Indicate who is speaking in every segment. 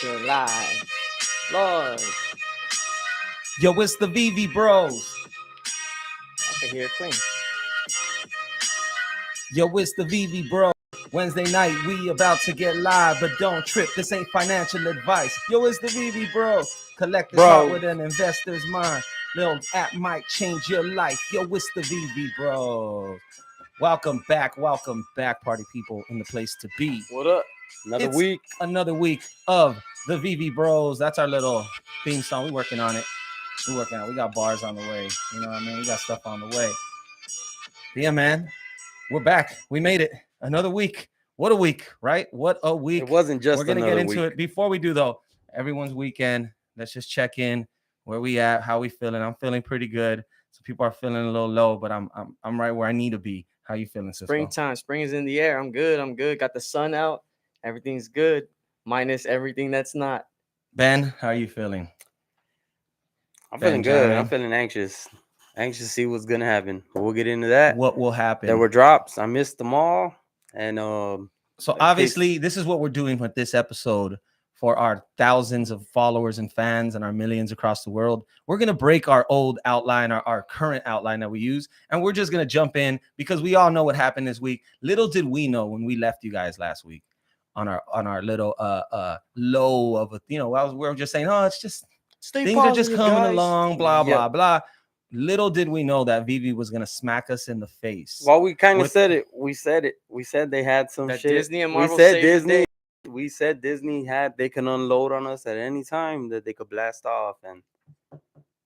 Speaker 1: You're live. Lord,
Speaker 2: Yo, it's the Veve Bros.
Speaker 1: I can hear it clean.
Speaker 2: Yo, it's the Veve Bros. Wednesday night, we about to get live, but don't trip. This ain't financial advice. Yo, it's the Veve Bros. Collect this heart with an investor's mind. Little app might change your life. Yo, it's the Veve Bros. Welcome back, party people in the place to be.
Speaker 1: What up?
Speaker 2: Another week of the Veve Bros. That's our little theme song. We're working on it. We got bars on the way. You know what I mean? We got stuff on the way. Yeah, man. We're back. We made it. Another week. What a week, right? What a week.
Speaker 3: It wasn't just
Speaker 2: We're going to get into
Speaker 3: week.
Speaker 2: it. Before we do, though, everyone's weekend. Let's just check in. Where we at? How we feeling? I'm feeling pretty good. Some people are feeling a little low, but I'm right where I need to be. How you feeling, Cisco?
Speaker 1: Springtime. Spring is in the air. I'm good. Got the sun out. Everything's good. Minus everything that's not.
Speaker 2: Ben, how are you feeling?
Speaker 3: I'm feeling good. I'm feeling anxious. Anxious to see what's gonna happen. But we'll get into that.
Speaker 2: What will happen?
Speaker 3: There were drops. I missed them all. And
Speaker 2: so obviously this is what we're doing with this episode for our thousands of followers and fans and our millions across the world. We're gonna break our old outline, our current outline that we use, and we're just gonna jump in because we all know what happened this week. Little did we know when we left you guys last week on our little low of a, we were just saying, oh, it's just things are just coming along, blah blah blah. Little did we know that Veve was gonna smack us in the face.
Speaker 3: Well, we kind of said it. We said they had some
Speaker 1: that
Speaker 3: shit.
Speaker 1: Disney and Marvel.
Speaker 3: We said Disney they can unload on us at any time, that they could blast off, and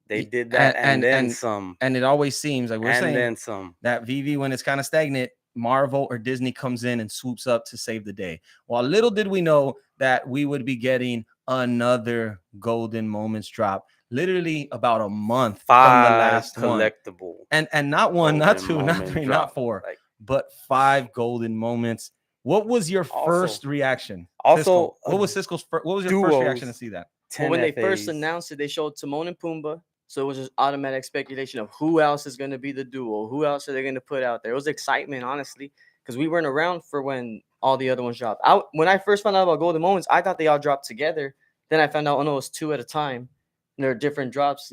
Speaker 3: they did that and then some.
Speaker 2: And it always seems like we're saying
Speaker 3: then some.
Speaker 2: That Veve, when it's kind of stagnant, Marvel or Disney comes in and swoops up to save the day. Well, little did we know that we would be getting another Golden Moments drop. Literally about a month from the last
Speaker 3: collectible
Speaker 2: one. And not one, not two, not three, not four, but 5 Golden Moments. What was your first reaction?
Speaker 3: Also,
Speaker 2: what was Cisco's what was your first reaction to see that?
Speaker 1: Well, when they first announced it, they showed Timon and Pumbaa. So it was just automatic speculation of who else is going to be the duo. Who else are they going to put out there? It was excitement, honestly, because we weren't around for when all the other ones dropped. When I first found out about Golden Moments, I thought they all dropped together. Then I found out, oh no, it was 2 at a time. And there are different drops,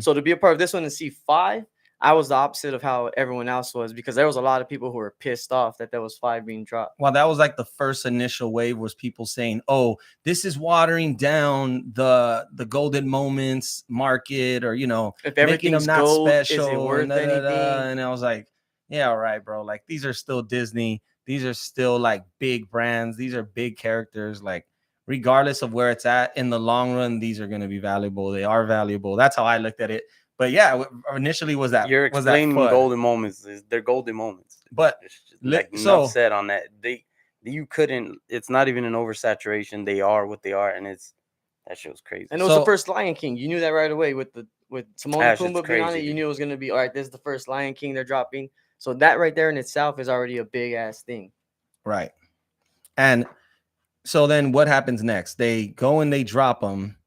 Speaker 1: So to be a part of this one and see 5, I was the opposite of how everyone else was, because there was a lot of people who were pissed off that there was 5 being dropped.
Speaker 2: Well, that was like the first initial wave was people saying, oh, this is watering down the Golden Moments market, or,
Speaker 1: if
Speaker 2: making them not
Speaker 1: gold,
Speaker 2: special.
Speaker 1: Is it worth anything?
Speaker 2: And I was like, yeah, all right, bro. Like, these are still Disney. These are still like big brands. These are big characters. Like, regardless of where it's at in the long run, these are going to be valuable. They are valuable. That's how I looked at it. But yeah, initially was that
Speaker 3: you're explaining Golden Moments. They're Golden Moments.
Speaker 2: But
Speaker 3: enough said on that. You couldn't. It's not even an oversaturation. They are what they are, and that shit was crazy.
Speaker 1: And it was the first Lion King. You knew that right away with Timon and Pumbaa being on it. You knew it was going to be, all right, this is the first Lion King they're dropping. So that right there in itself is already a big ass thing.
Speaker 2: Right. And so then what happens next? They go and they drop them.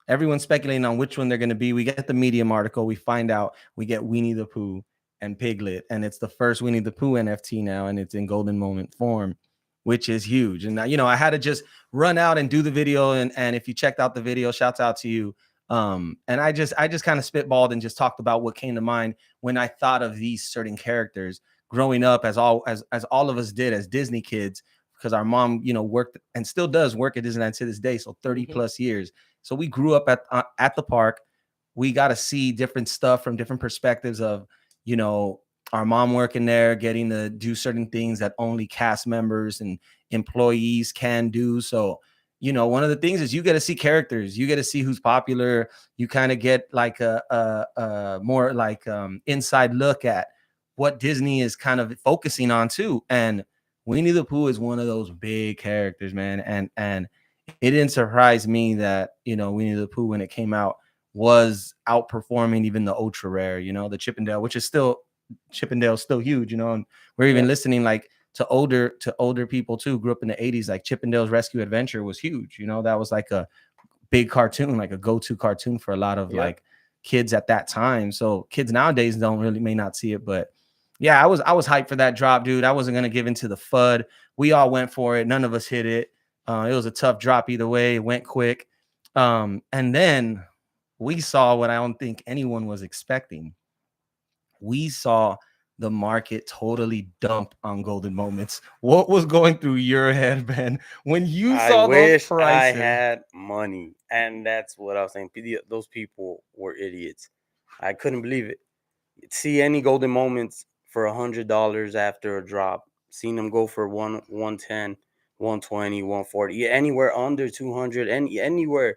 Speaker 2: Everyone's speculating on which one they're going to be. We get the Medium article. We find out we get Winnie the Pooh and Piglet. And it's the first Winnie the Pooh NFT now. And it's in Golden Moment form, which is huge. And now, I had to just run out and do the video. And if you checked out the video, shouts out to you. And I just kind of spitballed and just talked about what came to mind when I thought of these certain characters growing up, as all of us did as Disney kids. Because our mom, worked and still does work at Disneyland to this day. So 30 plus years. So we grew up at the park. We got to see different stuff from different perspectives of, our mom working there, getting to do certain things that only cast members and employees can do. So, one of the things is you get to see characters. You get to see who's popular. You kind of get like a more like inside look at what Disney is kind of focusing on too. And Winnie the Pooh is one of those big characters, man. And it didn't surprise me that, Winnie the Pooh, when it came out, was outperforming even the ultra rare, the Chippendale, which is Chippendale's still huge, and we're even listening like to older people too, grew up in the 80s, like Chippendale's Rescue Adventure was huge. That was like a big cartoon, like a go-to cartoon for a lot of like kids at that time. So kids nowadays may not see it, but yeah, I was hyped for that drop, dude. I wasn't going to give into the FUD. We all went for it. None of us hit it. It was a tough drop either way. It went quick. And then we saw what I don't think anyone was expecting. We saw the market totally dump on golden moments. What was going through your head, Ben, when you
Speaker 3: I
Speaker 2: saw those
Speaker 3: wish I
Speaker 2: prices?
Speaker 3: had money, and that's what I was saying. Those people were idiots. I couldn't believe it. See any golden moments for $100 after a drop. Seen them go for 110, 120, 140. Yeah, anywhere under 200, anywhere.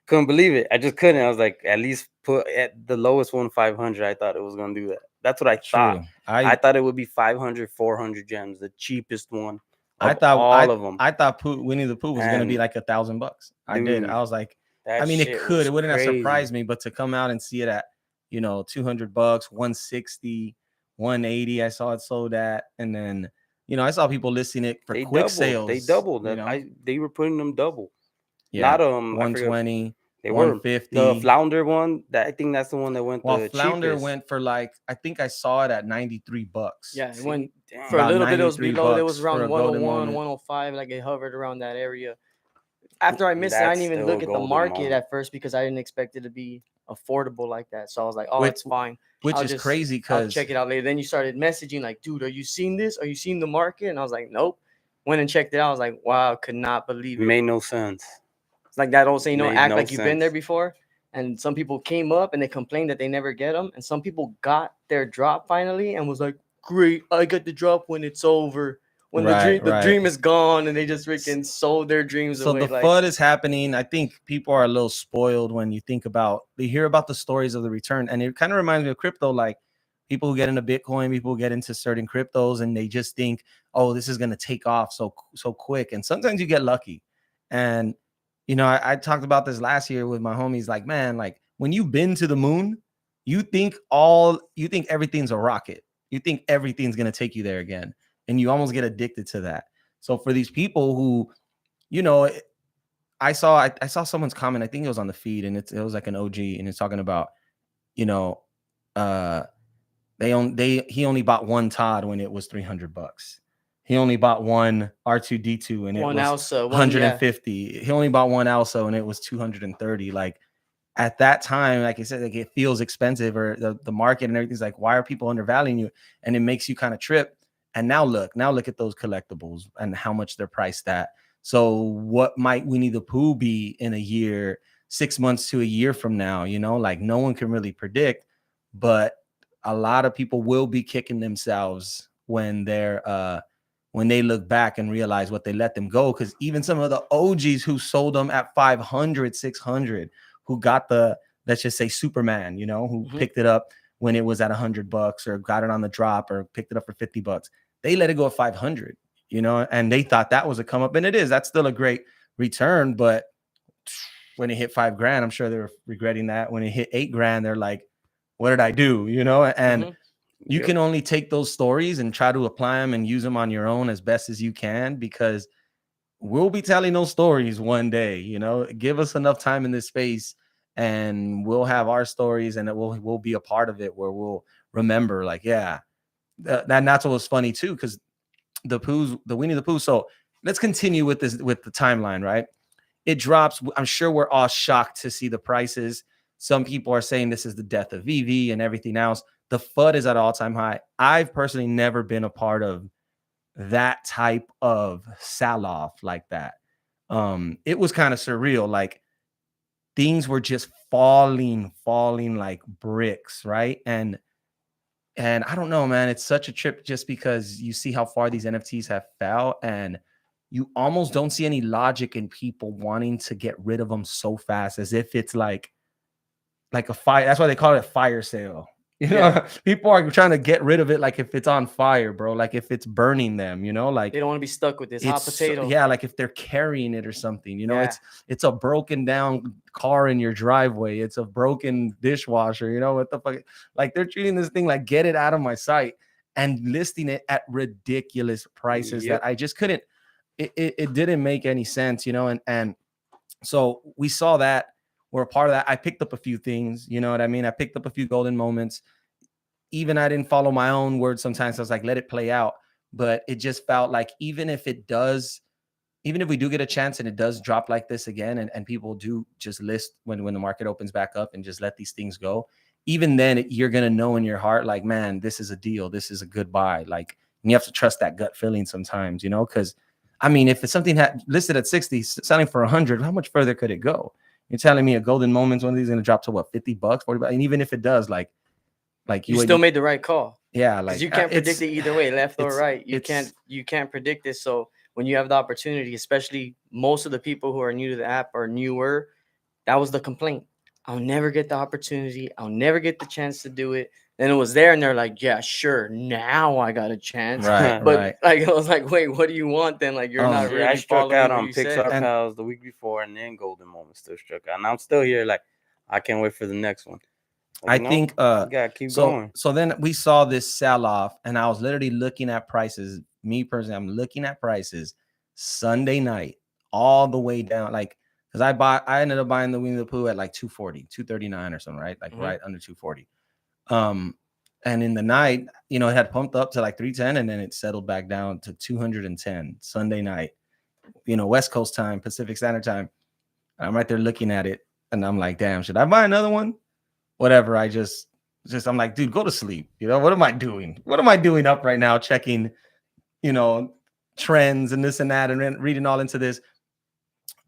Speaker 3: Couldn't believe it. I just couldn't. I was like, at least put at the lowest one 500. I thought it was gonna do that. That's what I thought.
Speaker 2: True.
Speaker 3: I thought it would be 500, 400 gems, the cheapest one
Speaker 2: I
Speaker 3: of
Speaker 2: thought
Speaker 3: all of them.
Speaker 2: I thought Winnie the Pooh was gonna be
Speaker 3: And
Speaker 2: like $1,000. I did.
Speaker 3: dude,
Speaker 2: I was like, I
Speaker 3: that
Speaker 2: mean, it
Speaker 3: shit
Speaker 2: could.
Speaker 3: was
Speaker 2: It wouldn't have
Speaker 3: crazy.
Speaker 2: surprised me, but to come out and see it at, $200, 160, 180. I saw it sold at, and then I saw people listing it for
Speaker 3: They
Speaker 2: quick
Speaker 3: doubled.
Speaker 2: sales.
Speaker 3: They doubled. They were putting them double.
Speaker 2: Yeah,
Speaker 3: Not I forget.
Speaker 2: 120,
Speaker 3: They were
Speaker 2: 150.
Speaker 3: the flounder one. That I think that's the one that went
Speaker 2: Well,
Speaker 3: the
Speaker 2: flounder
Speaker 3: cheapest.
Speaker 2: went for like, I think I saw it at $93.
Speaker 1: Yeah, it
Speaker 3: See,
Speaker 1: went
Speaker 3: damn.
Speaker 1: for a
Speaker 2: About
Speaker 1: little bit. It was
Speaker 2: 93
Speaker 1: below. It
Speaker 2: bucks
Speaker 1: was
Speaker 2: for
Speaker 1: around
Speaker 2: a golden
Speaker 1: 101,
Speaker 2: moment.
Speaker 1: 105. Like it hovered around that area. After I missed it, I
Speaker 3: That's
Speaker 1: didn't even
Speaker 3: still
Speaker 1: look
Speaker 3: a
Speaker 1: at the
Speaker 3: golden
Speaker 1: market
Speaker 3: moment.
Speaker 1: at first because I didn't expect it to be affordable like that. So I was like, oh,
Speaker 2: Which-
Speaker 1: it's fine.
Speaker 2: Which
Speaker 1: I'll
Speaker 2: is
Speaker 1: just-
Speaker 2: crazy
Speaker 1: I'll
Speaker 2: because
Speaker 1: check it out later. Then you started messaging like, dude, are you seeing this? Are you seeing the market? And I was like, nope. Went and checked it out. I was like, wow, could not believe
Speaker 3: It
Speaker 1: it.
Speaker 3: made no sense.
Speaker 1: It's like that old saying,
Speaker 3: Made
Speaker 1: act
Speaker 3: no
Speaker 1: like you've been there
Speaker 3: sense.
Speaker 1: before. And some people came up and they complained that they never get them. And some people got their drop finally and was like, great, I get the drop when it's over. When the dream is gone and they just freaking sold their dreams
Speaker 2: So
Speaker 1: away.
Speaker 2: the FUD is happening. I think people are a little spoiled when you think about, they hear about the stories of the return, and it kind of reminds me of crypto. Like people who get into Bitcoin, people who get into certain cryptos, and they just think, oh, this is going to take off so quick. And sometimes you get lucky. And I talked about this last year with my homies. Like, man, like when you've been to the moon, you think everything's a rocket. You think everything's going to take you there again, and you almost get addicted to that. So for these people who, I saw someone's comment. I think it was on the feed, and it was like an OG, and it's talking about, he only bought one Todd when it was $300. He only bought one R2D2 and it
Speaker 1: One
Speaker 2: was
Speaker 1: Elsa,
Speaker 2: 150. He only bought one Elsa and it was 230. Like at that time, like I said, like it feels expensive, or the market and everything's like, why are people undervaluing you? And it makes you kind of trip. And now look at those collectibles and how much they're priced at. So what might Winnie the Pooh be in a year, 6 months to a year from now? Like no one can really predict, but a lot of people will be kicking themselves when they look back and realize what they let them go. Because even some of the OGs who sold them at 500, 600, who got let's just say Superman, who picked it up when it was at $100 or got it on the drop or picked it up for $50, they let it go at 500, and they thought that was a come up, and that's still a great return. But when it hit $5,000, I'm sure they were regretting that. When it hit $8,000, they're like, what did I do? And you can only take those stories and try to apply them and use them on your own as best as you can, because we'll be telling those stories one day. Give us enough time in this space and we'll have our stories, and we'll be a part of it where we'll remember, like, yeah, that's what was funny too, because the Winnie the Pooh. So let's continue with the timeline, right? It drops. I'm sure we're all shocked to see the prices. Some people are saying this is the death of Veve and everything else. The FUD is at all-time high. I've personally never been a part of that type of sell-off like that. It was kind of surreal. Like things were just falling like bricks, right? And I don't know, man. It's such a trip just because you see how far these NFTs have fell, and you almost don't see any logic in people wanting to get rid of them so fast, as if it's like a fire. That's why they call it a fire sale. People are trying to get rid of it like if it's on fire, bro. Like if it's burning them, like
Speaker 1: they don't want to be stuck with this hot potato.
Speaker 2: Like if they're carrying it or something, it's a broken down car in your driveway. It's a broken dishwasher. What the fuck? Like they're treating this thing like, get it out of my sight, and listing it at ridiculous prices that I just couldn't. It didn't make any sense, and so we saw that. We're a part of that. I picked up a few things, you know what I mean? I picked up a few golden moments. Even I didn't follow my own words sometimes. I was like, let it play out. But it just felt like even if it does even if we do get a chance and it does drop like this again, and people do just list when the market opens back up and just let these things go, even then you're gonna know in your heart, like, man, this is a deal, this is a good buy. Like, and you have to trust that gut feeling sometimes, you know, because I mean, if it's something had listed at 60, selling for 100, how much further could it go? You're telling me a golden moments, one of these is gonna drop to what, $50, $40? And even if it does, like
Speaker 1: you still made the right call.
Speaker 2: yeah,
Speaker 1: Because
Speaker 2: like
Speaker 1: you can't
Speaker 2: it's
Speaker 1: predict it either way, left or right.
Speaker 2: it's
Speaker 1: You can't predict it. So when you have the opportunity, especially most of the people who are new to the app or newer, that was the complaint. I'll never get the opportunity. I'll never get the chance to do it. Then it was there, and they're like, "Yeah, sure. Now I got a chance."
Speaker 2: right,
Speaker 1: But
Speaker 2: right.
Speaker 1: like, I was like, "Wait, what do you want then? Like, you're not
Speaker 3: Yeah, I
Speaker 1: really
Speaker 3: struck out
Speaker 1: following what
Speaker 3: on
Speaker 1: you said."
Speaker 3: Pixar
Speaker 2: And
Speaker 3: Pals the week before, and then Golden Moment still struck out. And I'm still here, like, I can't wait for the next one. But,
Speaker 2: I
Speaker 3: you know,
Speaker 2: think
Speaker 3: you gotta keep going.
Speaker 2: so then we saw this sell off, and I was literally looking at prices. Me personally, I'm looking at prices Sunday night all the way down, like, because I ended up buying the Winnie the Pooh at like 240, 239 or something, right? Like right under 240. And in the night, you know, it had pumped up to like 310, and then it settled back down to 210 Sunday night, you know, West Coast time, Pacific Standard Time. I'm right there looking at it, and I'm like, damn, should I buy another one? Whatever. I just I'm like, dude, go to sleep. You know, what am I doing? What am I doing up right now? Checking, you know, trends and this and that, and reading all into this.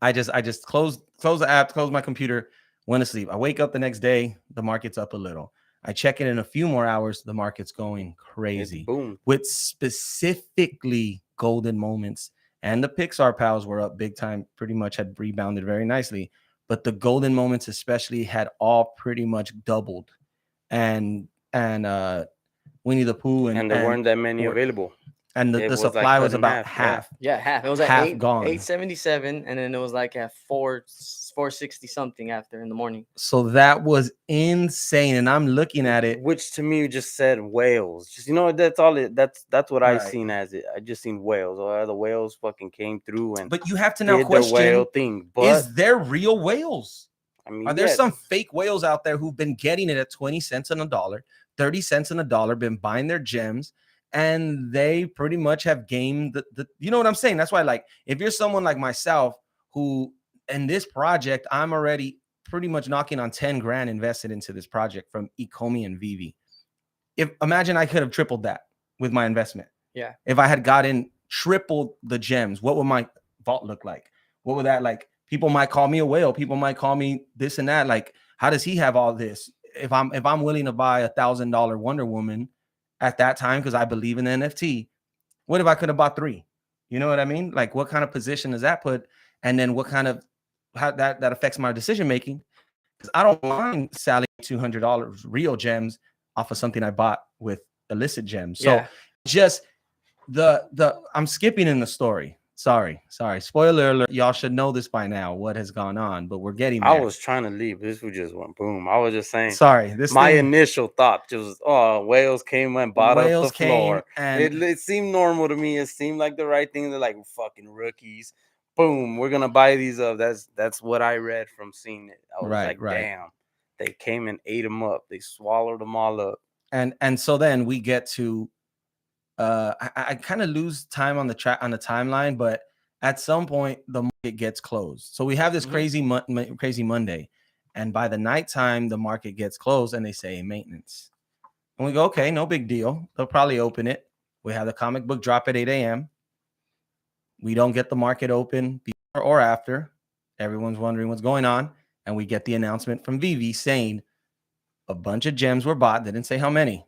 Speaker 2: I just closed the app, closed my computer, went to sleep. I wake up the next day, the market's up a little. I check it in a few more hours, the market's going crazy.
Speaker 3: Boom.
Speaker 2: With specifically golden moments, and the Pixar pals were up big time, pretty much had rebounded very nicely. But the golden moments especially had all pretty much doubled. And Winnie the Pooh
Speaker 3: And there weren't that many
Speaker 2: or-
Speaker 3: available.
Speaker 2: and
Speaker 3: It
Speaker 2: the
Speaker 3: was like
Speaker 2: supply
Speaker 3: cut
Speaker 2: was
Speaker 3: in
Speaker 2: about
Speaker 3: half, yeah.
Speaker 2: half.
Speaker 1: Yeah, half. It was at
Speaker 2: Half
Speaker 1: eight
Speaker 2: gone.
Speaker 1: 877, and then it was like at 460 something after in the morning.
Speaker 2: So that was insane. And I'm looking at it.
Speaker 3: Which to me just said whales. Just, you know, that's all it. That's what I
Speaker 2: Right.
Speaker 3: seen as it. I just seen whales. Or the whales fucking came through and
Speaker 2: But you have to now
Speaker 3: did their whale
Speaker 2: question:
Speaker 3: thing. But
Speaker 2: is there real whales?
Speaker 3: I mean,
Speaker 2: Are there
Speaker 3: yeah,
Speaker 2: some fake whales out there who've been getting it at 20 cents on a dollar, 30 cents on a dollar, been buying their gems, and they pretty much have gamed the you know what I'm saying? That's why, like, if you're someone like myself who in this project, I'm already pretty much knocking on 10 grand invested into this project from Ecomi and Veve. If imagine I could have tripled that with my investment.
Speaker 1: Yeah.
Speaker 2: If I had gotten triple the gems, what would my vault look like? What would that like? People might call me a whale. People might call me this and that. Like, how does he have all this? If I'm willing to buy $1,000 Wonder Woman at that time because I believe in the NFT, what if I could have bought 3? You know what I mean? Like, what kind of position does that put? And then what kind of how that affects my decision making? Because I don't mind selling $200 real gems off of something I bought with illicit gems. So
Speaker 1: Yeah.
Speaker 2: just the I'm skipping in the story. Sorry. Spoiler alert. Y'all should know this by now, what has gone on, but we're getting there.
Speaker 3: I was trying to leave. This would just went boom. I was just saying.
Speaker 2: Sorry.
Speaker 3: My initial thought just whales came and bought up the floor.
Speaker 2: And
Speaker 3: It seemed normal to me. It seemed like the right thing. They're like fucking rookies. Boom, we're gonna buy these up. That's what I read from seeing it. I was like, damn, they came and ate them up. They swallowed them all up.
Speaker 2: And so then we get to I kind of lose time on the timeline, but at some point the market gets closed. So we have this crazy Monday, and by the nighttime the market gets closed, and they say maintenance, and we go, okay, no big deal. They'll probably open it. We have the comic book drop at 8 a.m. We don't get the market open before or after. Everyone's wondering what's going on, and we get the announcement from Veve saying a bunch of gems were bought. They didn't say how many,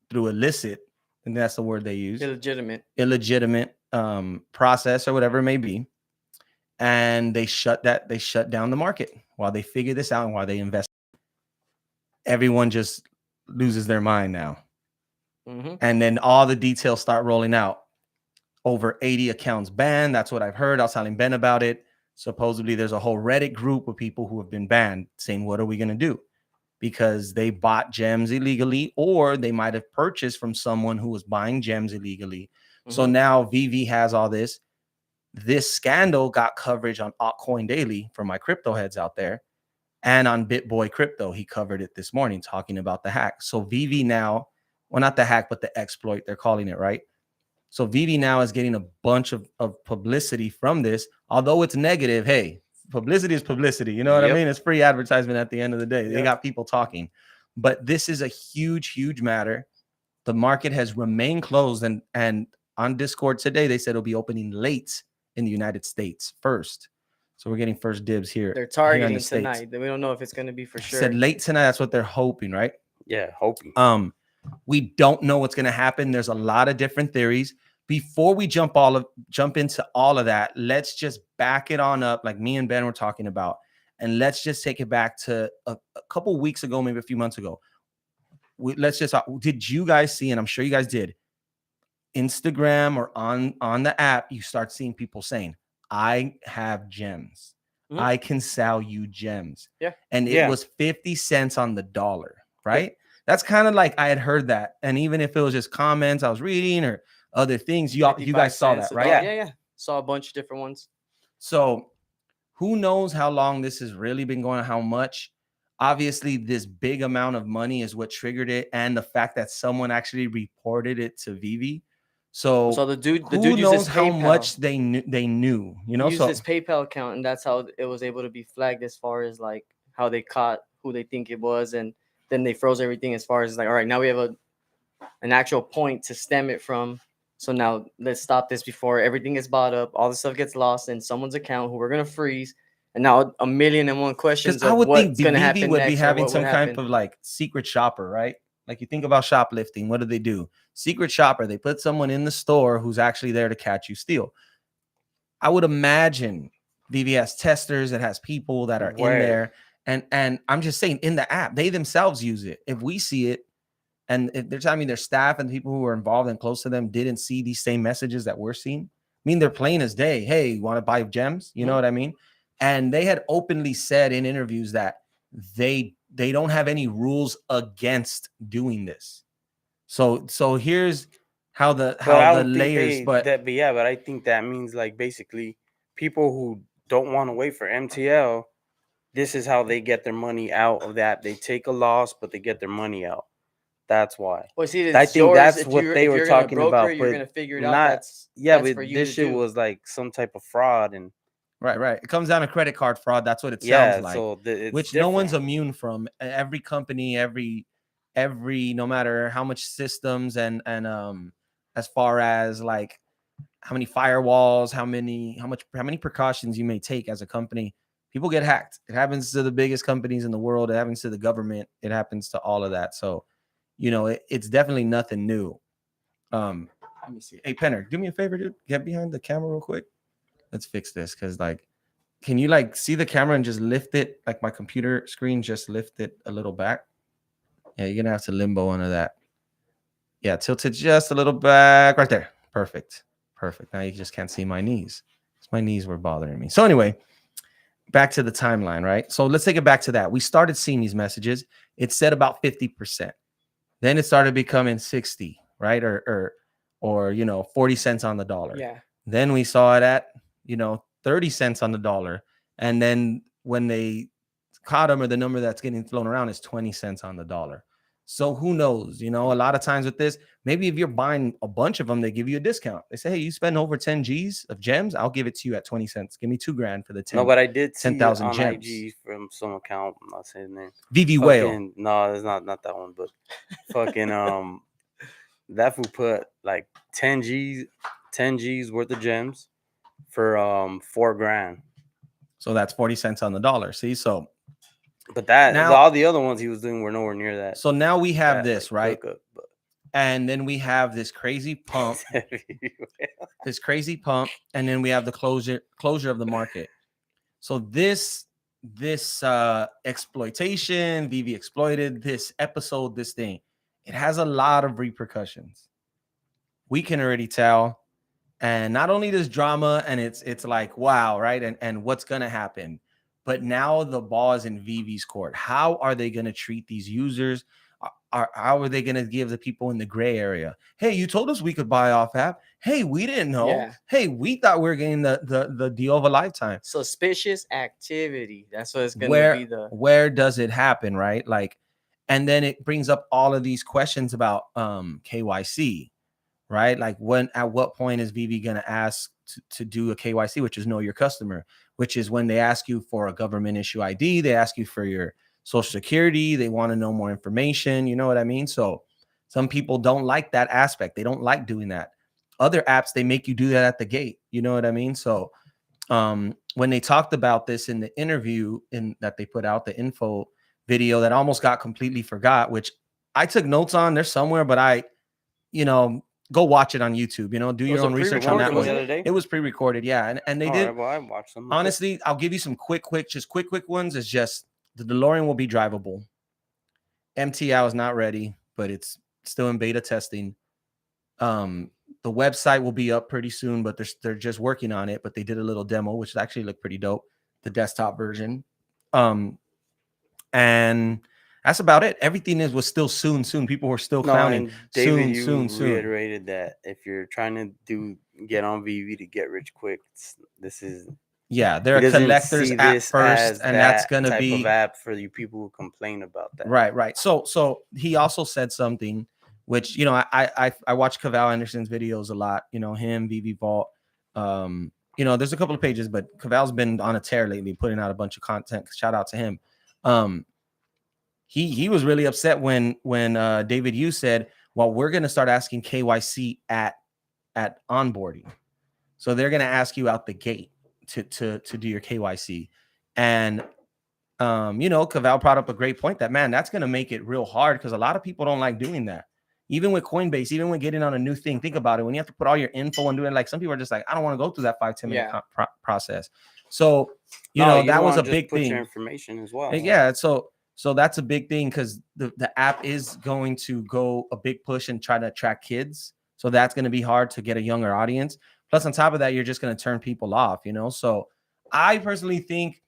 Speaker 2: through illicit. And that's the word they use. Illegitimate process or whatever it may be. And they shut down the market while they figure this out and while they invest. Everyone just loses their mind now. And then all the details start rolling out. Over 80 accounts banned. That's what I've heard. I was telling Ben about it. Supposedly there's a whole Reddit group of people who have been banned saying, what are we going to do? Because they bought gems illegally, or they might have purchased from someone who was buying gems illegally. So now Veve has all this. This scandal got coverage on Altcoin Daily for my crypto heads out there, and on BitBoy Crypto. He covered it this morning talking about the hack. So Veve now, well, not the hack, but the exploit, they're calling it, right? So Veve now is getting a bunch of publicity from this, although it's negative. Hey, publicity is publicity. You know what I
Speaker 3: Yep.
Speaker 2: mean? It's free advertisement at the end of the day. They
Speaker 3: Yeah.
Speaker 2: got people talking. But this is a huge, huge matter. The market has remained closed, and on Discord today, they said it'll be opening late in the United States first. So we're getting first dibs here.
Speaker 1: They're
Speaker 2: here in
Speaker 1: targeting
Speaker 2: the States.
Speaker 1: tonight. We don't know if it's going to be for sure.
Speaker 2: Said late tonight. That's what they're hoping, right?
Speaker 3: Yeah, hoping.
Speaker 2: We don't know what's going to happen. There's a lot of different theories. Before we jump into all of that, let's just back it on up, like me and Ben were talking about, and let's just take it back to a couple weeks ago, maybe a few months ago. Let's just did you guys see, and I'm sure you guys did, Instagram or on the app, you start seeing people saying, I have gems.
Speaker 1: Mhm.
Speaker 2: I can sell you gems.
Speaker 1: Yeah.
Speaker 2: And it
Speaker 3: Yeah.
Speaker 2: was 50 cents on the dollar, right? That's kind of like I had heard that. And even if it was just comments I was reading or other things, you
Speaker 1: 55
Speaker 2: guys saw
Speaker 1: cents
Speaker 2: that,
Speaker 1: a
Speaker 2: right?
Speaker 1: dollar. Yeah. Saw a bunch of different ones.
Speaker 2: So who knows how long this has really been going on, how much. Obviously, this big amount of money is what triggered it, and the fact that someone actually reported it to Veve. So
Speaker 1: the dude
Speaker 2: who
Speaker 1: used
Speaker 2: knows
Speaker 1: his
Speaker 2: how
Speaker 1: PayPal.
Speaker 2: much they knew, you know?
Speaker 1: He used
Speaker 2: So
Speaker 1: his PayPal account, and that's how it was able to be flagged as far as like how they caught who they think it was, and then they froze everything as far as like, all right, now we have an actual point to stem it from. So now let's stop this before everything gets bought up, all the stuff gets lost in someone's account who we're gonna freeze. And now 1,000,001 questions
Speaker 2: I
Speaker 1: of
Speaker 2: would think
Speaker 1: what's gonna
Speaker 2: Veve
Speaker 1: happen
Speaker 2: would be
Speaker 1: next or
Speaker 2: having
Speaker 1: what
Speaker 2: some
Speaker 1: would
Speaker 2: kind
Speaker 1: happen.
Speaker 2: of like secret shopper, right? Like you think about shoplifting, what do? Secret shopper. They put someone in the store who's actually there to catch you steal. I would imagine Veve has testers, it has people that are in there. And I'm just saying, in the app, they themselves use it. If we see it, and if they're telling me their staff and people who are involved and close to them didn't see these same messages that we're seeing, I mean, they're plain as day. Hey, you want to buy gems? You know what I mean? And they had openly said in interviews that they don't have any rules against doing this. So here's how the layers,
Speaker 3: but I think that means like basically people who don't want to wait for MTL, this is how they get their money out of that. They take a loss, but they get their money out. That's why.
Speaker 1: Well, see,
Speaker 3: I think
Speaker 1: yours.
Speaker 3: that's
Speaker 1: If
Speaker 3: what they
Speaker 1: if
Speaker 3: were
Speaker 1: you're gonna
Speaker 3: talking
Speaker 1: broker
Speaker 3: about.
Speaker 1: it, you're
Speaker 3: But
Speaker 1: gonna figure it
Speaker 3: not,
Speaker 1: out. That's
Speaker 3: but
Speaker 1: for you
Speaker 3: this
Speaker 1: to
Speaker 3: shit
Speaker 1: do.
Speaker 3: was like some type of fraud, and
Speaker 2: right. It comes down to credit card fraud. That's what it sounds like.
Speaker 3: So it's
Speaker 2: which
Speaker 3: different.
Speaker 2: No one's immune from. Every company, every no matter how much systems and as far as like how many firewalls, how many precautions you may take as a company, people get hacked. It happens to the biggest companies in the world. It happens to the government. It happens to all of that. So, it's definitely nothing new. Let me see. Hey, Penner, do me a favor, dude. Get behind the camera real quick. Let's fix this because like, can you like see the camera and just lift it? Like my computer screen, just lift it a little back. Yeah, you're gonna have to limbo under that. Yeah, tilt it just a little back right there. Perfect. Now you just can't see my knees. My knees were bothering me. So anyway, back to the timeline, right? So let's take it back to that. We started seeing these messages. It said about 50%. Then it started becoming 60, right? Or 40 cents on the dollar.
Speaker 1: Yeah.
Speaker 2: Then we saw it at 30 cents on the dollar. And then when they caught them, or the number that's getting thrown around is 20 cents on the dollar. So who knows? A lot of times with this, maybe if you're buying a bunch of them, they give you a discount. They say, hey, you spend over 10 G's of gems, I'll give it to you at 20 cents. Give me $2,000 for the 10.
Speaker 3: No, but I did see
Speaker 2: 10,000
Speaker 3: on
Speaker 2: gems.
Speaker 3: IG from some account. I'm not saying the name.
Speaker 2: Veve Whale.
Speaker 3: No, it's not that one, but fucking that fool put like 10 G's worth of gems for $4,000.
Speaker 2: So that's 40 cents on the dollar. See, so
Speaker 3: but that
Speaker 2: now,
Speaker 3: all the other ones he was doing were nowhere near that.
Speaker 2: So now we have this, right?
Speaker 3: But
Speaker 2: and then we have this crazy pump. And then we have the closure of the market. So this exploitation, Veve exploited this episode, this thing. It has a lot of repercussions. We can already tell. And not only this drama, and it's like, wow, right? And what's gonna happen? But now the ball is in Veve's court. How are they gonna treat these users? How are they going to give the people in the gray area? Hey, you told us we could buy off app. Hey, we didn't know. Yeah. Hey, we thought we were getting the deal of a lifetime.
Speaker 1: Suspicious activity. That's what it's going to be.
Speaker 2: Where does it happen, right? Like, and then it brings up all of these questions about KYC, right? Like at what point is Veve going to ask to do a KYC, which is know your customer, which is when they ask you for a government issue ID, they ask you for your social security, they want to know more information. You know what I mean? So some people don't like that aspect. They don't like doing that. Other apps, they make you do that at the gate. You know what I mean? So when they talked about this in the interview that they put out, the info video that almost got completely forgot, which I took notes on, there's somewhere, but go watch it on YouTube, do your
Speaker 1: Was it
Speaker 2: own research on
Speaker 1: pre-recorded,
Speaker 2: that
Speaker 3: from
Speaker 2: one.
Speaker 3: the
Speaker 1: wasn't
Speaker 3: other
Speaker 1: it?
Speaker 3: day.
Speaker 2: It was pre-recorded. Yeah. And they
Speaker 3: All
Speaker 2: did,
Speaker 3: right, well, I watched them.
Speaker 2: honestly, I'll give you some quick ones. It's just the DeLorean will be drivable. MTL is not ready, but it's still in beta testing. The website will be up pretty soon, but they're just working on it. But they did a little demo, which actually looked pretty dope, the desktop version. And that's about it. Everything was still soon. People were still clowning.
Speaker 3: And David,
Speaker 2: soon.
Speaker 3: reiterated that if you're trying to get on Veve to get rich quick, this is
Speaker 2: they're
Speaker 3: he
Speaker 2: a
Speaker 3: doesn't
Speaker 2: collector's
Speaker 3: see
Speaker 2: app
Speaker 3: this
Speaker 2: first,
Speaker 3: as
Speaker 2: and that's
Speaker 3: that
Speaker 2: gonna
Speaker 3: type
Speaker 2: be
Speaker 3: of app for you people who complain about that.
Speaker 2: right. So he also said something, which I watch Cavell Anderson's videos a lot. Him, Veve Vault. There's a couple of pages, but Cavell's been on a tear lately, putting out a bunch of content. Shout out to him. He was really upset when David Yu said, well, we're going to start asking KYC at onboarding. So they're going to ask you out the gate to do your KYC. And, Cavell brought up a great point that, man, that's going to make it real hard because a lot of people don't like doing that. Even with Coinbase, even when getting on a new thing, think about it. When you have to put all your info and do it, like some people are just like, I don't want to go through that 5-10 minute process. So, that was a big thing.
Speaker 3: Your information as well.
Speaker 2: Yeah. So that's a big thing because the app is going to go a big push and try to attract kids. So that's going to be hard to get a younger audience. Plus, on top of that, you're just going to turn people off, So I personally think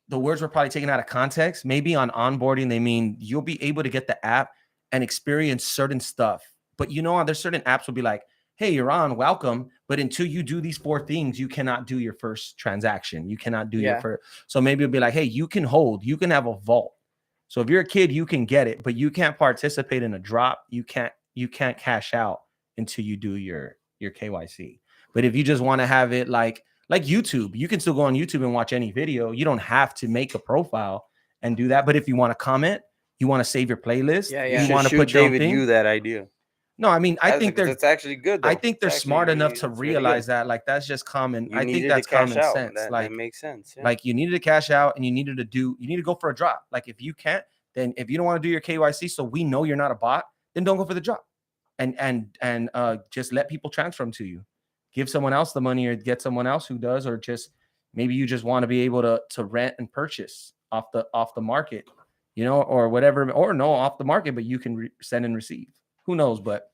Speaker 2: the words were probably taken out of context. Maybe on onboarding, they mean you'll be able to get the app and experience certain stuff. But there's certain apps will be like, hey, you're on, welcome. But until you do these 4 things, you cannot do your first transaction. You cannot do your first. So maybe it'll be like, hey, you can hold, you can have a vault. So if you're a kid, you can get it, but you can't participate in a drop. You can't cash out until you do your KYC. But if you just want to have it like YouTube, you can still go on YouTube and watch any video. You don't have to make a profile and do that. But if you want to comment, you want to save your playlist,
Speaker 3: you
Speaker 2: want to put your
Speaker 3: David Yu that idea.
Speaker 2: No, I mean, I think
Speaker 3: that's actually good. Though.
Speaker 2: I think they're smart enough to realize that. Like, that's just common. I think that's common sense.
Speaker 3: That makes sense. Yeah.
Speaker 2: Like, you needed to cash out and you need to go for a drop. Like, if you can't, then if you don't want to do your KYC, so we know you're not a bot, then don't go for the drop. And just let people transfer them to you. Give someone else the money or get someone else who does, or just maybe you just want to be able to rent and purchase off the market, or whatever, or no, off the market, but you can send and receive. Who knows? But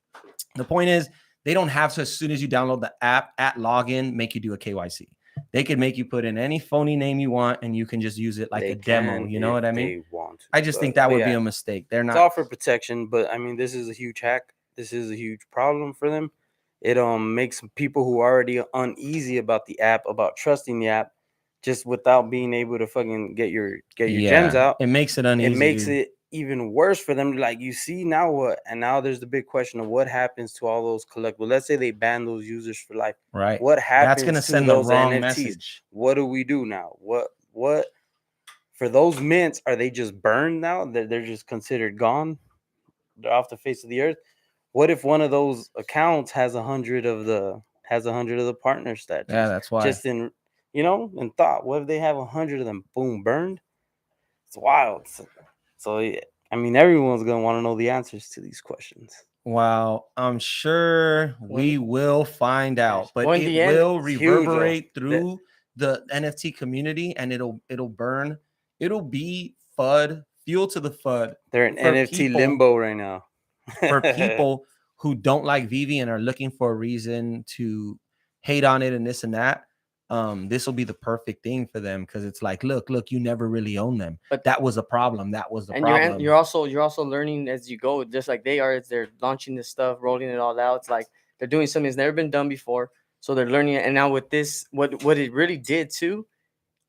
Speaker 2: the point is, they don't have to, as soon as you download the app at login, make you do a KYC. They could make you put in any phony name you want, and you can just use it like a demo. You know what I mean? I just think that would be a mistake. They're not.
Speaker 3: It's all for protection, but I mean, this is a huge hack. This is a huge problem for them. It makes people who are already uneasy about the app, about trusting the app, just without being able to fucking get your gems out.
Speaker 2: It makes it uneasy.
Speaker 3: It makes it even worse for them. Like, you see now what? And now there's the big question of what happens to all those collectibles. Let's say they ban those users for life.
Speaker 2: Right.
Speaker 3: What happens?
Speaker 2: That's gonna send
Speaker 3: those
Speaker 2: the wrong
Speaker 3: NFTs?
Speaker 2: message.
Speaker 3: What do we do now? What for those mints? Are they just burned now? They're just considered gone. They're off the face of the earth. What if one of those accounts has 100 of the partner statues?
Speaker 2: Yeah, that's why.
Speaker 3: Just in thought, what if they have 100 of them? Boom, burned. It's wild. So I mean, everyone's gonna want to know the answers to these questions.
Speaker 2: Well, I'm sure we will find out, but it will reverberate through the NFT community, and it'll burn. It'll be FUD, fuel to the FUD.
Speaker 3: They're in NFT limbo right now.
Speaker 2: For people who don't like Veve and are looking for a reason to hate on it and this and that, this will be the perfect thing for them, because it's like, look, you never really own them. But that was a problem. That was the problem.
Speaker 1: You're also learning as you go, just like they are. As they're launching this stuff, rolling it all out. It's like they're doing something that's never been done before. So they're learning it. And now with this, what it really did too,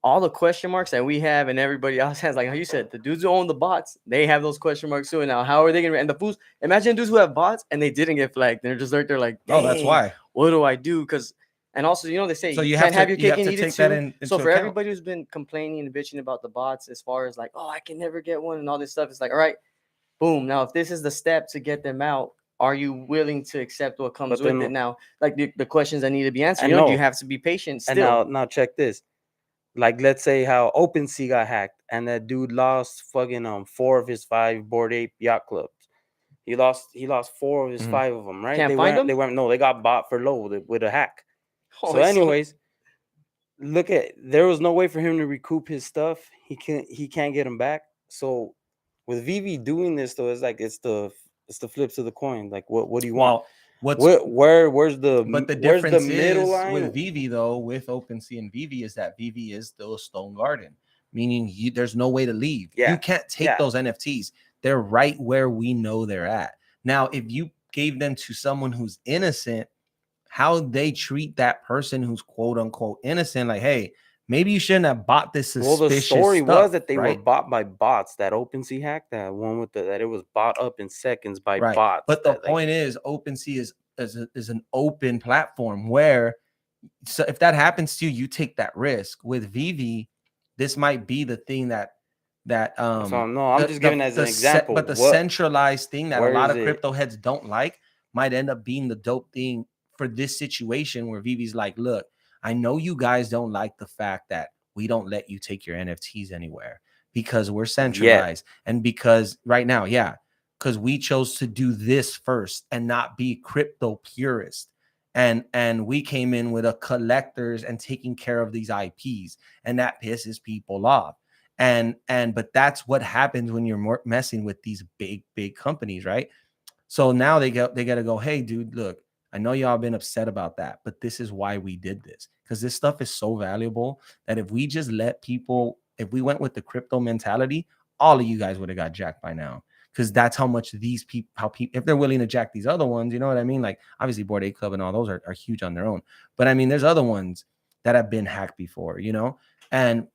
Speaker 1: all the question marks that we have and everybody else has, like how you said, the dudes who own the bots, they have those question marks too. And now, how are they gonna? And the fools, imagine dudes who have bots and they didn't get flagged. They're just like,
Speaker 2: Oh, that's
Speaker 1: dang,
Speaker 2: why.
Speaker 1: what do I do? Because, and also, they say
Speaker 2: So
Speaker 1: you
Speaker 2: you
Speaker 1: can't have your
Speaker 2: you
Speaker 1: cake
Speaker 2: have
Speaker 1: and
Speaker 2: to
Speaker 1: eat it
Speaker 2: take that
Speaker 1: too. So
Speaker 2: into
Speaker 1: for
Speaker 2: account.
Speaker 1: everybody who's been complaining and bitching about the bots, as far as like, oh, I can never get one and all this stuff, it's like, all right, boom. Now, if this is the step to get them out, are you willing to accept what comes
Speaker 3: But
Speaker 1: with
Speaker 3: then
Speaker 1: it? Now, like the questions that need to be answered,
Speaker 3: I
Speaker 1: you
Speaker 3: know.
Speaker 1: have to be patient
Speaker 3: And
Speaker 1: still.
Speaker 3: now check this. Like, let's say how OpenSea got hacked and that dude lost fucking 4 of his 5 Bored Ape yacht clubs. He lost 4 of his
Speaker 2: Mhm.
Speaker 3: 5 of them, right?
Speaker 1: Can't find them?
Speaker 3: They got bought for low with a hack. So
Speaker 1: Oh, so
Speaker 3: anyways, there was no way for him to recoup his stuff. He can't get him back. So with Veve doing this though, it's like it's the flips of the coin. Like what do you want?
Speaker 2: Well, what's
Speaker 3: Where's
Speaker 2: but the
Speaker 3: the
Speaker 2: difference
Speaker 3: middle
Speaker 2: is
Speaker 3: line?
Speaker 2: with Veve though, with OpenSea and Veve, is that Veve is still a stone garden, meaning there's no way to leave.
Speaker 3: Yeah,
Speaker 2: You can't take
Speaker 3: yeah.
Speaker 2: those NFTs. They're right where we know they're at. Now, if you gave them to someone who's innocent, how they treat that person who's quote unquote innocent, like, hey, maybe you shouldn't have bought this
Speaker 3: Well, the
Speaker 2: suspicious
Speaker 3: story
Speaker 2: stuff,
Speaker 3: was that they were
Speaker 2: right?
Speaker 3: bought by bots. That OpenSea hack, that one with that it was bought up in seconds by
Speaker 2: Right.
Speaker 3: bots.
Speaker 2: But the
Speaker 3: That like
Speaker 2: point is, OpenSea is an open platform where, so if that happens to you, you take that risk. With Veve, this might be the thing that
Speaker 3: so no, I'm just giving as an example.
Speaker 2: but the centralized thing that a
Speaker 3: Where
Speaker 2: lot
Speaker 3: is
Speaker 2: of
Speaker 3: it?
Speaker 2: crypto heads don't like might end up being the dope thing for this situation where Vivi's like, look, I know you guys don't like the fact that we don't let you take your NFTs anywhere because we're centralized and because right now, yeah, because we chose to do this first and not be crypto purist. And we came in with a collectors and taking care of these IPs, and that pisses people off. But that's what happens when you're messing with these big companies, right? So now they got to go, hey, dude, look, I know y'all been upset about that, but this is why we did this, because this stuff is so valuable that if we just let people, if we went with the crypto mentality, all of you guys would have got jacked by now. Because that's how much these people, if they're willing to jack these other ones, you know what I mean? Like obviously Bored Ape Club and all those are huge on their own. But I mean, there's other ones that have been hacked before, And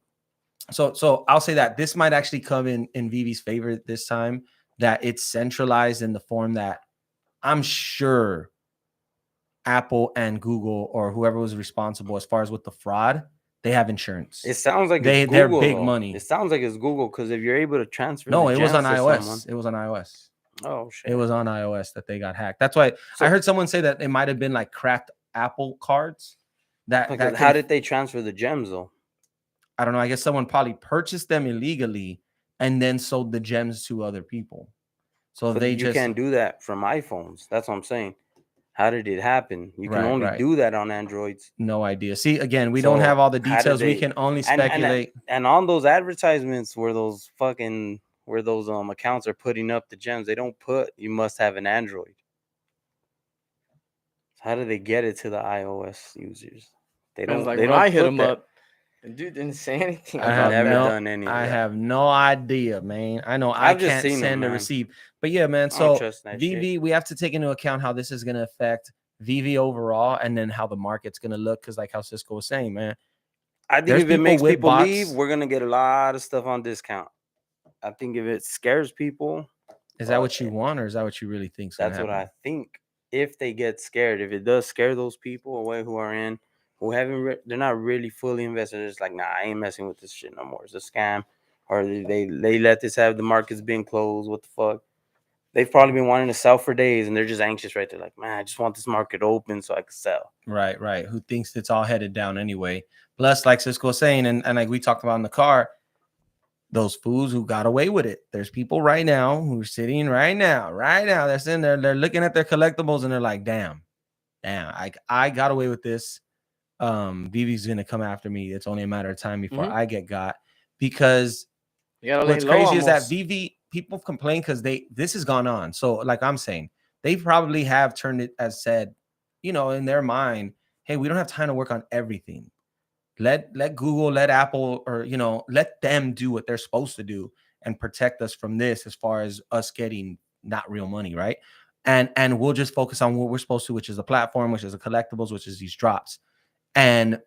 Speaker 2: so I'll say that this might actually come in Vivi's favor this time, that it's centralized in the form that I'm sure Apple and Google or whoever was responsible as far as with the fraud, they have insurance.
Speaker 3: It sounds like
Speaker 2: they're
Speaker 3: Google,
Speaker 2: big
Speaker 3: though.
Speaker 2: money.
Speaker 3: It sounds like it's Google because if you're able to transfer
Speaker 2: No,
Speaker 3: the
Speaker 2: it was on
Speaker 3: gems to
Speaker 2: iOS.
Speaker 3: someone,
Speaker 2: It was on iOS.
Speaker 3: oh shit,
Speaker 2: It was on iOS that they got hacked. That's why I heard someone say that it might have been like cracked Apple cards.
Speaker 3: How did they transfer the gems though?
Speaker 2: I don't know. I guess someone probably purchased them illegally and then sold the gems to other people. So
Speaker 3: But
Speaker 2: they
Speaker 3: you can't do that from iPhones. That's what I'm saying. How did it happen? You can only do that on Androids.
Speaker 2: No idea. See, again, we don't have all the details. We can only speculate.
Speaker 3: And on those advertisements where those accounts are putting up the gems, they don't put you must have an Android. How do they get it to the iOS users? They don't.
Speaker 1: like
Speaker 3: They
Speaker 1: when
Speaker 3: don't
Speaker 1: I hit
Speaker 3: put
Speaker 1: him
Speaker 3: that.
Speaker 1: up, the dude didn't say anything
Speaker 2: I
Speaker 1: about
Speaker 2: have
Speaker 3: never
Speaker 1: that.
Speaker 3: done any of
Speaker 2: I
Speaker 3: that.
Speaker 2: have no idea, man. I know I
Speaker 3: I've just
Speaker 2: can't
Speaker 3: seen them,
Speaker 2: send or
Speaker 3: man.
Speaker 2: receive. But yeah, man.
Speaker 3: I don't
Speaker 2: So
Speaker 3: trust that
Speaker 2: Veve,
Speaker 3: shit.
Speaker 2: we have to take into account how this is going to affect Veve overall, and then how the market's going to look. Because like how Cisco was saying, man,
Speaker 3: I think
Speaker 2: there's
Speaker 3: if it makes
Speaker 2: with
Speaker 3: people
Speaker 2: bots.
Speaker 3: leave, we're gonna get a lot of stuff on discount. I think if it scares people,
Speaker 2: Is that what you want, or is that what you really think?
Speaker 3: that's what I think. If they get scared, if it does scare those people away who are in, who haven't, they're not really fully invested. It's like, nah, I ain't messing with this shit no more. It's a scam, or they let this have the markets being closed. What the fuck? They've probably been wanting to sell for days, and they're just anxious, right? They're like, man, I just want this market open so I can sell.
Speaker 2: Right. Who thinks it's all headed down anyway? Plus, like Cisco was saying, and like we talked about in the car, those fools who got away with it. There's people right now who are sitting right now. They're sitting there, they're looking at their collectibles and they're like, damn, I got away with this. Vivi's gonna come after me. It's only a matter of time before I get got. Because what's crazy is that Veve, people complain because this has gone on. So, like I'm saying, they probably have turned it as said, in their mind, hey, we don't have time to work on everything. Let Google, let Apple, or let them do what they're supposed to do and protect us from this, as far as us getting not real money, right? And we'll just focus on what we're supposed to, which is a platform, which is a collectibles, which is these drops. And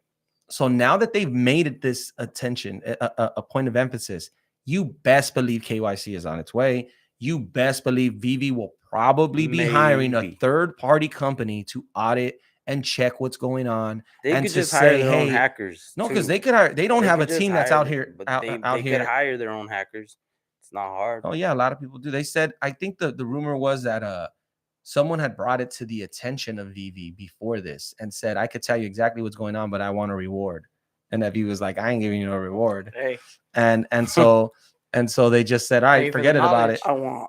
Speaker 2: so now that they've made it this attention, a point of emphasis, you best believe KYC is on its way. You best believe Veve will probably be hiring a
Speaker 3: Maybe.
Speaker 2: third-party company to audit and check what's going on,
Speaker 3: They
Speaker 2: and
Speaker 3: could
Speaker 2: to
Speaker 3: just hire
Speaker 2: say,
Speaker 3: their own
Speaker 2: hey,
Speaker 3: hackers.
Speaker 2: no, because
Speaker 3: too.
Speaker 2: they could hire. They don't
Speaker 3: They
Speaker 2: have a
Speaker 3: could just
Speaker 2: team that's
Speaker 3: hire
Speaker 2: out
Speaker 3: them,
Speaker 2: here
Speaker 3: but
Speaker 2: out,
Speaker 3: they
Speaker 2: out
Speaker 3: could
Speaker 2: here.
Speaker 3: hire their own hackers. It's not hard.
Speaker 2: Oh yeah, a lot of people do. They said, I think the rumor was that someone had brought it to the attention of Veve before this and said, I could tell you exactly what's going on, but I want a reward. And that Veve was like, I ain't giving you no reward.
Speaker 1: Hey,
Speaker 2: And so they just said, all
Speaker 1: Pay
Speaker 2: right,
Speaker 1: for the
Speaker 2: forget it about it.
Speaker 1: knowledge.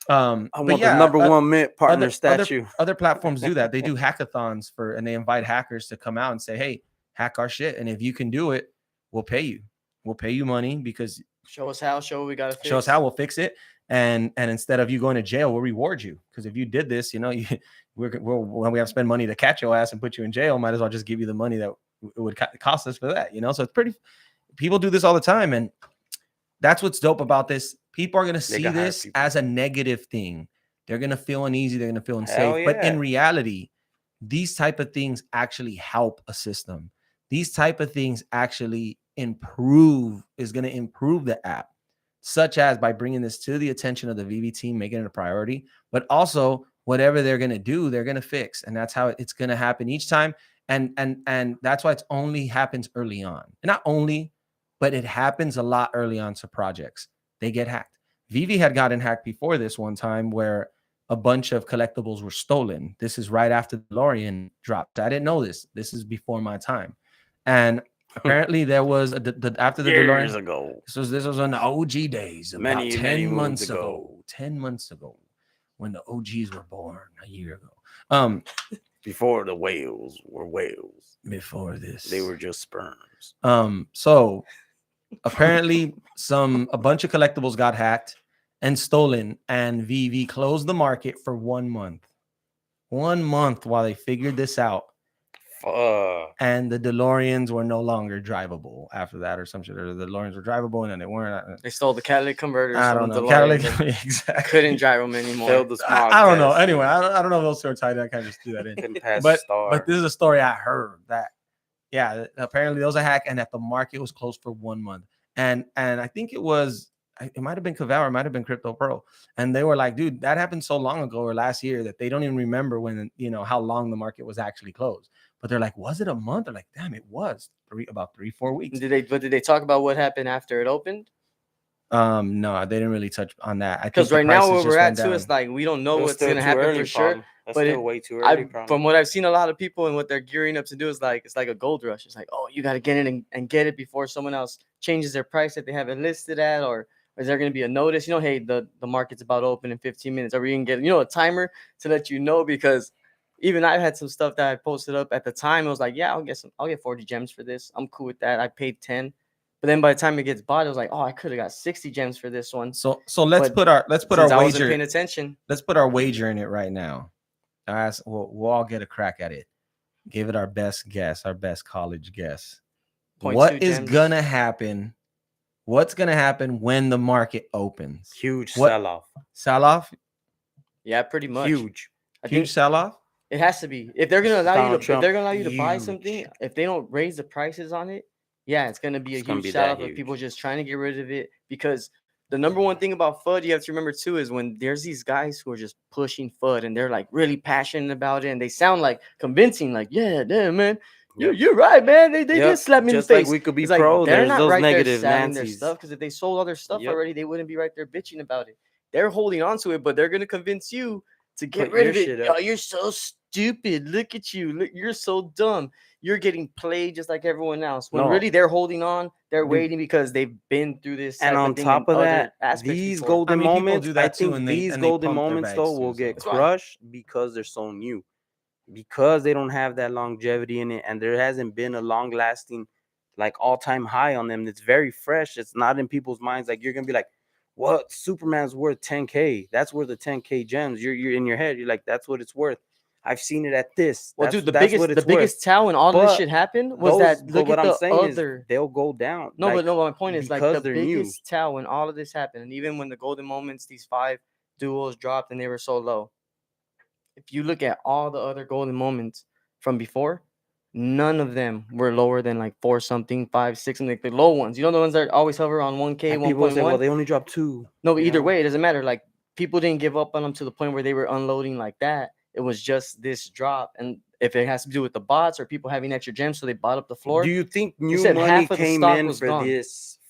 Speaker 3: I
Speaker 2: But
Speaker 3: want
Speaker 2: yeah,
Speaker 3: the number one mint partner statue.
Speaker 2: Other platforms do that. They do hackathons and they invite hackers to come out and say, hey, hack our shit. And if you can do it, we'll pay you. We'll pay you money because
Speaker 1: show us how. Show what we gotta fix.
Speaker 2: show us how, we'll fix it. And instead of you going to jail, we'll reward you. Because if you did this, when we have to spend money to catch your ass and put you in jail, might as well just give you the money that it would cost us for that. So it's pretty. People do this all the time, and that's what's dope about this. People are going to see this as a negative thing. They're going to feel uneasy. They're going to feel unsafe.
Speaker 3: Yeah.
Speaker 2: But in reality, these type of things actually help a system. These type of things actually is going to improve the app, such as by bringing this to the attention of the Veve team, making it a priority, but also whatever they're going to do, they're going to fix. And that's how it's going to happen each time. And that's why it only happens early on. And not only, but it happens a lot early on to projects. They get hacked. Veve had gotten hacked before this one time where a bunch of collectibles were stolen. This is right after the DeLorean dropped. I didn't know this. This is before my time. And apparently there was after the
Speaker 3: years
Speaker 2: DeLorean
Speaker 3: ago.
Speaker 2: This was on the OG days, about
Speaker 3: Many
Speaker 2: 10 months
Speaker 3: moons
Speaker 2: ago. 10 months ago, when the OGs were born a year ago.
Speaker 3: Before the whales were whales.
Speaker 2: Before this,
Speaker 3: they were just sperms.
Speaker 2: So apparently a bunch of collectibles got hacked and stolen, and Veve closed the market for 1 month. 1 month while they figured this out. And the DeLoreans were no longer drivable after that, or some shit. Or the DeLoreans were drivable, and then they weren't.
Speaker 1: They stole the catalytic converters.
Speaker 2: I don't know. Catalytic, exactly.
Speaker 1: Couldn't drive them anymore.
Speaker 2: I don't know. Anyway, I don't know if those two are tied. I can't just do that in. But this is a story I heard that, yeah, apparently those are hacked, and that the market was closed for 1 month. And I think it might have been Caval, or it might have been Crypto Pro, and they were like, dude, that happened so long ago or last year that they don't even remember when how long the market was actually closed. But they're like, was it a month? They're like, damn, it was about 3-4 weeks.
Speaker 1: Did they talk about what happened after it opened?
Speaker 2: No, they didn't really touch on that.
Speaker 1: Because right now where we're at too, it's like we don't know what's gonna happen for sure.
Speaker 3: That's still way too early.
Speaker 1: From what I've seen, a lot of people and what they're gearing up to do is like it's like a gold rush. It's like, oh, you got to get in and get it before someone else changes their price that they have it listed at, or is there going to be a notice? Hey, the market's about to open in 15 minutes. Are we gonna get a timer to let you know? Because even I had some stuff that I posted up at the time. It was like, yeah, I'll get 40 gems for this. I'm cool with that. I paid 10. But then by the time it gets bought, it was like, oh, I could have got 60 gems for this one.
Speaker 2: So let's put our wager.
Speaker 1: I wasn't paying attention.
Speaker 2: Let's put our wager in it right now. We'll all get a crack at it. Give it our best guess, our best college guess. What is gonna happen? What's gonna happen when the market opens?
Speaker 3: Huge sell-off.
Speaker 2: Sell-off?
Speaker 1: Yeah, pretty much.
Speaker 3: Huge
Speaker 2: sell-off.
Speaker 1: It has to be. If they're gonna allow you to buy something, if they don't raise the prices on it, yeah, it's gonna be a huge sell-off of people just trying to get rid of it. Because the number one thing about FUD you have to remember too is when there's these guys who are just pushing FUD and they're like really passionate about it and they sound like convincing, like, yeah, damn man, you're right, man. They just slapped me in the face.
Speaker 3: Like we could be pro.
Speaker 1: They're not
Speaker 3: those
Speaker 1: right
Speaker 3: negative
Speaker 1: there selling their stuff, because if they sold all their stuff already, they wouldn't be right there bitching about it. They're holding on to it, but they're gonna convince you to get rid of it. Oh, you're so stupid. Look at you. Look, you're so dumb. You're getting played just like everyone else. When really they're holding on, they're waiting because they've been through this.
Speaker 3: And on top of that, these golden moments, I think these golden moments though will get crushed because they're so new, because they don't have that longevity in it, and there hasn't been a long-lasting, like all-time high on them. It's very fresh. It's not in people's minds. Like you're gonna be like, what? Superman's worth 10K. That's worth the 10K gems. You're in your head. You're like, that's what it's worth. I've seen it at this.
Speaker 1: Well, dude, the biggest tell when all this shit happened was that look at the other.
Speaker 3: They'll go down.
Speaker 1: No, but my point is like the biggest tell when all of this happened, and even when the golden moments, these 5 duos dropped and they were so low. If you look at all the other golden moments from before, None of them were lower than like 4 something, 5, 6, and like the low ones. You know the ones that always hover on 1K,
Speaker 3: And people say, well,
Speaker 1: 1.1.
Speaker 3: they only dropped 2.
Speaker 1: No,
Speaker 3: you
Speaker 1: either
Speaker 3: know?
Speaker 1: way, it doesn't matter. Like people didn't give up on them to the point where they were unloading like that. It was just this drop, and if it has to do with the bots or people having extra gems, so they bought up the
Speaker 3: Do
Speaker 1: floor.
Speaker 3: you think
Speaker 1: They
Speaker 3: new
Speaker 1: said
Speaker 3: money
Speaker 1: half of the
Speaker 3: came
Speaker 1: stock
Speaker 3: in
Speaker 1: was gone.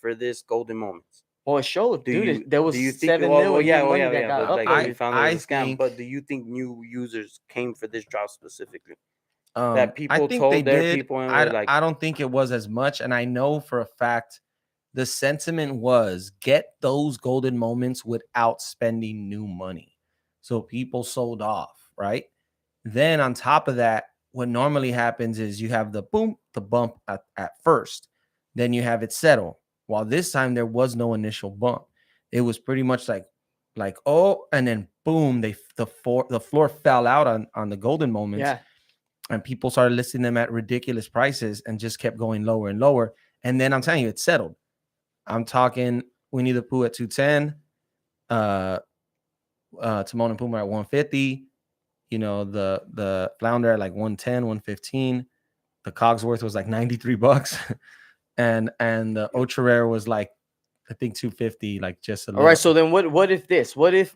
Speaker 3: for this golden moments?
Speaker 1: Well, it showed,
Speaker 3: Do
Speaker 1: dude.
Speaker 3: you
Speaker 1: There was
Speaker 3: do you think
Speaker 1: 7 mil in new money that
Speaker 3: yeah,
Speaker 1: got
Speaker 3: but like we
Speaker 1: uploaded.
Speaker 3: found it
Speaker 2: I
Speaker 3: was a scam.
Speaker 2: think
Speaker 3: But do you think new users came for this drop specifically? That
Speaker 2: I
Speaker 3: people
Speaker 2: think they
Speaker 3: told their
Speaker 2: did.
Speaker 3: people and were like,
Speaker 2: I don't think it was as much, and I know for a fact the sentiment was get those golden moments without spending new money. So people sold off, right? Then on top of that, what normally happens is you have the boom, the bump at first, then you have it settle. While this time there was no initial bump, it was pretty much like oh, and then boom, the floor fell out on the golden moments,
Speaker 1: Yeah,
Speaker 2: and people started listing them at ridiculous prices and just kept going lower and lower. And then I'm telling you, it settled. I'm talking Winnie the Pooh at 210, uh, Timon and Pumbaa at 150. You know, the Flounder at like 110, 115. The Cogsworth was like $93, and the Ultra Rare was like I think 250, like just a
Speaker 1: all right.
Speaker 2: little.
Speaker 1: So then, what if this? What if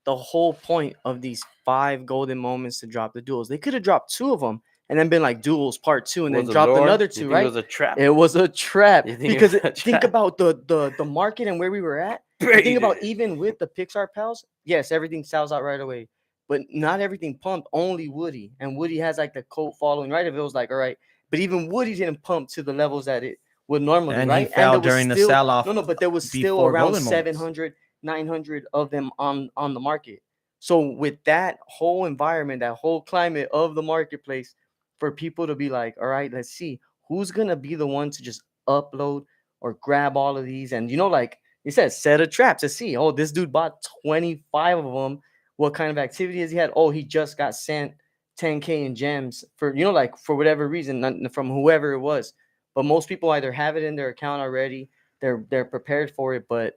Speaker 1: the whole point of these 5 golden moments to drop the duels? They could have dropped 2 of them and then been like duels part 2, and then
Speaker 3: was a
Speaker 1: dropped
Speaker 3: lure?
Speaker 1: another
Speaker 3: You
Speaker 1: 2,
Speaker 3: think it
Speaker 1: right?
Speaker 3: was a trap?
Speaker 1: It was a trap
Speaker 3: You think it
Speaker 1: because
Speaker 3: was a
Speaker 1: think
Speaker 3: trap?
Speaker 1: about the market and where we were at. And think about
Speaker 3: Baited.
Speaker 1: even with the Pixar pals, yes, everything sells out right away, but not everything pumped. Only Woody, and Woody has like the cult following, right? If it was like, all right, but even Woody didn't pump to the levels that it would normally,
Speaker 2: And he
Speaker 1: right? And
Speaker 2: fell
Speaker 1: there was
Speaker 2: during the
Speaker 1: still
Speaker 2: sell-off
Speaker 1: no, but there was still
Speaker 2: before
Speaker 1: around
Speaker 2: golden moments.
Speaker 1: 700, 900 of them on the market. So with that whole environment, that whole climate of the marketplace, for people to be like, all right, let's see who's gonna be the one to just upload or grab all of these, and like you said, set a trap to see. Oh, this dude bought 25 of them. What kind of activity has he had? Oh, he just got sent 10K in gems for like for whatever reason, from whoever it was. But most people either have it in their account already, they're prepared for it, but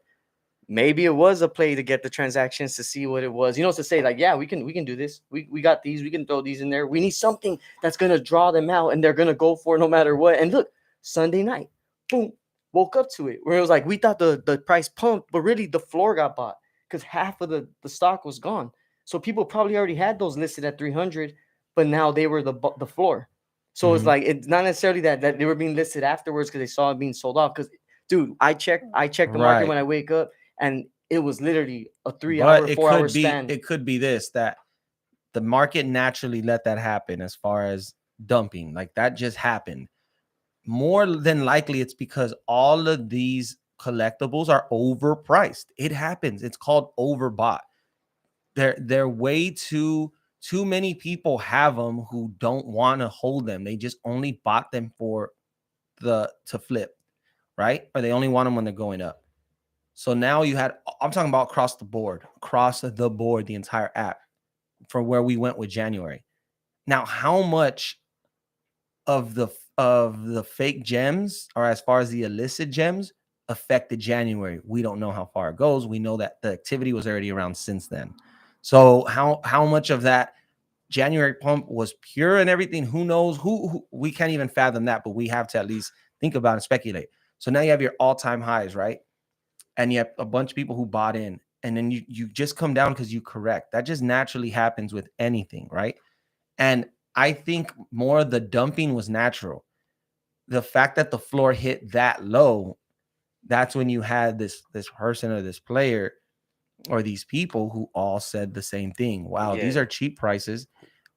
Speaker 1: maybe it was a play to get the transactions to see what it was. To say like, yeah, we can do this. We got these. We can throw these in there. We need something that's gonna draw them out, and they're gonna go for it no matter what. And look, Sunday night, boom, woke up to it where it was like we thought the price pumped, but really the floor got bought because half of the stock was gone. So people probably already had those listed at 300, but now they were the floor. So it's
Speaker 2: Mhm.
Speaker 1: like it's not necessarily that they were being listed afterwards because they saw it being sold off. Because dude, I check the market
Speaker 2: Right.
Speaker 1: when I wake up, and it was literally a 3 hour,
Speaker 2: But
Speaker 1: 4 hour span.
Speaker 2: it could be this that the market naturally let that happen as far as dumping. Like that just happened. More than likely it's because all of these collectibles are overpriced. It happens. It's called overbought. They're way too many people have them who don't want to hold them. They just only bought them for to flip, right? Or they only want them when they're going up. So now I'm talking about across the board, the entire app for where we went with January. Now, how much of the fake gems, or as far as the illicit gems, affected January? We don't know how far it goes. We know that the activity was already around since then. So how much of that January pump was pure and everything? Who knows? Who we can't even fathom that, but we have to at least think about and speculate. So now you have your all-time highs, right? And you have a bunch of people who bought in, and then you just come down because you correct. That just naturally happens with anything, right? And I think more the dumping was natural. The fact that the floor hit that low, that's when you had this person or this player or these people who all said the same thing. Wow, these
Speaker 3: Yeah.
Speaker 2: are cheap prices.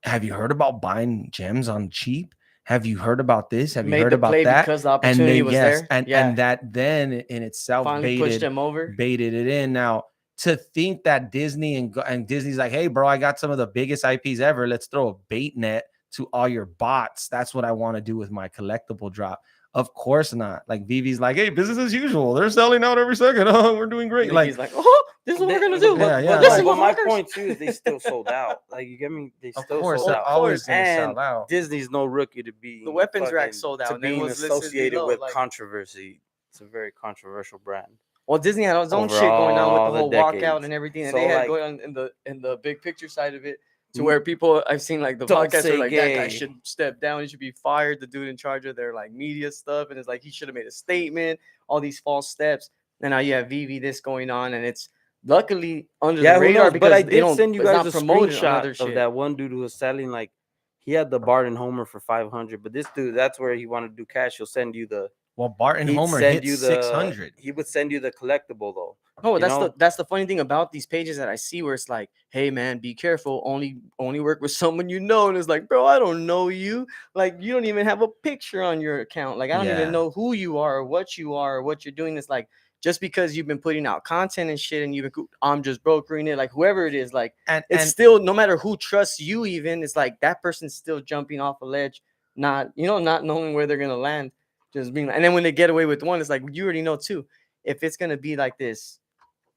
Speaker 2: Have you heard about buying gems on cheap? Have you heard about this? Have you
Speaker 1: Made
Speaker 2: heard
Speaker 1: the
Speaker 2: about
Speaker 1: play
Speaker 2: that?
Speaker 1: because the
Speaker 2: And they
Speaker 1: opportunity was
Speaker 2: yes,
Speaker 1: there.
Speaker 2: and
Speaker 1: Yeah,
Speaker 2: that then in itself
Speaker 1: finally pushed them over.
Speaker 2: baited it in. Now to think that Disney and Disney's like, hey, bro, I got some of the biggest IPs ever. Let's throw a bait net to all your bots. That's what I want to do with my collectible drop. Of course not. Like Vivi's like, hey, business as usual. They're selling out every second. Oh, we're doing great. Like,
Speaker 1: He's like, oh, this is what we're gonna do.
Speaker 2: Yeah, yeah,
Speaker 1: Listen,
Speaker 3: But my
Speaker 1: motherfuckers.
Speaker 3: point too is they still sold out. Like you get me? They
Speaker 2: of
Speaker 3: still
Speaker 2: course,
Speaker 3: sold
Speaker 1: Of
Speaker 2: they're
Speaker 3: out.
Speaker 2: always
Speaker 1: course.
Speaker 2: gonna
Speaker 3: And
Speaker 2: sell out.
Speaker 3: Disney's no rookie to be
Speaker 1: The weapons rack
Speaker 3: fucking
Speaker 1: sold out,
Speaker 3: to
Speaker 1: and then
Speaker 3: being
Speaker 1: was listed
Speaker 3: associated
Speaker 1: below.
Speaker 3: with
Speaker 1: Like,
Speaker 3: controversy. It's a very controversial brand
Speaker 1: well, Disney had its own
Speaker 3: over
Speaker 1: shit going on with the
Speaker 3: all the
Speaker 1: whole walkout
Speaker 3: decades.
Speaker 1: and everything that
Speaker 3: So
Speaker 1: they had
Speaker 3: like
Speaker 1: going on in the big picture side of it. to where people I've seen like the
Speaker 3: Don't
Speaker 1: podcasts are
Speaker 3: say
Speaker 1: like that guy
Speaker 3: gay.
Speaker 1: should step down, he should be fired. The dude in charge of their like media stuff, and it's like he should have made a statement. All these false steps, and now you have Vivi this going on, and it's luckily under the
Speaker 3: Yeah, who
Speaker 1: radar
Speaker 3: knows? But I
Speaker 1: because they
Speaker 3: did
Speaker 1: don't.
Speaker 3: send you
Speaker 1: It's
Speaker 3: guys
Speaker 1: not
Speaker 3: a
Speaker 1: promoted on
Speaker 3: screenshot
Speaker 1: other
Speaker 3: of
Speaker 1: shit.
Speaker 3: that one dude who was selling like he had the Bart and Homer for 500, but this dude, that's where he wanted to do cash. He'll send you the
Speaker 2: Well, Bart and
Speaker 3: he'd
Speaker 2: Homer
Speaker 3: send
Speaker 2: hit
Speaker 3: you
Speaker 2: 600.
Speaker 3: he would send you the collectible though.
Speaker 1: No,
Speaker 3: You know?
Speaker 1: that's the funny thing about these pages that I see where it's like, hey man, be careful. Only work with someone you know. And it's like, bro, I don't know you. Like you don't even have a picture on your account. Like I don't
Speaker 2: Yeah.
Speaker 1: even know who you are or what you are or what you're doing. It's like just because you've been putting out content and shit and I'm just brokering it, like whoever it is, like it's
Speaker 2: And
Speaker 1: still no matter who trusts you, even it's like that person's still jumping off a ledge, not not knowing where they're gonna land. Just being and then when they get away with one, it's like you already know too. If it's gonna be like this,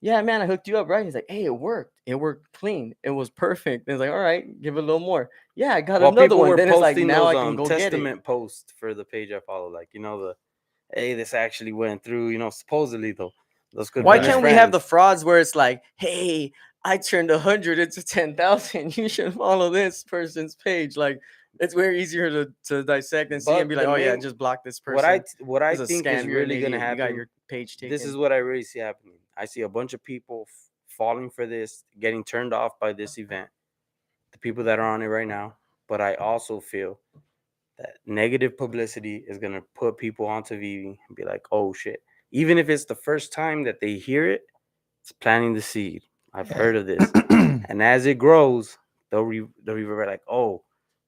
Speaker 1: yeah, man, I hooked you up, right? He's like, hey, it worked. It worked clean. It was perfect. And it's like, all right, give it a little more. Yeah, I got
Speaker 3: Well,
Speaker 1: another
Speaker 3: people
Speaker 1: one.
Speaker 3: were
Speaker 1: Then it's like,
Speaker 3: posting
Speaker 1: now
Speaker 3: those
Speaker 1: I can go get it.
Speaker 3: testament posts for the page I follow, like the hey, this actually went through, supposedly though. Those could
Speaker 1: Why
Speaker 3: be his
Speaker 1: can't we have the
Speaker 3: friends.
Speaker 1: frauds where it's like, hey, I turned 100 into 10,000. You should follow this person's page. Like, it's way easier to dissect and see and be
Speaker 3: But
Speaker 1: like,
Speaker 3: the
Speaker 1: oh, yeah,
Speaker 3: main
Speaker 1: just block this
Speaker 3: what I
Speaker 1: person.
Speaker 3: what I
Speaker 1: It's a
Speaker 3: think is
Speaker 1: scam. You're an
Speaker 3: really gonna
Speaker 1: idiot. You got
Speaker 3: happen.
Speaker 1: your page taken.
Speaker 3: This is what I really see happening. I see a bunch of people falling for this, getting turned off by this event. The people that are on it right now. But I also feel that negative publicity is gonna put people onto Vivi and be like, oh shit. Even if it's the first time that they hear it, it's planting the seed. I've heard of this. And as it grows, they'll revert like, oh,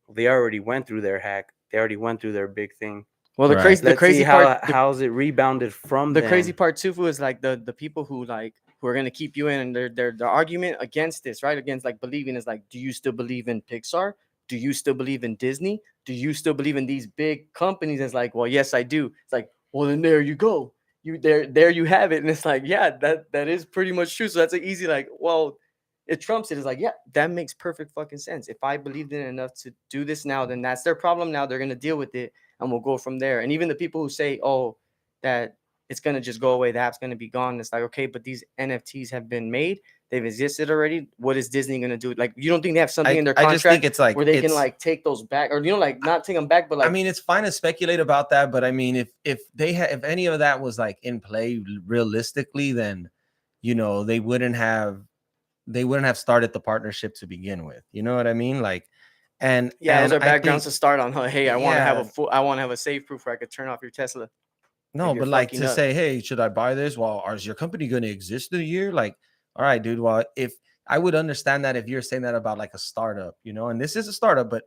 Speaker 3: they already went through their hack. They already went through their big thing.
Speaker 1: Well, the
Speaker 2: Right.
Speaker 1: crazy, the
Speaker 3: Let's see
Speaker 1: crazy
Speaker 3: how
Speaker 1: part,
Speaker 3: how's it rebounded from
Speaker 1: the
Speaker 3: them.
Speaker 1: crazy part too Fu, is like the people who are gonna keep you in, and their argument against this, right? Against like believing is like, do you still believe in Pixar? Do you still believe in Disney? Do you still believe in these big companies? It's like, well, yes, I do. It's like, well, then there you go. There you have it. And it's like, yeah, that is pretty much true. So that's an easy, like, well, it trumps it. It's like, yeah, that makes perfect fucking sense. If I believed in it enough to do this now, then that's their problem now. They're gonna deal with it and we'll go from there. And even the people who say, oh, that it's gonna just go away, the app's gonna be gone. It's like, okay, but these NFTs have been made, they've existed already. What is Disney gonna do? Like, you don't think they have something in their
Speaker 2: I
Speaker 1: contract
Speaker 2: just think it's like
Speaker 1: where they can
Speaker 2: it's
Speaker 1: like take those back, or like not take them back, but like
Speaker 2: I mean, it's fine to speculate about that, but I mean, if they had if any of that was like in play realistically, then they wouldn't have started the partnership to begin with. You know what I mean? Like, and
Speaker 1: yeah, those
Speaker 2: and
Speaker 1: are
Speaker 2: I
Speaker 1: backgrounds
Speaker 2: think
Speaker 1: to start on. Hey, I want to have
Speaker 2: yeah,
Speaker 1: I want to have a save proof where I could turn off your Tesla.
Speaker 2: no,
Speaker 1: You're
Speaker 2: but like
Speaker 1: fucking
Speaker 2: to
Speaker 1: up.
Speaker 2: say, hey, should I buy this? Well, is your company going to exist in a year? Like, all right, dude. Well, if I would understand that if you're saying that about like a startup, and this is a startup, but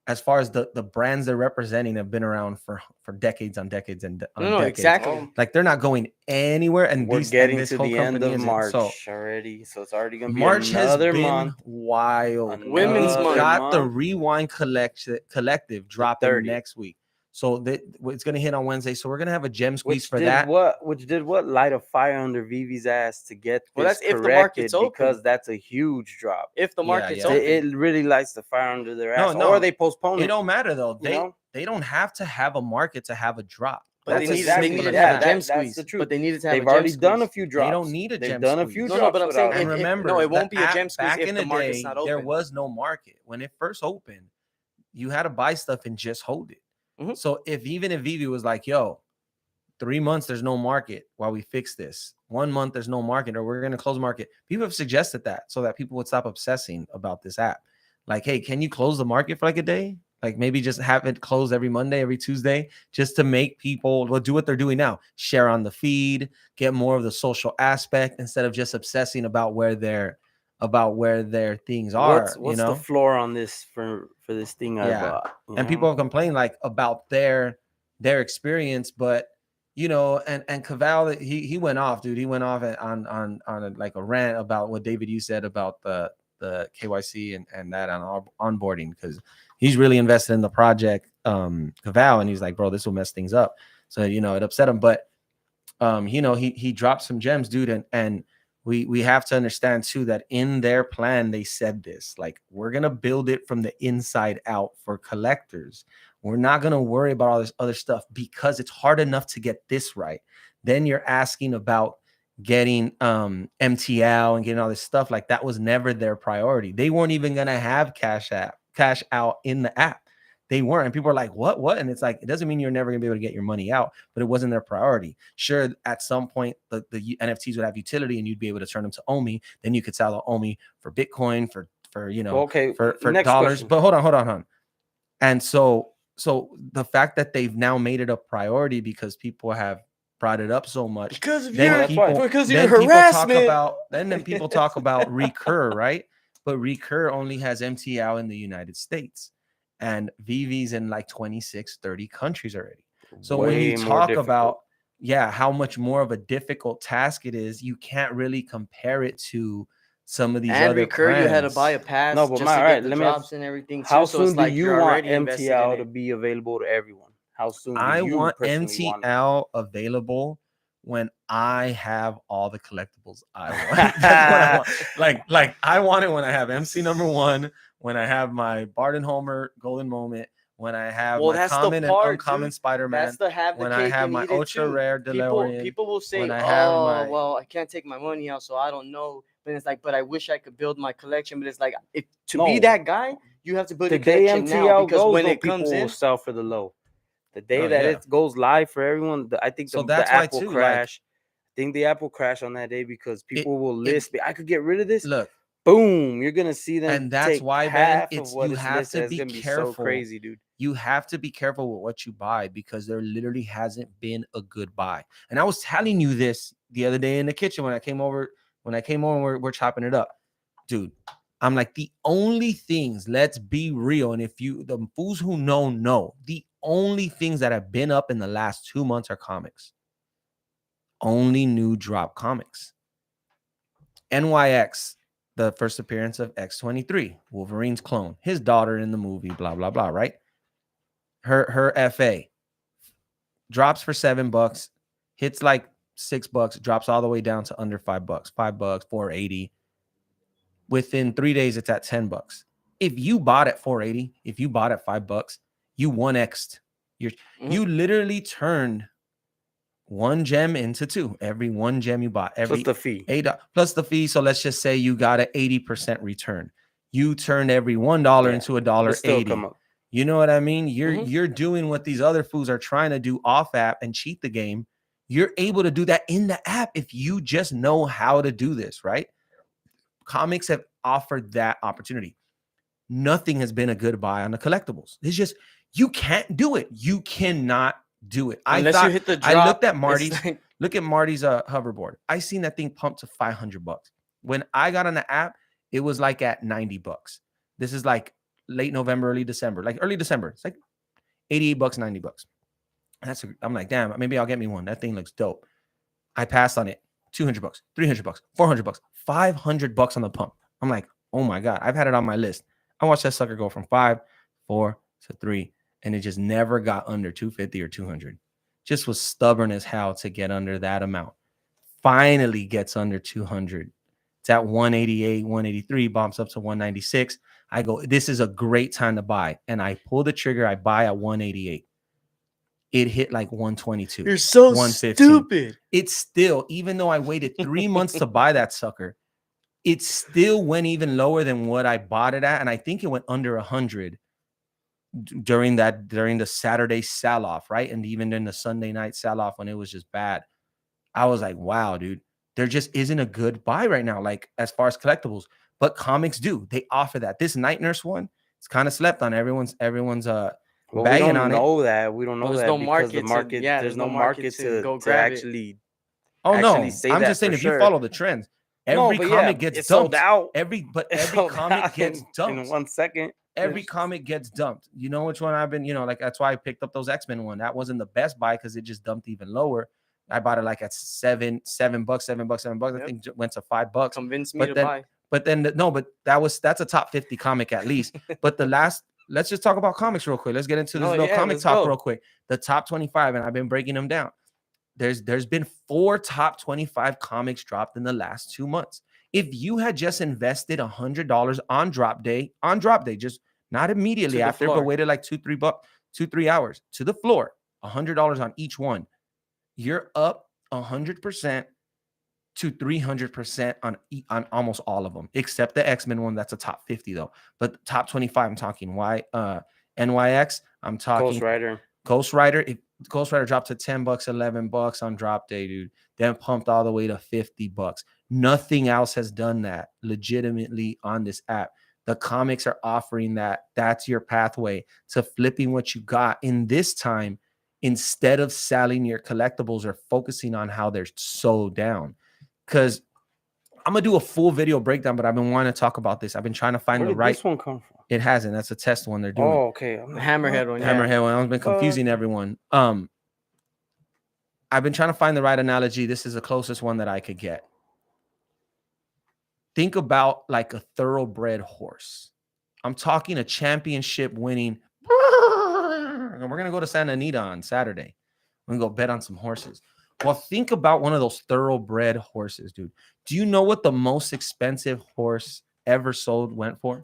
Speaker 2: as far as the brands they're representing have been around for decades on decades and on
Speaker 1: No,
Speaker 2: decades.
Speaker 1: exactly.
Speaker 2: Like they're not going anywhere. And
Speaker 3: We're
Speaker 2: these
Speaker 3: getting
Speaker 2: and this
Speaker 3: to
Speaker 2: whole
Speaker 3: the end
Speaker 2: company
Speaker 3: of
Speaker 2: isn't.
Speaker 3: March
Speaker 2: So
Speaker 3: already, so it's already gonna be
Speaker 2: March has
Speaker 3: another
Speaker 2: been
Speaker 3: month.
Speaker 2: wild.
Speaker 1: Women's
Speaker 2: We
Speaker 1: month.
Speaker 2: got the
Speaker 3: month.
Speaker 2: Rewind collective dropping
Speaker 3: 30th.
Speaker 2: next week. So it's gonna hit on Wednesday. So we're gonna have a gem squeeze
Speaker 3: Which
Speaker 2: for
Speaker 3: did
Speaker 2: that.
Speaker 3: what light a fire under Vivi's ass to get
Speaker 1: Well,
Speaker 3: this
Speaker 1: that's if the
Speaker 3: corrected,
Speaker 1: market's open.
Speaker 3: because that's a huge drop.
Speaker 1: If the
Speaker 2: Yeah,
Speaker 1: market's
Speaker 2: yeah.
Speaker 1: open.
Speaker 3: It really lights the fire under their
Speaker 2: No,
Speaker 3: ass,
Speaker 2: no,
Speaker 3: or they postpone
Speaker 2: It
Speaker 3: it.
Speaker 2: don't matter though.
Speaker 3: You know?
Speaker 2: They don't have to have a market to have a drop.
Speaker 1: But
Speaker 3: That's
Speaker 1: they
Speaker 3: exactly
Speaker 1: needed to
Speaker 2: as
Speaker 1: have a
Speaker 2: that.
Speaker 1: gem
Speaker 3: That's
Speaker 1: squeeze.
Speaker 3: the truth.
Speaker 1: But they needed to have
Speaker 3: They've
Speaker 1: a gem
Speaker 3: already done a
Speaker 1: squeeze.
Speaker 3: few drops.
Speaker 2: They don't need a
Speaker 3: They've
Speaker 2: gem
Speaker 3: done a
Speaker 2: squeeze.
Speaker 3: few
Speaker 1: No,
Speaker 3: drops
Speaker 1: but I'm saying
Speaker 3: without
Speaker 2: And
Speaker 3: it.
Speaker 2: remember,
Speaker 1: no, it won't
Speaker 2: the
Speaker 1: be a
Speaker 2: app
Speaker 1: gem squeeze
Speaker 2: back
Speaker 1: if
Speaker 2: in
Speaker 1: the
Speaker 2: the
Speaker 1: market's
Speaker 2: day,
Speaker 1: not
Speaker 2: there
Speaker 1: open.
Speaker 2: was no market. When it first opened, you had to buy stuff and just hold it.
Speaker 1: Mhm.
Speaker 2: So even if Vivi was like, yo, 3 months there's no market while we fix this, 1 month there's no market, or we're going to close market, people have suggested that so that people would stop obsessing about this app. Like, hey, can you close the market for like a day? Like maybe just have it closed every Monday, every Tuesday, just to make people do what they're doing now. Share on the feed, get more of the social aspect instead of just obsessing about where their things are.
Speaker 3: What's the floor on this for this thing I
Speaker 2: Yeah.
Speaker 3: bought?
Speaker 2: And people have complained like about their experience, but and Cavall, he went off, dude. He went off on like a rant about what David you said about the KYC and that on onboarding, because he's really invested in the project, Cavall, and he's like, bro, this will mess things up. So it upset him, but he dropped some gems, dude, and we have to understand too that in their plan they said this, like, we're gonna build it from the inside out for collectors. We're not gonna worry about all this other stuff because it's hard enough to get this right. Then you're asking about getting MTL and getting all this stuff. Like that was never their priority. They weren't even gonna have cash out in the app. They weren't. And people are like, what? And it's like, it doesn't mean you're never gonna be able to get your money out, but it wasn't their priority. Sure, at some point the NFTs would have utility and you'd be able to turn them to OMI. Then you could sell the OMI for Bitcoin, for
Speaker 3: Okay,
Speaker 2: for
Speaker 3: next
Speaker 2: dollars.
Speaker 3: question.
Speaker 2: But hold on. And so the fact that they've now made it a priority because people have brought it up so much,
Speaker 1: Because of
Speaker 2: then
Speaker 1: your
Speaker 2: people
Speaker 1: because of
Speaker 2: then
Speaker 1: your
Speaker 2: people talk
Speaker 1: harassment.
Speaker 2: about then people talk about Recur, right? But Recur only has MTL in the United States, and Veve's in like 26, 30 countries already. So when
Speaker 3: Way
Speaker 2: you
Speaker 3: more
Speaker 2: talk
Speaker 3: difficult.
Speaker 2: about how much more of a difficult task it is, you can't really compare it to some of these
Speaker 1: And
Speaker 2: other
Speaker 1: Recur, you had to
Speaker 2: brands.
Speaker 1: buy a pass
Speaker 3: No, but
Speaker 1: just
Speaker 3: my-
Speaker 1: to
Speaker 3: alright,
Speaker 1: get the
Speaker 3: let me ask-
Speaker 1: drops and everything too.
Speaker 3: How
Speaker 1: So it's
Speaker 3: soon do
Speaker 1: like
Speaker 3: you
Speaker 1: you're
Speaker 3: want
Speaker 1: already invested in
Speaker 3: MTL to
Speaker 1: it.
Speaker 3: be available to everyone? How soon do
Speaker 2: I
Speaker 3: you
Speaker 2: want
Speaker 3: personally want it?
Speaker 2: MTL available when I have all the collectibles I want. That's what I want. Like I want it when I have MC number 1, when I have my Bard and Homer Golden Moment, when I have
Speaker 1: Well,
Speaker 2: my
Speaker 1: that's the
Speaker 2: common and
Speaker 1: part,
Speaker 2: uncommon
Speaker 1: dude.
Speaker 2: Spider-Man,
Speaker 1: That's the have the
Speaker 2: when I
Speaker 1: cake
Speaker 2: have
Speaker 1: and
Speaker 2: my
Speaker 1: eat it
Speaker 2: ultra
Speaker 1: too.
Speaker 2: rare DeLorean,
Speaker 1: People will say,
Speaker 2: when I have
Speaker 1: "Oh,
Speaker 2: my
Speaker 1: well, I can't take my money out, so I don't know." But it's like, but I wish I could build my collection. But it's like, if to be
Speaker 3: No.
Speaker 1: that guy, you have to build
Speaker 3: The
Speaker 1: your
Speaker 3: day
Speaker 1: collection now
Speaker 3: MTL
Speaker 1: because
Speaker 3: goes,
Speaker 1: when
Speaker 3: though,
Speaker 1: it
Speaker 3: people
Speaker 1: comes in,
Speaker 3: will sell for the low. The day
Speaker 2: Oh,
Speaker 3: that
Speaker 2: yeah.
Speaker 3: it goes live for everyone, I think
Speaker 2: So
Speaker 3: the
Speaker 2: that's
Speaker 3: app
Speaker 2: why
Speaker 3: will
Speaker 2: too, like,
Speaker 3: crash. I think the app will crash on that day because people will list. I could get rid of this.
Speaker 2: look,
Speaker 3: Boom! You're gonna see them
Speaker 2: and that's
Speaker 3: take
Speaker 2: why, Ben,
Speaker 3: half of
Speaker 2: it's
Speaker 3: what
Speaker 2: you
Speaker 3: is
Speaker 2: have
Speaker 3: listed.
Speaker 2: to
Speaker 3: It's
Speaker 2: be
Speaker 3: gonna be so
Speaker 2: careful.
Speaker 3: crazy, dude.
Speaker 2: You have to be careful with what you buy because there literally hasn't been a good buy. And I was telling you this the other day in the kitchen when I came over. We're chopping it up, dude. I'm like, the only things, let's be real, and if you, the fools who know, the only things that have been up in the last 2 months are comics. Only new drop comics. NYX, the first appearance of X-23, Wolverine's clone, his daughter in the movie, blah blah blah, right? Her FA drops for $7, hits like $6, drops all the way down to under $5, $5, $4.80. Within 3 days, it's at $10. If you bought at $4.80, if you bought at $5, you 1x'd. You literally turned one gem into two. Every one gem you bought, every
Speaker 3: Plus the fee.
Speaker 2: plus the fee. So let's just say you got an 80% return. You turned every $1 into $1.80. You know what I mean? You're doing what these other fools are trying to do off app and cheat the game. You're able to do that in the app if you just know how to do this, right? Comics have offered that opportunity. Nothing has been a good buy on the collectibles. It's just, you can't do it. You cannot do it.
Speaker 1: Unless you hit the drop.
Speaker 2: I looked at Marty's. Look at Marty's hoverboard. I seen that thing pumped to $500. When I got on the app, it was like at $90. This is like late November, early December. Like early December. It's like $88, $90. I'm like, damn, maybe I'll get me one. That thing looks dope. I passed on it. $200, $300, $400, $500 on the pump. I'm like, oh my God, I've had it on my list. I watched that sucker go from 5, 4 to 3, and it just never got under 250 or 200. Just was stubborn as hell to get under that amount. Finally gets under 200. It's at 188, 183, bumps up to 196. I go, this is a great time to buy. And I pull the trigger. I buy at 188. It hit like 122.
Speaker 1: You're so stupid.
Speaker 2: It's still, even though I waited 3 months to buy that sucker, it still went even lower than what I bought it at. And I think it went under 100 during the Saturday sell-off, right? And even in the Sunday night sell-off when it was just bad. I was like, wow, dude, there just isn't a good buy right now, like as far as collectibles. But comics do. They offer that. This Night Nurse one, it's kind of slept on. Everyone's
Speaker 3: Well, we
Speaker 2: bagging
Speaker 3: don't
Speaker 2: on
Speaker 3: know
Speaker 2: it.
Speaker 3: that. We don't know
Speaker 1: There's
Speaker 3: that
Speaker 1: no
Speaker 3: because the
Speaker 1: market
Speaker 3: market,
Speaker 1: to,
Speaker 3: there's no market to
Speaker 1: go grab it.
Speaker 3: actually.
Speaker 2: Oh no,
Speaker 3: actually say
Speaker 2: I'm
Speaker 3: that
Speaker 2: just saying
Speaker 3: for
Speaker 2: if you
Speaker 3: sure.
Speaker 2: follow the trends,
Speaker 3: No,
Speaker 2: every
Speaker 3: but
Speaker 2: comic
Speaker 3: yeah,
Speaker 2: gets
Speaker 3: it's sold
Speaker 2: dumped.
Speaker 3: out.
Speaker 2: Every
Speaker 3: It's
Speaker 2: comic
Speaker 3: sold out
Speaker 2: gets dumped
Speaker 3: in 1 second.
Speaker 2: Every comic gets dumped. You know which one I've been, like that's why I picked up those X-Men one. That wasn't the best buy because it just dumped even lower. I bought it like at $7, $7. I think it went to $5.
Speaker 1: Convinced me to buy.
Speaker 2: But that's a top 50 comic at least. But let's just talk about comics real quick. Let's get into this little comic talk real quick. The top 25, and I've been breaking them down. There's been 4 top 25 comics dropped in the last 2 months. If you had just invested $100 on drop day, just not immediately after, but waited like 2-3 hours to the floor, $100 on each one, you're up 100% to 300% on almost all of them, except the X-Men one. That's a top 50 though. But top 25, I'm talking NYX. I'm talking Ghost Rider. If Ghost Rider dropped to $10, $11 on drop day, dude, then pumped all the way to $50. Nothing else has done that legitimately on this app. The comics are offering that. That's your pathway to flipping what you got in this time, instead of selling your collectibles or focusing on how they're so down. Because I'm gonna do a full video breakdown, but I've been wanting to talk about this. I've been trying to find
Speaker 3: Where
Speaker 2: the
Speaker 3: did
Speaker 2: right.
Speaker 3: this one come from?
Speaker 2: It hasn't. That's a test one they're doing.
Speaker 3: Oh, okay.
Speaker 1: The Hammerhead one.
Speaker 2: Hammerhead one. I've been confusing everyone. I've been trying to find the right analogy. This is the closest one that I could get. Think about like a thoroughbred horse. I'm talking a championship winning. We're gonna go to Santa Anita on Saturday. We're gonna go bet on some horses. Well, think about one of those thoroughbred horses, dude. Do you know what the most expensive horse ever sold went for?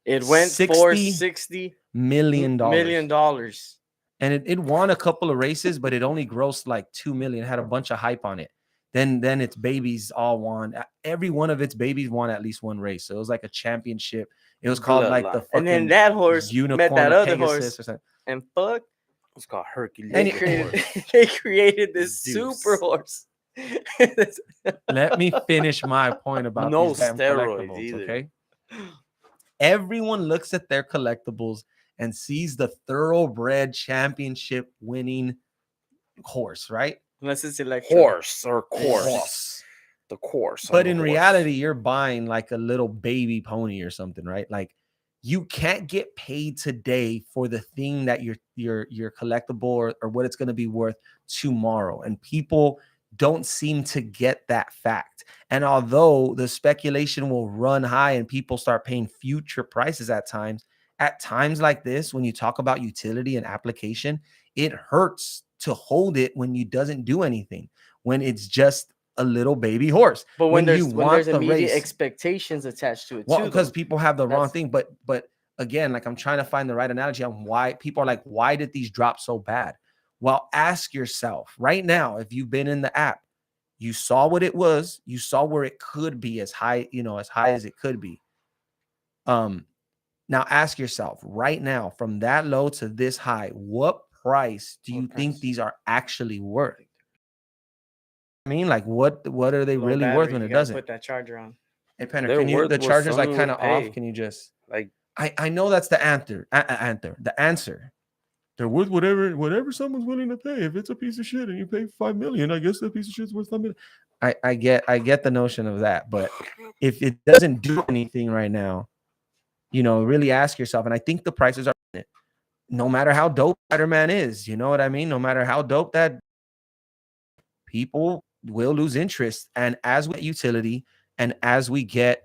Speaker 1: It went for $60
Speaker 2: million.
Speaker 1: $1,000,000.
Speaker 2: And it won a couple of races, but it only grossed like 2 million. It had a bunch of hype on it. Then its babies all won. Every one of its babies won at least one race. So it was like a championship. It was called like the fucking
Speaker 1: and then that horse met that other horse, and fuck,
Speaker 3: it's called Hercules.
Speaker 1: And they created this super horse.
Speaker 2: Let me finish my point about
Speaker 3: no
Speaker 2: these damn
Speaker 3: steroids
Speaker 2: collectibles,
Speaker 3: either.
Speaker 2: okay? Everyone looks at their collectibles and sees the thoroughbred championship winning horse, right?
Speaker 1: Unless it's like
Speaker 3: horse or course. The course.
Speaker 2: But in reality, you're buying like a little baby pony or something, right? Like you can't get paid today for the thing that your collectible or what it's going to be worth tomorrow. And people don't seem to get that fact. And although the speculation will run high and people start paying future prices at times like this, when you talk about utility and application, it hurts to hold it when you doesn't do anything, when it's just a little baby horse.
Speaker 1: But when there's immediate expectations attached to it,
Speaker 2: well, because people have the wrong thing. But again, like I'm trying to find the right analogy on why people are like, why did these drop so bad? Well, ask yourself right now, if you've been in the app, you saw what it was, you saw where it could be as high as it could be. Now ask yourself right now, from that low to this high, what price do you think these are actually worth? I mean, like what are they really worth when it doesn't?
Speaker 1: Put that charger on.
Speaker 2: Hey, Penner, can you? The charger's like kind of off. Can you just
Speaker 3: like?
Speaker 2: I know that's the answer. The answer. They're worth whatever someone's willing to pay. If it's a piece of shit and you pay $5 million, I guess that piece of shit's worth $5 million. I get the notion of that, but if it doesn't do anything right now, really ask yourself. And I think the prices are in it. No matter how dope Spider-Man is, you know what I mean? No matter how dope that, people will lose interest. And as we get utility and as we get,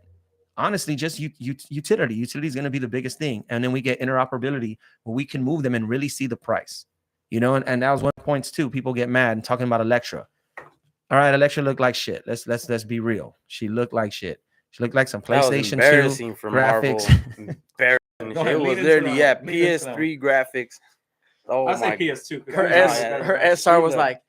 Speaker 2: honestly, just utility is going to be the biggest thing. And then we get interoperability where we can move them and really see the price, and that was one of the points too. People get mad and talking about Elektra. All right, Elektra looked like shit. Let's be real. She looked like shit. She looked like some PlayStation 2
Speaker 3: for
Speaker 2: graphics.
Speaker 3: Embarrassing. It was literally PS3 graphics. Oh,
Speaker 4: I say PS2.
Speaker 1: Her SR was like,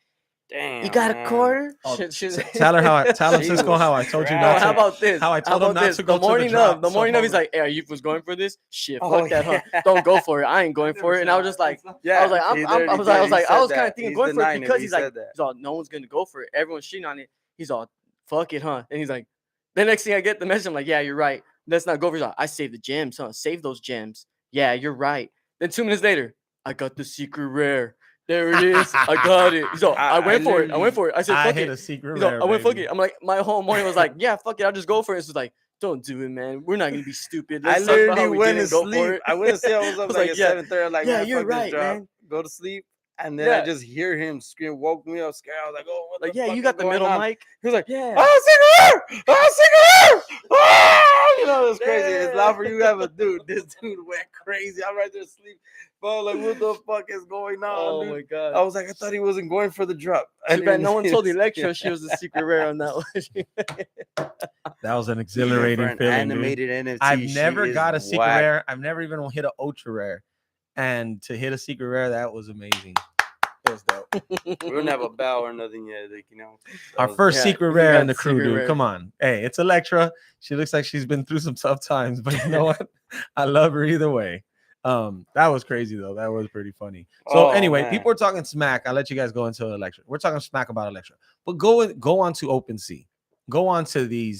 Speaker 3: damn,
Speaker 1: you got a quarter?
Speaker 2: Tell him Cisco how I told you not to.
Speaker 1: How about this?
Speaker 2: How I told him not to go
Speaker 1: the morning
Speaker 2: to the drop.
Speaker 1: The morning of, he's like, hey, you was going for this? Shit, fuck that, huh? Don't go for it. I ain't going for it. And I was just like, I was kind of thinking going for it because he's like, no one's gonna go for it. Everyone's shitting on it. He's all, fuck it, huh? And he's like, the next thing I get the message, I'm like, yeah, you're right. Let's not go for it. I saved the gems, huh? Save those gems. Yeah, you're right. Then 2 minutes later, I got the secret rare. There it is. I got it. So I went for it. I said, fuck it.
Speaker 2: A secret rare,
Speaker 1: I went, fuck it. I'm like, my whole morning was like, yeah, fuck it. I'll just go for it. It's like, don't do it, man. We're not gonna be stupid.
Speaker 3: I literally went to sleep. I went to sleep. I was up like at 7:30. I'm like,
Speaker 1: yeah, you're right, man.
Speaker 3: Go to sleep. And then I just hear him scream, woke me up scared. I was like, oh, what the fuck
Speaker 1: you got the middle mic.
Speaker 3: He was like,
Speaker 1: yeah.
Speaker 3: Oh, cigarette! Oh, it was crazy. It's loud for you have a dude. This dude went crazy. I'm right there asleep. But like, what the fuck is going on?
Speaker 1: Oh,
Speaker 3: dude?
Speaker 1: my God.
Speaker 3: I was like, I thought he wasn't going for the drop.
Speaker 1: No one told Electra she was the secret rare on that one.
Speaker 2: That was an exhilarating feeling.
Speaker 3: Animated
Speaker 2: dude.
Speaker 3: NFT.
Speaker 2: I've never got a secret rare. I've never even hit an ultra rare. And to hit a secret rare, that was amazing. It was dope.
Speaker 3: We don't have a bell or nothing yet. Like,
Speaker 2: Our first
Speaker 1: Yeah,
Speaker 2: secret
Speaker 1: we
Speaker 2: rare
Speaker 1: got
Speaker 2: in the crew,
Speaker 1: secret
Speaker 2: dude.
Speaker 1: rare.
Speaker 2: Come on. Hey, it's Electra. She looks like she's been through some tough times, but you know what? I love her either way. That was crazy though. That was pretty funny. So
Speaker 3: Oh,
Speaker 2: anyway,
Speaker 3: man.
Speaker 2: people are talking smack. I'll let you guys go into Electra. We're talking smack about Electra, but go on to OpenSea. Go on to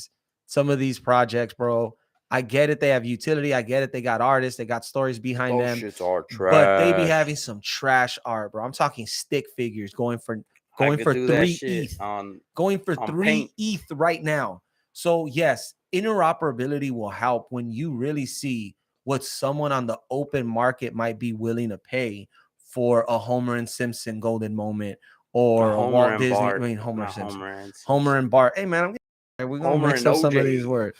Speaker 2: some of these projects, bro. I get it. They have utility. I get it. They got artists. They got stories behind
Speaker 3: Those
Speaker 2: them.
Speaker 3: shits are trash.
Speaker 2: But they be having some trash art, bro. I'm talking stick figures going for
Speaker 3: I could do that
Speaker 2: 3
Speaker 3: shit
Speaker 2: ETH.
Speaker 3: on
Speaker 2: Going for
Speaker 3: on
Speaker 2: 3
Speaker 3: paint.
Speaker 2: ETH right now. So yes, interoperability will help when you really see what someone on the open market might be willing to pay for a Homer and Simpson golden moment or a
Speaker 3: Homer
Speaker 2: Walt
Speaker 3: and
Speaker 2: Disney.
Speaker 3: Bart.
Speaker 2: I mean Homer
Speaker 3: Not
Speaker 2: Simpson.
Speaker 3: Homer and Simpson.
Speaker 2: Homer and Bart. Hey man, we're gonna
Speaker 3: Homer
Speaker 2: mix
Speaker 3: and
Speaker 2: up some of
Speaker 3: OJ.
Speaker 2: these words.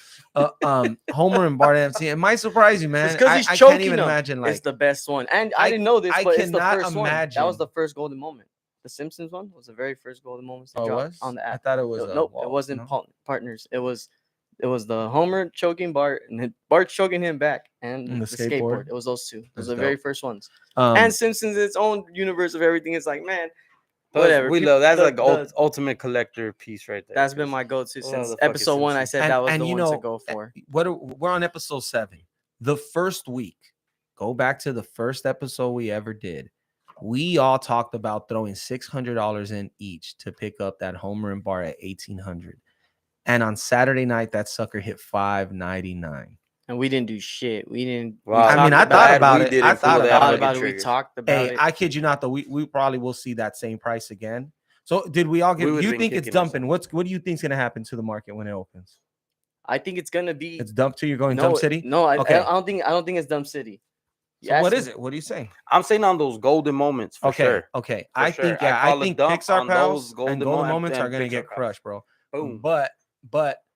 Speaker 2: Homer and Bart MC. It might surprise you, man.
Speaker 1: It's because he's
Speaker 2: I
Speaker 1: choking
Speaker 2: can't even
Speaker 1: them.
Speaker 2: imagine
Speaker 1: It's
Speaker 2: like
Speaker 1: the best one, and I didn't know this,
Speaker 2: I
Speaker 1: but it's the
Speaker 2: cannot
Speaker 1: first one. That was
Speaker 2: imagine.
Speaker 1: the first golden moment. The Simpsons one was the very first golden moment they
Speaker 2: Oh, it
Speaker 1: dropped
Speaker 2: was?
Speaker 1: on the
Speaker 2: I
Speaker 1: app.
Speaker 2: thought it was
Speaker 1: Nope, it
Speaker 2: Walt,
Speaker 1: wasn't
Speaker 2: no?
Speaker 1: partners. It was the Homer choking Bart and then Bart choking him back and
Speaker 2: And
Speaker 1: the skateboard. It was those two. Those
Speaker 2: That's
Speaker 1: are the very
Speaker 2: dope.
Speaker 1: first ones.
Speaker 2: Um,
Speaker 1: And Simpsons, its own universe of everything. It's like, man,
Speaker 3: Plus,
Speaker 1: whatever.
Speaker 3: we
Speaker 1: People-
Speaker 3: love that's
Speaker 1: the-
Speaker 3: like
Speaker 1: the-
Speaker 3: ultimate collector piece right there.
Speaker 1: That's been
Speaker 3: 'cause
Speaker 1: my go-to
Speaker 3: love
Speaker 1: since
Speaker 3: the fucking
Speaker 1: episode 1. I
Speaker 3: Simpsons.
Speaker 1: said that was the
Speaker 2: you
Speaker 1: one
Speaker 2: know,
Speaker 1: to go for.
Speaker 2: we're on episode 7. The first week, go back to the first episode we ever did. We all talked about throwing $600 in each to pick up that Homer and Bart at 1,800. And on Saturday night, that sucker hit $599.
Speaker 1: And we didn't do shit. We didn't.
Speaker 3: Well,
Speaker 2: I mean, I
Speaker 1: talked
Speaker 2: thought
Speaker 3: glad
Speaker 2: about
Speaker 3: we
Speaker 2: it.
Speaker 3: didn't
Speaker 2: I
Speaker 3: pull
Speaker 2: thought
Speaker 3: that
Speaker 2: about
Speaker 1: thought
Speaker 2: it.
Speaker 1: about it. We
Speaker 3: trigger.
Speaker 1: talked about
Speaker 2: Hey,
Speaker 1: it.
Speaker 2: I kid you not, though. We probably will see that same price again. So did we all get?
Speaker 3: We would've
Speaker 2: You
Speaker 3: been
Speaker 2: think it's
Speaker 3: kicking ourselves.
Speaker 2: dumping? What do you think is gonna happen to the market when it opens?
Speaker 1: I think it's gonna be.
Speaker 2: It's dump to you're going
Speaker 1: no,
Speaker 2: dump city.
Speaker 1: No,
Speaker 2: Okay.
Speaker 1: I don't think. I don't think it's Dump City. You
Speaker 2: So what
Speaker 1: asked
Speaker 2: is
Speaker 1: me.
Speaker 2: it? What are you saying?
Speaker 3: I'm saying on those golden moments for
Speaker 2: Okay,
Speaker 3: sure.
Speaker 2: okay.
Speaker 3: For
Speaker 2: I
Speaker 3: sure.
Speaker 2: think
Speaker 3: I call a
Speaker 2: think
Speaker 3: dump
Speaker 2: Pixar
Speaker 3: on
Speaker 2: pals
Speaker 3: those
Speaker 2: and
Speaker 3: golden
Speaker 2: golden moments are
Speaker 3: and
Speaker 2: gonna
Speaker 3: Pixar
Speaker 2: get
Speaker 3: pals.
Speaker 2: crushed, bro.
Speaker 3: Boom.
Speaker 2: But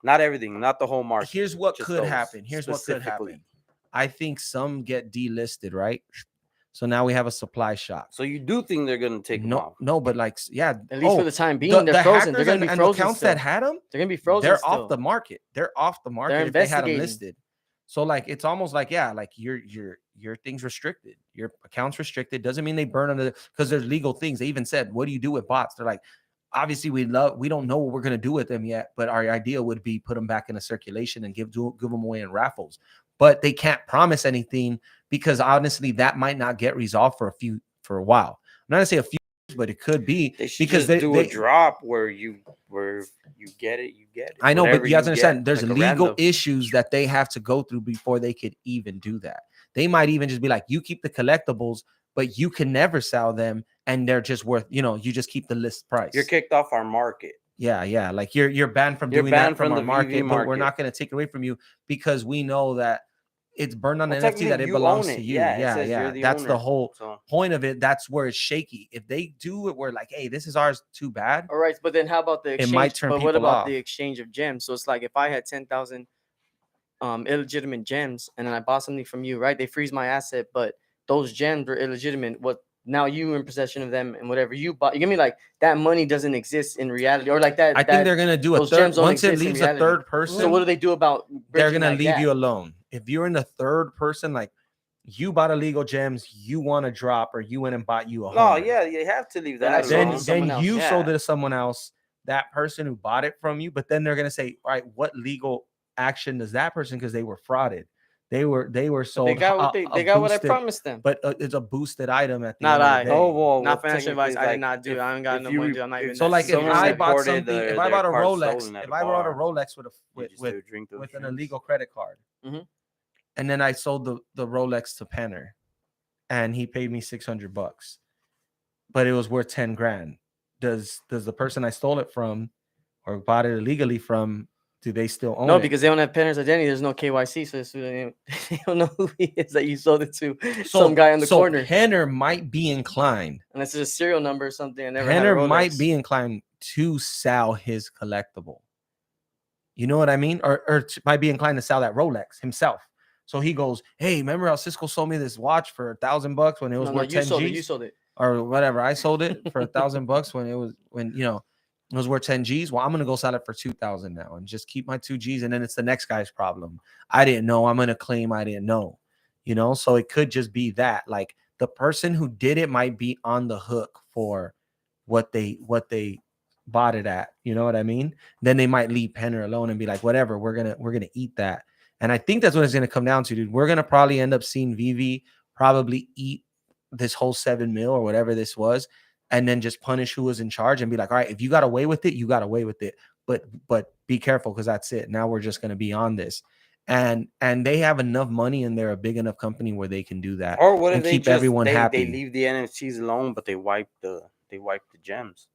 Speaker 3: Not everything, not the whole market.
Speaker 2: here's what
Speaker 3: just
Speaker 2: could
Speaker 3: those
Speaker 2: happen. Here's what could
Speaker 3: specifically.
Speaker 2: happen. I think some get delisted, right? So now we have a supply shock.
Speaker 3: So you do think they're gonna take them off?
Speaker 2: No, but like, yeah.
Speaker 1: At least for the time being, they're frozen. They're
Speaker 2: hackers
Speaker 1: gonna be
Speaker 2: and
Speaker 1: frozen.
Speaker 2: accounts
Speaker 1: Still.
Speaker 2: that had them,
Speaker 1: They're gonna be frozen.
Speaker 2: they're
Speaker 1: still.
Speaker 2: off the market. They're off the market
Speaker 1: They're
Speaker 2: if they had them
Speaker 1: investigating.
Speaker 2: listed. So like, it's almost like, yeah, like your thing's restricted. Your account's restricted. Doesn't mean they burn under because there's legal things. They even said, what do you do with bots? They're like, obviously we don't know what we're gonna do with them yet, but our idea would be put them back into circulation and give them away in raffles. But they can't promise anything because honestly, that might not get resolved for a while. I'm not gonna say a few years, but it could be
Speaker 3: They should
Speaker 2: because
Speaker 3: just do a drop where you get it, you get it.
Speaker 2: I know,
Speaker 3: Whatever
Speaker 2: but you have to understand
Speaker 3: get,
Speaker 2: there's
Speaker 3: like a
Speaker 2: legal
Speaker 3: random.
Speaker 2: issues that they have to go through before they could even do that. They might even just be like, you keep the collectibles, but you can never sell them, and they're just worth, you just keep the list price.
Speaker 3: You're kicked off our market.
Speaker 2: Yeah. Like you're banned from
Speaker 3: You're
Speaker 2: doing
Speaker 3: banned
Speaker 2: that from
Speaker 3: from
Speaker 2: our
Speaker 3: the
Speaker 2: market,
Speaker 3: VV
Speaker 2: but we're
Speaker 3: market.
Speaker 2: not going to take it away from you because we know that it's burned on the NFT that
Speaker 3: technically
Speaker 2: it
Speaker 3: you
Speaker 2: belongs
Speaker 3: own
Speaker 2: to
Speaker 3: it.
Speaker 2: you.
Speaker 3: Yeah, it says
Speaker 2: Yeah.
Speaker 3: you're the
Speaker 2: That's the
Speaker 3: owner.
Speaker 2: whole
Speaker 3: So
Speaker 2: point of it. That's where it's shaky. If they do it, we're like, hey, this is ours. Too bad.
Speaker 1: All right, but then how about the exchange?
Speaker 2: might turn
Speaker 1: but what
Speaker 2: people
Speaker 1: about
Speaker 2: off.
Speaker 1: the exchange of gems? So it's like if I had 10,000 illegitimate gems and then I bought something from you, right? They freeze my asset, but those gems were illegitimate. What now you in possession of them and whatever you bought, you get me? Like that money doesn't exist in reality, or like that.
Speaker 2: I think they're gonna do a
Speaker 1: those
Speaker 2: third
Speaker 1: gems don't
Speaker 2: once it
Speaker 1: exist in
Speaker 2: leaves a
Speaker 1: reality.
Speaker 2: third person.
Speaker 1: So what do they do about?
Speaker 2: They're
Speaker 1: bridging
Speaker 2: gonna
Speaker 1: that
Speaker 2: leave
Speaker 1: gap?
Speaker 2: you alone. If you're in the third person, like you bought illegal gems, you want to drop, or you went and bought you a
Speaker 3: no,
Speaker 2: Homer.
Speaker 3: yeah, you have to leave
Speaker 1: Then
Speaker 3: that
Speaker 1: I sold it
Speaker 3: alone.
Speaker 1: to someone else.
Speaker 2: You
Speaker 3: Yeah.
Speaker 2: sold it to someone else. That person who bought it from you, but then they're gonna say, all right, what legal action does that person? Because they were frauded. They were
Speaker 1: But
Speaker 2: sold.
Speaker 1: they got what they got what I
Speaker 2: boosted-
Speaker 1: promised them.
Speaker 2: But it's a boosted item at the
Speaker 1: Not
Speaker 2: end of
Speaker 1: I.
Speaker 2: the day.
Speaker 3: Oh, well,
Speaker 1: Not financial
Speaker 3: technically,
Speaker 1: advice. I did
Speaker 3: like,
Speaker 1: not do.
Speaker 3: if-
Speaker 1: I ain't got
Speaker 3: if
Speaker 1: no
Speaker 3: you
Speaker 1: money.
Speaker 3: re-
Speaker 1: To, I'm not even.
Speaker 2: So like if
Speaker 3: someone
Speaker 2: I bought
Speaker 3: reported
Speaker 2: something,
Speaker 3: their-
Speaker 2: if I
Speaker 3: their
Speaker 2: bought a
Speaker 3: card
Speaker 2: Rolex,
Speaker 3: stolen at
Speaker 2: if
Speaker 3: a
Speaker 2: I bought a
Speaker 3: bar,
Speaker 2: Rolex with
Speaker 3: you just
Speaker 2: with
Speaker 3: do drink those
Speaker 2: with an
Speaker 3: drinks.
Speaker 2: illegal credit card,
Speaker 1: Mhm.
Speaker 2: and then I sold the Rolex to Penner, and he paid me $600, but it was worth 10 grand. Does the person I stole it from or bought it illegally from, do they still own
Speaker 1: No,
Speaker 2: it?
Speaker 1: because they don't have Penner's identity. There's no KYC, so they don't know who he is that you sold it to.
Speaker 2: So-
Speaker 1: Some guy in the
Speaker 2: so
Speaker 1: corner,
Speaker 2: Penner might be inclined.
Speaker 1: unless it's a serial number or something. I never had a
Speaker 2: Penner
Speaker 1: Rolex.
Speaker 2: might be inclined to sell his collectible. You know what I mean? Or might be inclined to sell that Rolex himself. So he goes, hey, remember how Cisco sold me this watch for $1,000 when it was
Speaker 1: No,
Speaker 2: worth
Speaker 1: you
Speaker 2: 10
Speaker 1: sold it.
Speaker 2: G's?
Speaker 1: You sold it.
Speaker 2: Or whatever. I sold it for $1,000 when it was worth 10 G's. Well, I'm gonna go sell it for 2,000 now and just keep my 2 G's, and then it's the next guy's problem. I didn't know. I'm gonna claim I didn't know. So it could just be that. Like the person who did it might be on the hook for what they bought it at. You know what I mean? Then they might leave Penner alone and be like, whatever, we're gonna eat that. And I think that's what it's gonna come down to, dude. We're gonna probably end up seeing Veve probably eat this whole 7 mil or whatever this was, and then just punish who was in charge and be like, all right, if you got away with it, you got away with it. But be careful, because that's it. Now we're just gonna be on this. And they have enough money and they're a big enough company where they can do that.
Speaker 3: Or what if
Speaker 2: and
Speaker 3: they
Speaker 2: keep
Speaker 3: just
Speaker 2: everyone happy.
Speaker 3: they leave the NFTs alone, but they wipe the gems?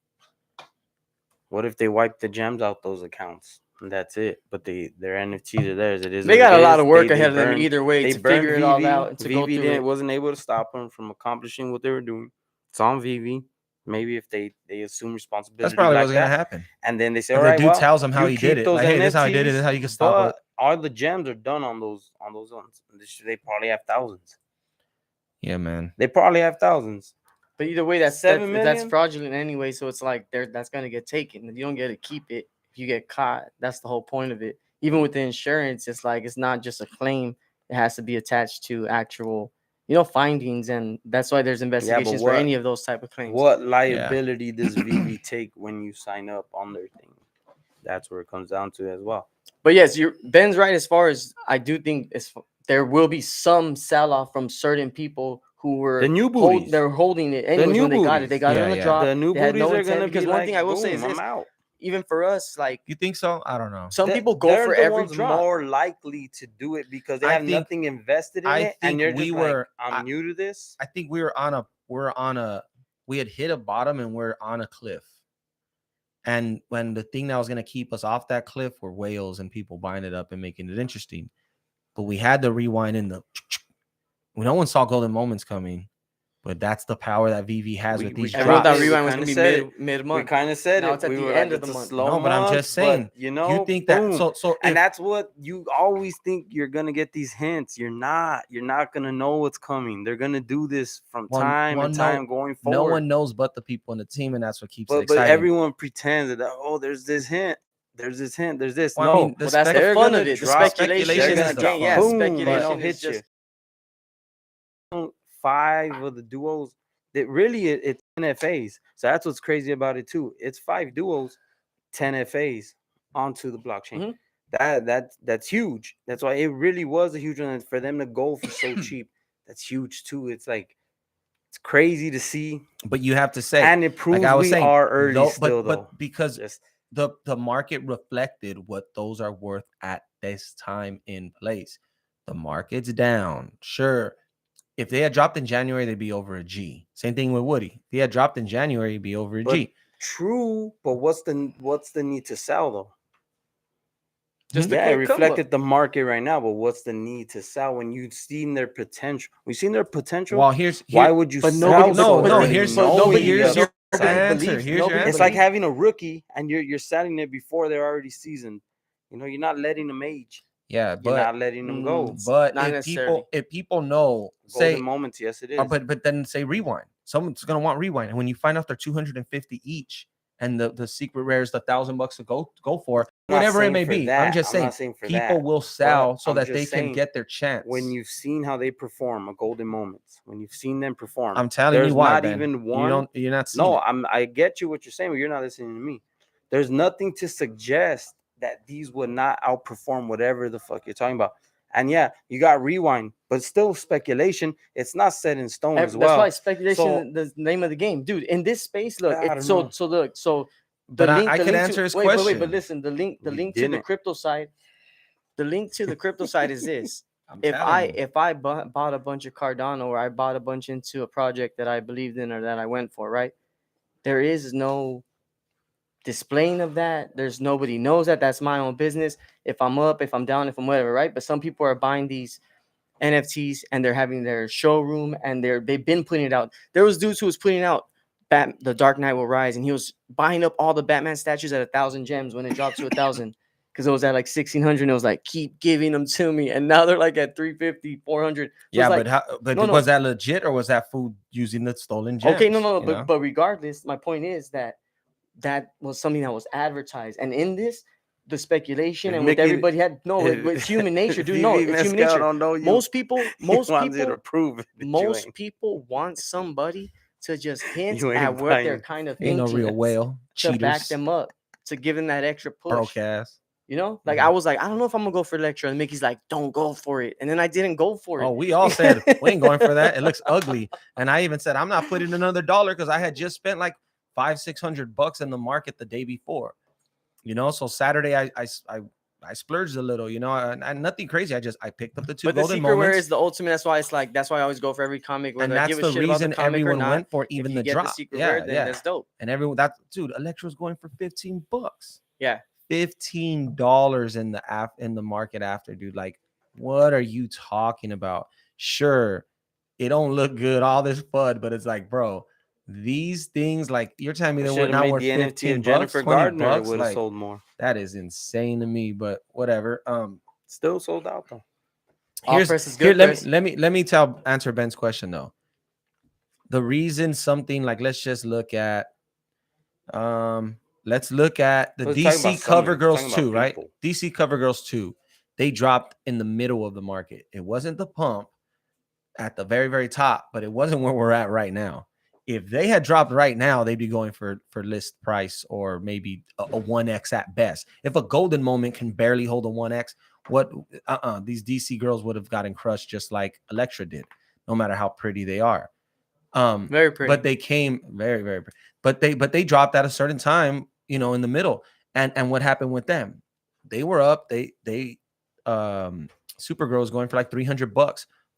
Speaker 3: What if they wipe the gems out those accounts and that's it? But their NFTs are theirs. It is.
Speaker 1: They
Speaker 3: what
Speaker 1: got
Speaker 3: it
Speaker 1: a lot
Speaker 3: is.
Speaker 1: of work
Speaker 3: They
Speaker 1: ahead of them
Speaker 3: burned-
Speaker 1: either way
Speaker 3: they
Speaker 1: to
Speaker 3: burned
Speaker 1: figure it all
Speaker 3: Veve.
Speaker 1: out and to go
Speaker 3: Veve
Speaker 1: through it.
Speaker 3: wasn't able to stop them from accomplishing what they were doing. It's on Veve. Maybe if they assume responsibility,
Speaker 2: That's probably
Speaker 3: like
Speaker 2: what's gonna
Speaker 3: that,
Speaker 2: happen.
Speaker 3: and then they say,
Speaker 2: If
Speaker 3: all
Speaker 2: the
Speaker 3: right,
Speaker 2: dude
Speaker 3: well,
Speaker 2: tells them how
Speaker 3: you
Speaker 2: he
Speaker 3: keep
Speaker 2: did it.
Speaker 3: those
Speaker 2: Like, hey, this is how he did it.
Speaker 3: NFTs,
Speaker 2: This is how you can stop
Speaker 3: but
Speaker 2: it.
Speaker 3: all the gems are done on those ones. They probably have thousands.
Speaker 2: Yeah, man.
Speaker 3: They probably have thousands.
Speaker 1: But either way, that's
Speaker 3: 7
Speaker 1: that's
Speaker 3: million?
Speaker 1: fraudulent anyway. So it's like that's gonna get taken. You don't get to keep it if you get caught. That's the whole point of it. Even with the insurance, it's like it's not just a claim. It has to be attached to actual, findings, and that's why there's investigations for
Speaker 3: what-
Speaker 1: any of those type of claims.
Speaker 3: What liability does Veve take when you sign up on their thing? That's where it comes down to as well.
Speaker 1: But yes, Ben's right. As far as I do think there will be some sell off from certain people who were
Speaker 3: The new booties.
Speaker 1: they're holding it anyways
Speaker 3: new
Speaker 1: when they got it.
Speaker 3: booties.
Speaker 1: They got it
Speaker 2: Yeah,
Speaker 1: on the
Speaker 2: yeah.
Speaker 1: drop.
Speaker 3: The new
Speaker 1: They had
Speaker 3: booties
Speaker 1: no
Speaker 3: are
Speaker 1: intent,
Speaker 3: gonna
Speaker 1: because
Speaker 3: be
Speaker 1: one
Speaker 3: like,
Speaker 1: thing I will say
Speaker 3: boom,
Speaker 1: is
Speaker 3: I'm
Speaker 1: this:
Speaker 3: out.
Speaker 1: even for us, like
Speaker 2: You think so? I don't know.
Speaker 1: some people go
Speaker 3: They're
Speaker 1: for
Speaker 3: the
Speaker 1: every
Speaker 3: ones
Speaker 1: drop.
Speaker 3: more likely to do it because they
Speaker 2: I
Speaker 3: have
Speaker 2: think-
Speaker 3: nothing invested in
Speaker 2: I
Speaker 3: it,
Speaker 2: think
Speaker 3: and you're
Speaker 2: we
Speaker 3: just
Speaker 2: were-
Speaker 3: like, I'm new to this.
Speaker 2: I think we had hit a bottom and we're on a cliff. And when the thing that was going to keep us off that cliff were whales and people buying it up and making it interesting. But we had to rewind in no one saw golden moments coming, but that's the power that Veve has with these
Speaker 1: Everyone
Speaker 2: drops.
Speaker 1: thought
Speaker 3: We
Speaker 1: rewind was
Speaker 3: kinda
Speaker 1: gonna
Speaker 3: said
Speaker 1: be mid-month.
Speaker 3: We kind of said
Speaker 1: Now
Speaker 3: it.
Speaker 1: it's at
Speaker 3: We
Speaker 1: the
Speaker 3: were
Speaker 1: end
Speaker 3: like,
Speaker 1: of the
Speaker 3: it's a
Speaker 1: month.
Speaker 3: slow
Speaker 2: No, but I'm
Speaker 3: month,
Speaker 2: just saying,
Speaker 3: but, you
Speaker 2: think
Speaker 3: boom.
Speaker 2: that so
Speaker 3: And
Speaker 2: if-
Speaker 3: that's what you always think you're gonna get these hints. You're not gonna know what's coming. They're gonna do this from time and time going forward.
Speaker 2: no one knows but the people on the team, and that's what keeps it
Speaker 3: But
Speaker 2: exciting.
Speaker 3: everyone pretends that there's this hint. There's this hint. There's this.
Speaker 2: Well, I
Speaker 3: no,
Speaker 2: mean,
Speaker 1: Well, that's the
Speaker 3: they're
Speaker 1: fun
Speaker 3: gonna
Speaker 1: of it. The
Speaker 3: drop-
Speaker 1: speculation
Speaker 2: they're
Speaker 1: is
Speaker 2: gonna
Speaker 1: the
Speaker 2: drop
Speaker 1: game. Yeah,
Speaker 3: boom,
Speaker 1: speculation
Speaker 3: they'll
Speaker 1: is
Speaker 3: hit
Speaker 1: just
Speaker 3: you. 5 of the duos that really it's 10 FAs. So that's what's crazy about it too. It's 5 duos, 10 FAs onto the blockchain. That's huge. That's why it really was a huge one. And for them to go for so cheap, that's huge too. It's like it's crazy to see.
Speaker 2: But you have to say,
Speaker 3: And it proves
Speaker 2: like I was
Speaker 3: we
Speaker 2: saying,
Speaker 3: are early
Speaker 2: though,
Speaker 3: still, though.
Speaker 2: but because
Speaker 3: Just
Speaker 2: the market reflected what those are worth at this time in place. The market's down. Sure. If they had dropped in January, they'd be over a G. Same thing with Woody. If he had dropped in January, he'd be over a G.
Speaker 3: true, but what's the need to sell though?
Speaker 1: just a
Speaker 3: Yeah, it
Speaker 1: quick come up.
Speaker 3: reflected the market right now, but what's the need to sell when you've seen their potential? We've seen their potential.
Speaker 2: Well,
Speaker 3: Why would you
Speaker 1: But
Speaker 3: sell?
Speaker 1: nobody-
Speaker 3: so
Speaker 1: but
Speaker 3: early
Speaker 2: here's
Speaker 3: knowing
Speaker 2: nobody-
Speaker 3: the
Speaker 2: here's
Speaker 3: other
Speaker 2: your
Speaker 3: side?
Speaker 2: answer.
Speaker 1: believes-
Speaker 2: Here's
Speaker 1: nobody
Speaker 2: your
Speaker 3: It's
Speaker 2: answer.
Speaker 3: like having a rookie and you're selling it before they're already seasoned. You're not letting them age.
Speaker 2: Yeah,
Speaker 3: You're
Speaker 2: but
Speaker 3: not letting them go.
Speaker 2: but
Speaker 1: Not
Speaker 2: if
Speaker 1: necessarily.
Speaker 2: people know,
Speaker 3: Golden
Speaker 2: say,
Speaker 3: moments, yes, it is.
Speaker 2: but then say rewind. Someone's gonna want rewind, and when you find out they're 250 each, and the secret rare is $1,000 to go for,
Speaker 3: I'm not
Speaker 2: whatever it
Speaker 3: saying
Speaker 2: may
Speaker 3: for
Speaker 2: be.
Speaker 3: that.
Speaker 2: I'm just
Speaker 3: I'm
Speaker 2: saying,
Speaker 3: not saying for
Speaker 2: people
Speaker 3: that.
Speaker 2: will sell
Speaker 3: But
Speaker 2: so
Speaker 3: I'm
Speaker 2: that
Speaker 3: just
Speaker 2: they can
Speaker 3: saying,
Speaker 2: get their chance.
Speaker 3: when you've seen how they perform, a golden moments, when you've seen them perform,
Speaker 2: I'm telling
Speaker 3: there's
Speaker 2: you why,
Speaker 3: not
Speaker 2: Ben.
Speaker 3: even one.
Speaker 2: You're not seeing
Speaker 3: No,
Speaker 2: it.
Speaker 3: I get you what you're saying, but you're not listening to me. There's nothing to suggest that these would not outperform whatever the fuck you're talking about. And yeah, you got rewind, but still speculation. It's not set in stone as well.
Speaker 1: That's why speculation
Speaker 3: So-
Speaker 1: is the name of the game, dude. In this space, look,
Speaker 3: I don't
Speaker 1: so
Speaker 3: know.
Speaker 1: so look, so
Speaker 2: But I
Speaker 1: the
Speaker 2: could
Speaker 1: link
Speaker 2: answer
Speaker 1: to,
Speaker 2: his
Speaker 1: wait,
Speaker 2: question.
Speaker 1: but listen, the link
Speaker 3: You
Speaker 1: to the
Speaker 3: didn't.
Speaker 1: crypto side, the link to the crypto side is this.
Speaker 2: I'm
Speaker 1: If
Speaker 2: telling you.
Speaker 1: I bought a bunch of Cardano, or I bought a bunch into a project that I believed in or that I went for, right? There is no displaying of that. There's nobody knows that. That's my own business. If I'm up, if I'm down, if I'm whatever, right? But some people are buying these NFTs and they're having their showroom and they've been putting it out. There was dudes who was putting out The Dark Knight Will Rise, and he was buying up all the Batman statues at 1,000 gems when it dropped to 1,000. Because it was at like 1,600, and it was like, keep giving them to me. And now they're like at 350, 400. So
Speaker 2: Yeah,
Speaker 1: it's like,
Speaker 2: but
Speaker 1: no, no.
Speaker 2: was that legit, or was that food using the stolen gems?
Speaker 1: okay, no,
Speaker 2: you know?
Speaker 1: but regardless, my point is that was something that was advertised. And in this, the speculation
Speaker 3: If
Speaker 1: and what
Speaker 3: Mickey-
Speaker 1: everybody had, no, it's human nature, dude. No, it's human nature.
Speaker 3: Don't know you.
Speaker 1: Most people
Speaker 3: He wants you to prove it. that you
Speaker 1: most
Speaker 3: ain't.
Speaker 1: people want somebody to just hint
Speaker 3: You ain't
Speaker 1: at what they're
Speaker 3: buying.
Speaker 1: kind of
Speaker 2: Ain't no
Speaker 1: thinking
Speaker 2: real whale.
Speaker 1: to back
Speaker 2: Cheaters.
Speaker 1: them up, to give them that extra
Speaker 2: Broke
Speaker 1: push.
Speaker 2: ass.
Speaker 1: You know, like I was like, I don't know if I'm gonna go for Electro, and Mickey's like, don't go for it, and then I didn't go for it.
Speaker 2: Oh, we all said we ain't going for that. It looks ugly. And I even said I'm not putting another dollar because I had just spent like $500-600 in the market the day before. You know, so Saturday I splurged a little, you know, and nothing crazy. I picked up the two
Speaker 1: But the
Speaker 2: golden
Speaker 1: secret wear
Speaker 2: moments.
Speaker 1: is the ultimate. That's why it's like that's why I always go for every comic,
Speaker 2: And
Speaker 1: whether I
Speaker 2: that's
Speaker 1: give a
Speaker 2: the
Speaker 1: shit about the
Speaker 2: reason
Speaker 1: comic or
Speaker 2: everyone
Speaker 1: not.
Speaker 2: went for
Speaker 1: If
Speaker 2: even
Speaker 1: you
Speaker 2: the
Speaker 1: get the
Speaker 2: drop.
Speaker 1: secret
Speaker 2: Yeah,
Speaker 1: wear, then
Speaker 2: yeah.
Speaker 1: that's dope.
Speaker 2: And everyone that dude, Electro's going for $15.
Speaker 1: Yeah.
Speaker 2: $15 in the market after, dude. Like, what are you talking about? Sure, it don't look good, all this FUD, but it's like, bro, these things, like you're telling me
Speaker 3: I
Speaker 2: they're
Speaker 3: should have
Speaker 2: now
Speaker 3: made
Speaker 2: worth
Speaker 3: the NFT of
Speaker 2: 15 bucks,
Speaker 3: Jennifer
Speaker 2: 20
Speaker 3: Gardner. It
Speaker 2: bucks.
Speaker 3: would have
Speaker 2: Like,
Speaker 3: sold more.
Speaker 2: that is insane to me, but whatever.
Speaker 3: Still sold out though.
Speaker 1: All press is
Speaker 2: Here,
Speaker 1: good press.
Speaker 2: let me answer Ben's question though. The reason something like, let's look at the
Speaker 3: Let's talk about
Speaker 2: DC Cover
Speaker 3: something.
Speaker 2: Girls
Speaker 3: Talking about
Speaker 2: 2, right?
Speaker 3: people.
Speaker 2: DC Cover Girls 2. They dropped in the middle of the market. It wasn't the pump at the very, very top, but it wasn't where we're at right now. If they had dropped right now, they'd be going for list price or maybe a 1x at best. If a golden moment can barely hold a 1x, what these DC girls would have gotten crushed just like Electra did, no matter how pretty they are.
Speaker 1: Very pretty.
Speaker 2: But they came very, very pretty. But they dropped at a certain time, you know, in the middle. And what happened with them? They were up. They Supergirl going for like $300,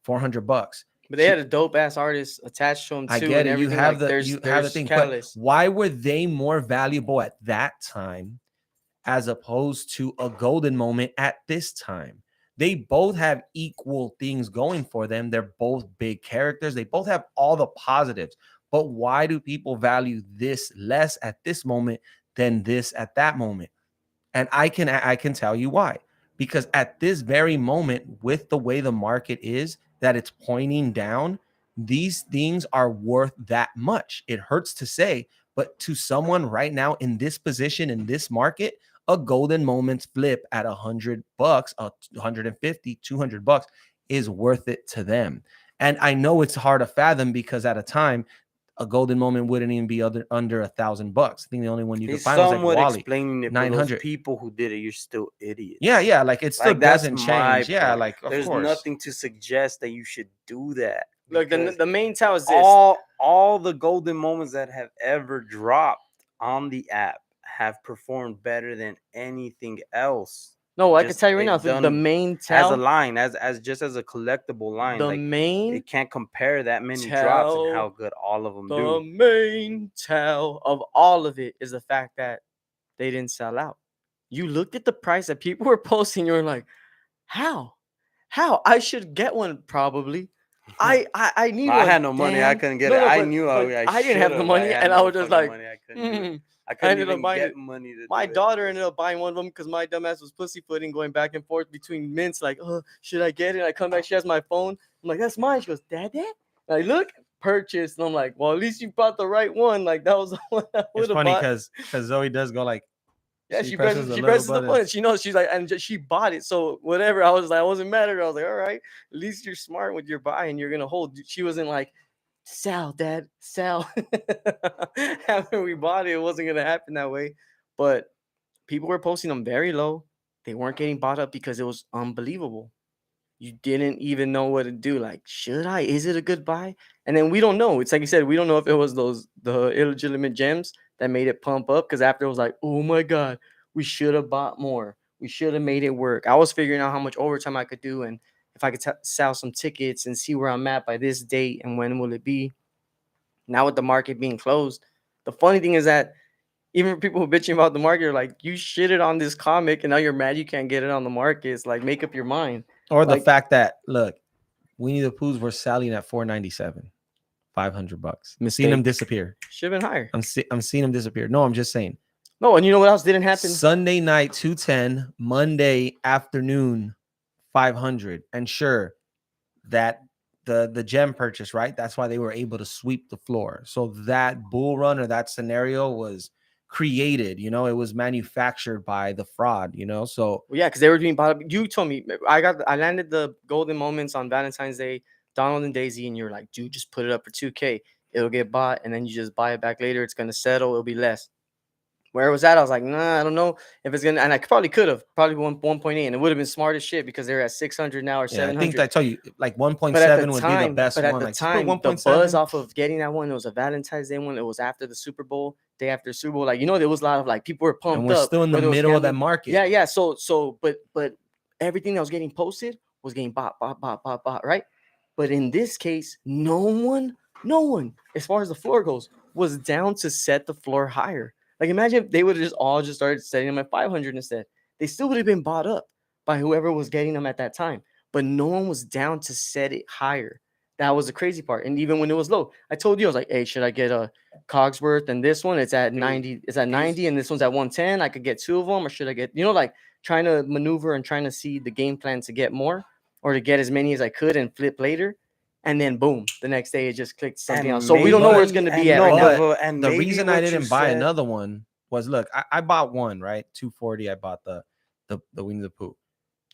Speaker 2: $400.
Speaker 1: But they had a dope ass artist attached to them too.
Speaker 2: I get
Speaker 1: and
Speaker 2: it. You
Speaker 1: everything.
Speaker 2: have
Speaker 1: Like,
Speaker 2: the
Speaker 1: there's
Speaker 2: thing,
Speaker 1: catalyst.
Speaker 2: but why were they more valuable at that time as opposed to a golden moment at this time? They both have equal things going for them. They're both big characters. They both have all the positives. But why do people value this less at this moment than this at that moment? And I can tell you why. Because at this very moment, with the way the market is, that it's pointing down, these things are worth that much. It hurts to say, but to someone right now in this position, in this market, a golden moments flip at $100, 150, $200 is worth it to them. And I know it's hard to fathom because at a time, a golden moment wouldn't even be under $1,000. I think the only one you could
Speaker 3: He's
Speaker 2: find was like
Speaker 3: somewhat
Speaker 2: Wally.
Speaker 3: explaining it for
Speaker 2: 900.
Speaker 3: those people who did it. You're still idiots.
Speaker 2: Yeah, like it still
Speaker 3: Like, that's
Speaker 2: doesn't
Speaker 3: my
Speaker 2: change. Yeah,
Speaker 3: point.
Speaker 2: like of
Speaker 3: There's
Speaker 2: course.
Speaker 3: nothing to suggest that you should do that.
Speaker 1: Look,
Speaker 3: because
Speaker 1: the main tell is this.
Speaker 3: all the golden moments that have ever dropped on the app have performed better than anything else.
Speaker 1: No, I can
Speaker 3: Just
Speaker 1: tell you right now,
Speaker 3: they've
Speaker 1: the
Speaker 3: done
Speaker 1: main
Speaker 3: as a
Speaker 1: tell,
Speaker 3: line, as just as a collectible line.
Speaker 1: the
Speaker 3: Like,
Speaker 1: main
Speaker 3: it can't compare that many drops and
Speaker 1: tell,
Speaker 3: how good all of them
Speaker 1: the
Speaker 3: do.
Speaker 1: main tell of all of it is the fact that they didn't sell out. You looked at the price that people were posting, you were like, how? I should get one probably. I need
Speaker 3: I
Speaker 1: one.
Speaker 3: had no money. I
Speaker 1: Damn.
Speaker 3: couldn't get
Speaker 1: No,
Speaker 3: it.
Speaker 1: no,
Speaker 3: I
Speaker 1: but-
Speaker 3: knew
Speaker 1: but I didn't have the
Speaker 3: should've.
Speaker 1: money,
Speaker 3: had
Speaker 1: and I
Speaker 3: no
Speaker 1: was just
Speaker 3: fucking
Speaker 1: like,
Speaker 3: money. I couldn't do it. I
Speaker 1: I
Speaker 3: couldn't
Speaker 1: ended up
Speaker 3: even
Speaker 1: buying
Speaker 3: get
Speaker 1: it.
Speaker 3: money to
Speaker 1: My
Speaker 3: do
Speaker 1: daughter
Speaker 3: it.
Speaker 1: ended up buying one of them because my dumbass was pussyfooting, going back and forth between mints. Like, oh, should I get it? I come back, she has my phone. I'm like, that's mine. She goes, Dad. I look, purchased. And I'm like, well, at least you bought the right one. Like, that was the one I would
Speaker 2: It's
Speaker 1: have
Speaker 2: funny
Speaker 1: bought.
Speaker 2: because Zoe does go like,
Speaker 1: Yeah, she
Speaker 2: presses
Speaker 1: presses,
Speaker 2: the
Speaker 1: she
Speaker 2: little
Speaker 1: presses the button.
Speaker 2: buttons.
Speaker 1: She knows, she's like, and she bought it. So whatever. I was like, I wasn't mad at her. I was like, all right, at least you're smart with your buy and you're gonna hold. She wasn't like, sell, Dad, sell. After we bought it, it wasn't gonna happen that way. But people were posting them very low. They weren't getting bought up because it was unbelievable. You didn't even know what to do. Like, should I? Is it a good buy? And then we don't know. It's like you said, we don't know if it was the illegitimate gems that made it pump up. Because after it was like, oh my god, we should have bought more. We should have made it work. I was figuring out how much overtime I could do and if I could sell some tickets and see where I'm at by this date and when will it be. Now with the market being closed, the funny thing is that even people who bitching about the market are like, you shitted on this comic and now you're mad you can't get it on the market. It's like, make up your mind.
Speaker 2: or the
Speaker 1: Like,
Speaker 2: fact that look, Winnie the Poohs were selling at $497, $500. Seeing them
Speaker 1: Mistake.
Speaker 2: disappear.
Speaker 1: should have been higher.
Speaker 2: I'm seeing them disappear. No, I'm just saying.
Speaker 1: No, and you know what else didn't happen?
Speaker 2: Sunday night 210, Monday afternoon 500, and sure that the gem purchase, right? That's why they were able to sweep the floor. So that bull run or that scenario was created, you know, it was manufactured by the fraud, you know. So
Speaker 1: Well, yeah, because they were being bought up. You told me I landed the golden moments on Valentine's Day, Donald and Daisy, and you're like, dude, just put it up for 2K. it'll get bought, and then you just buy it back later. It's gonna settle. It'll be less. Where it was at, I was like, nah, I don't know if it's gonna. And I probably could have, probably 1.8, and it would have been smart as shit because they're at 600 now or
Speaker 2: Yeah, I
Speaker 1: 700.
Speaker 2: think I told you like
Speaker 1: But at the
Speaker 2: 1.7 would be the
Speaker 1: time,
Speaker 2: best
Speaker 1: but at
Speaker 2: one.
Speaker 1: the
Speaker 2: Like just put
Speaker 1: time, the
Speaker 2: 1.7.
Speaker 1: buzz off of getting that one, it was a Valentine's Day one. It was after the Super Bowl, day after Super Bowl. Like, you know, there was a lot of like people were
Speaker 2: And
Speaker 1: pumped
Speaker 2: we're
Speaker 1: up.
Speaker 2: still in the
Speaker 1: whether it was
Speaker 2: middle of that
Speaker 1: gambling.
Speaker 2: market.
Speaker 1: Yeah, yeah. But everything that was getting posted was getting bought, right? But in this case, no one, as far as the floor goes, was down to set the floor higher. Like, imagine if they would have just all just started setting them at 500 instead. They still would have been bought up by whoever was getting them at that time. But no one was down to set it higher. That was the crazy part. And even when it was low, I told you, I was like, hey, should I get a Cogsworth and this one? It's at 90. It's at 90 and this one's at 110. I could get two of them, or should I get, like trying to maneuver and trying to see the game plan to get more or to get as many as I could and flip later. And then boom, the next day it just clicked something else. So we don't know where it's going to be at right now.
Speaker 3: And
Speaker 2: the reason I didn't buy another one was, look, I bought one, right? 240. I bought the Winnie the Pooh.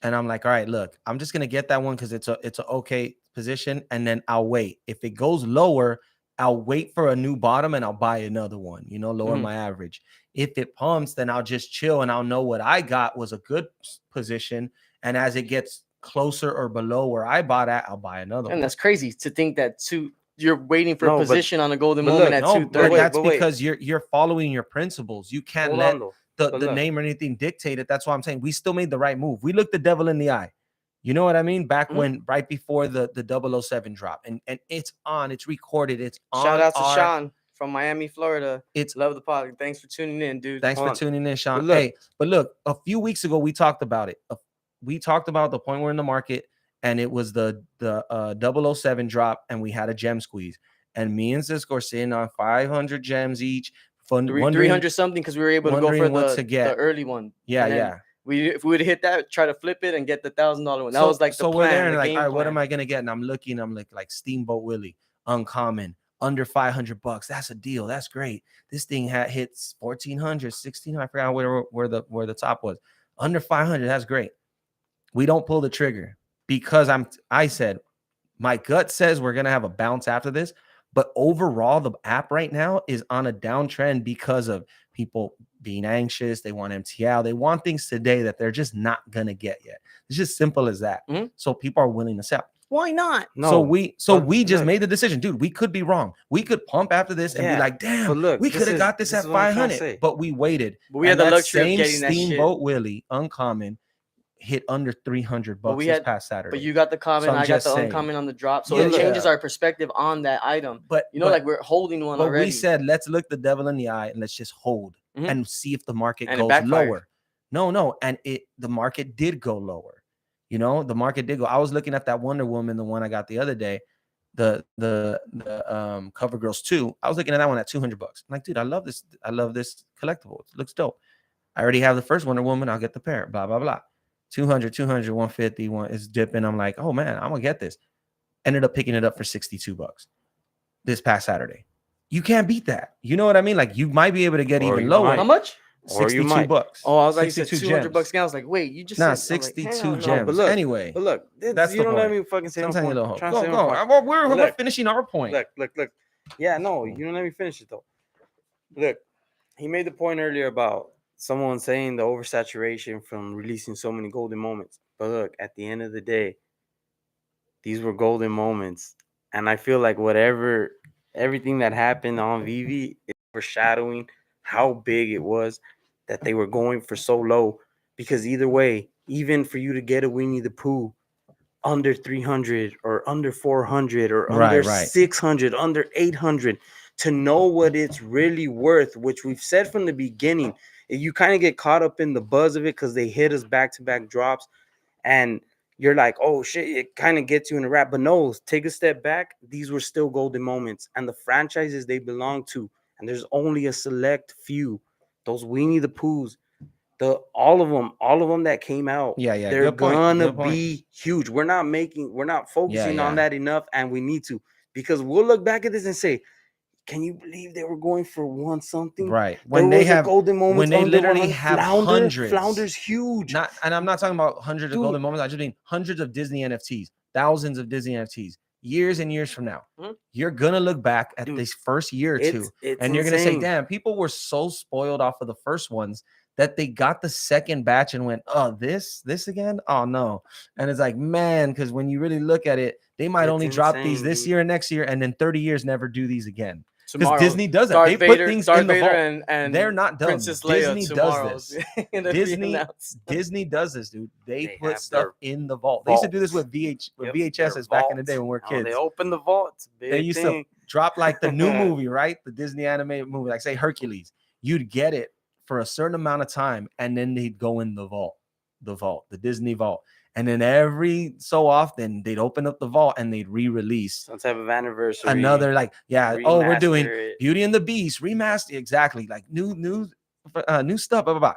Speaker 2: And I'm like, all right, look, I'm just gonna get that one because it's a okay position, and then I'll wait. If it goes lower, I'll wait for a new bottom and I'll buy another one, lower my average. If it pumps, then I'll just chill and I'll know what I got was a good position. And as it gets closer or below where I bought at, I'll buy another one.
Speaker 1: And that's crazy to think that you're waiting for a position on a golden moment at 230.
Speaker 2: That's because you're following your principles. You can't let the name or anything dictate it. That's why I'm saying we still made the right move. We looked the devil in the eye. You know what I mean? Back when, right before the 007 drop, and it's on, it's recorded, it's on.
Speaker 1: Shout out to Sean from Miami, Florida. Love the podcast. Thanks for tuning in, dude.
Speaker 2: Thanks for tuning in, Sean. But look, a few weeks ago we talked about it. We talked about the point we're in the market, and it was the 007 drop, and we had a gem squeeze, and me and Cisco are sitting on 500 gems each.
Speaker 1: 300 something because we were able to go for the early one.
Speaker 2: Yeah.
Speaker 1: If we would have hit that, try to flip it and get the $1,000 one. That was like the plan.
Speaker 2: We're there and like, all right, what am I gonna get? And I'm looking, I'm like Steamboat Willie, uncommon, under $500. That's a deal. That's great. This thing hits 1,400, 1,600. I forgot where the top was. Under 500. That's great. We don't pull the trigger because I said my gut says we're gonna have a bounce after this. But overall, the app right now is on a downtrend because of people being anxious. They want MTL. They want things today that they're just not going to get yet. It's just simple as that. Mm-hmm. So people are willing to sell.
Speaker 1: Why not?
Speaker 2: No. So we just made the decision. Dude, we could be wrong. We could pump after this and be like, damn, we could have got this at 500. But we waited.
Speaker 1: But we had the luxury of getting that shit.
Speaker 2: Steamboat Willie, uncommon, hit under $300 this past Saturday.
Speaker 1: But you got the comment, I got the uncommon on the drop. So it changes our perspective on that item. But like we're holding one already.
Speaker 2: But we said, let's look the devil in the eye and let's just hold and see if the market goes lower. No. And the market did go lower. The market did go. I was looking at that Wonder Woman, the one I got the other day, the CoverGirls 2. I was looking at that one at $200. I'm like, dude, I love this collectible. It looks dope. I already have the first Wonder Woman. I'll get the pair, blah, blah, blah. 200, 150, is dipping. I'm like, oh man, I'm gonna get this. Ended up picking it up for $62 this past Saturday. You can't beat that. You know what I mean? Like you might be able to get even lower.
Speaker 1: How much?
Speaker 2: $62.
Speaker 1: Oh, I was like, you said $200. I was like, wait, you just
Speaker 2: said 62 gems.
Speaker 3: But look,
Speaker 2: anyway,
Speaker 3: that's you don't let me fucking say
Speaker 2: my point. Go. We're finishing our point.
Speaker 3: Look. Yeah, no, you don't let me finish it though. Look, he made the point earlier about someone saying the oversaturation from releasing so many golden moments. But look, at the end of the day, these were golden moments. And I feel like everything that happened on Veve is foreshadowing how big it was that they were going for so low. Because either way, even for you to get a Winnie the Pooh under 300 or under 400 or under 600, under 800, to know what it's really worth, which we've said from the beginning, you kind of get caught up in the buzz of it because they hit us back-to-back drops and you're like, oh shit, it kind of gets you in a wrap. But no, take a step back. These were still golden moments, and the franchises they belong to, and there's only a select few, those Winnie the Poohs, all of them that came out, they're gonna be huge. We're not focusing on that enough, and we need to, because we'll look back at this and say, can you believe they were going for one something?
Speaker 2: Right. When they have golden moments, when they literally have hundreds.
Speaker 3: Flounder's huge.
Speaker 2: And I'm not talking about hundreds of golden moments. I just mean hundreds of Disney NFTs, thousands of Disney NFTs. years and years from now,
Speaker 1: Mhm.
Speaker 2: you're gonna look back at
Speaker 3: Dude,
Speaker 2: this first year or two,
Speaker 3: it's
Speaker 2: and you're gonna say,
Speaker 3: insane.
Speaker 2: damn, people were so spoiled off of the first ones that they got the second batch and went, oh, this again? Oh no. And it's like, man, because when you really look at it, they might
Speaker 3: It's
Speaker 2: only drop these
Speaker 3: insane,
Speaker 2: this
Speaker 3: dude.
Speaker 2: year and next year, and then 30 years never do these again. Because
Speaker 1: Tomorrow,
Speaker 2: Disney does that. They put things in the vault.
Speaker 1: and
Speaker 2: They're not dumb.
Speaker 1: Princess Leia
Speaker 2: Disney does
Speaker 1: tomorrow's
Speaker 2: this.
Speaker 1: gonna be
Speaker 2: Disney
Speaker 1: announced.
Speaker 2: Disney does this, dude. They
Speaker 3: They
Speaker 2: put
Speaker 3: have
Speaker 2: stuff
Speaker 3: their
Speaker 2: in the vault. They used to do this
Speaker 3: vaults.
Speaker 2: with with
Speaker 3: Yep, their
Speaker 2: VHSs back in the day
Speaker 3: vaults.
Speaker 2: when we were
Speaker 3: Oh,
Speaker 2: kids.
Speaker 3: they open the vaults.
Speaker 2: They
Speaker 3: Big
Speaker 2: used
Speaker 3: thing.
Speaker 2: to drop like the new movie, right? The Disney animated movie, like say Hercules. You'd get it for a certain amount of time, and then they'd go in the vault, the Disney vault. And then every so often they'd open up the vault and they'd re-release
Speaker 3: Some type of anniversary.
Speaker 2: another, like, yeah, oh, we're doing
Speaker 3: remaster it.
Speaker 2: Beauty and the Beast remaster, exactly, like new stuff, blah, blah, blah.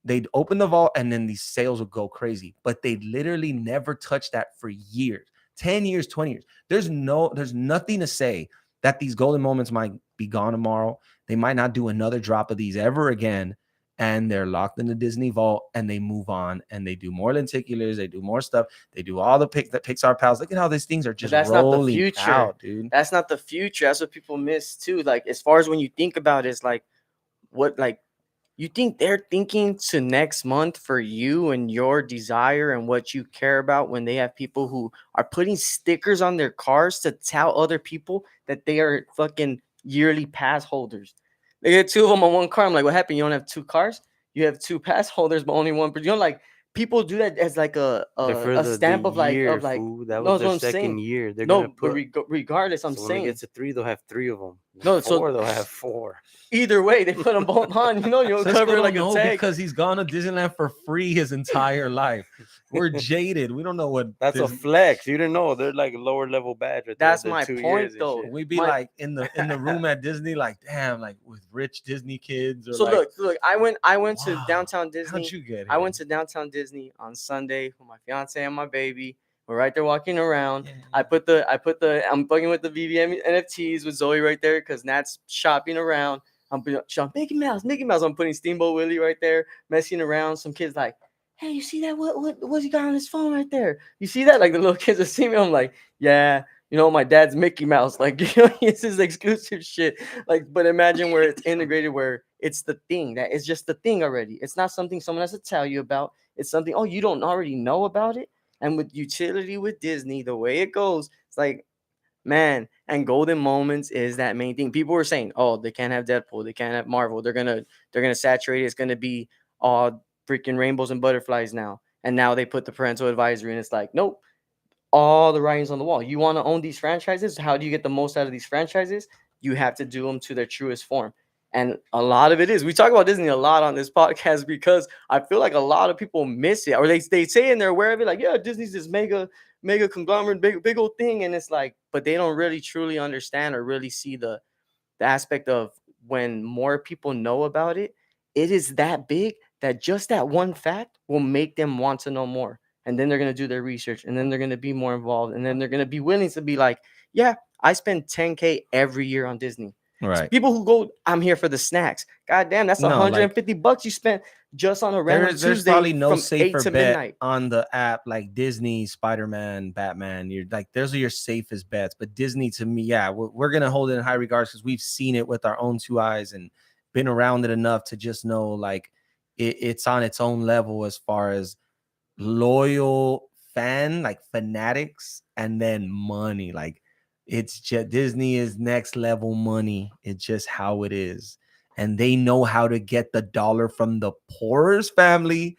Speaker 2: They'd open the vault and then these sales would go crazy, but they literally never touched that for years, 10 years, 20 years. There's nothing to say that these golden moments might be gone tomorrow. They might not do another drop of these ever again. And they're locked in the Disney vault and they move on and they do more lenticulars. They do more stuff. They do all the Pixar pals. Look at how these things are just
Speaker 1: that's not the
Speaker 2: rolling
Speaker 1: future.
Speaker 2: out, dude.
Speaker 1: That's not the future. That's what people miss too. Like as far as when you think about it, it's like what like you think they're thinking to next month for you and your desire and what you care about when they have people who are putting stickers on their cars to tell other people that they are fucking yearly pass holders. They get two of them on one car. I'm like, what happened? You don't have two cars? You have two pass holders, but only one. But you know, like people do that as like
Speaker 3: They're for
Speaker 1: a
Speaker 3: the
Speaker 1: stamp of
Speaker 3: year,
Speaker 1: like.
Speaker 3: fool. That
Speaker 1: No,
Speaker 3: was
Speaker 1: that's what
Speaker 3: their
Speaker 1: I'm
Speaker 3: second
Speaker 1: saying.
Speaker 3: year. They're
Speaker 1: No,
Speaker 3: gonna
Speaker 1: but
Speaker 3: put.
Speaker 1: regardless, I'm
Speaker 3: So when it
Speaker 1: saying
Speaker 3: gets to 3, they'll have 3 of them.
Speaker 1: no.
Speaker 3: 4,
Speaker 1: So
Speaker 3: they'll have 4.
Speaker 1: either way, they put them both on. You know, you don't
Speaker 2: Cisco
Speaker 1: cover
Speaker 2: don't
Speaker 1: like a
Speaker 2: know
Speaker 1: tag.
Speaker 2: because he's gone to Disneyland for free his entire life. We're jaded. We don't know what
Speaker 3: That's a flex. You didn't know. They're like a lower level badge. Right
Speaker 1: That's
Speaker 3: there.
Speaker 1: my
Speaker 3: They're 2
Speaker 1: point,
Speaker 3: years and
Speaker 1: though.
Speaker 3: shit.
Speaker 2: we'd be
Speaker 1: My-
Speaker 2: like in the room at Disney, like, damn, like with rich Disney kids. Or
Speaker 1: So
Speaker 2: like,
Speaker 1: look, I went to
Speaker 2: wow,
Speaker 1: downtown Disney.
Speaker 2: how'd you get here?
Speaker 1: I went to downtown Disney on Sunday with my fiance and my baby. We're right there walking around.
Speaker 2: Yeah.
Speaker 1: I'm bugging with the Veve NFTs with Zoe right there because Nat's shopping around. I'm Mickey Mouse. I'm putting Steamboat Willie right there, messing around. Some kids like, hey, you see that? What's he got on his phone right there? You see that? Like the little kids are seeing me. I'm like, yeah, you know, my dad's Mickey Mouse. Like, you know, it's his exclusive shit. Like, but imagine where it's integrated, where it's the thing that is just the thing already. It's not something someone has to tell you about. It's something, oh, you don't already know about it. And with utility with Disney, the way it goes, it's like, man, and golden moments is that main thing. People were saying, oh, they can't have Deadpool, they can't have Marvel. They're gonna saturate it. It's gonna be all freaking rainbows and butterflies now. And now they put the parental advisory, and it's like, nope, all the writings on the wall. You want to own these franchises? How do you get the most out of these franchises? You have to do them to their truest form. And a lot of it is, we talk about Disney a lot on this podcast because I feel like a lot of people miss it, or they say and they're aware of it, like, yeah, Disney's this mega conglomerate, big old thing. And it's like, but they don't really truly understand or really see the aspect of when more people know about it, it is that big that just that one fact will make them want to know more. And then they're going to do their research and then they're going to be more involved. And then they're going to be willing to be like, yeah, I spend 10K every year on Disney.
Speaker 2: Right.
Speaker 1: People who go, I'm here for the snacks. God damn, that's
Speaker 2: No, like,
Speaker 1: $150 you spent just on a random
Speaker 2: there's
Speaker 1: Tuesday
Speaker 2: probably no
Speaker 1: from 8
Speaker 2: safer
Speaker 1: to
Speaker 2: bet
Speaker 1: midnight.
Speaker 2: on the app like Disney, Spider-Man, Batman. You're like, those are your safest bets. But Disney, to me, yeah, we're gonna hold it in high regards because we've seen it with our own 2 eyes and been around it enough to just know like it's on its own level as far as loyal fan, like fanatics, and then money. Like it's just Disney is next level money. It's just how it is. And they know how to get the dollar from the poorest family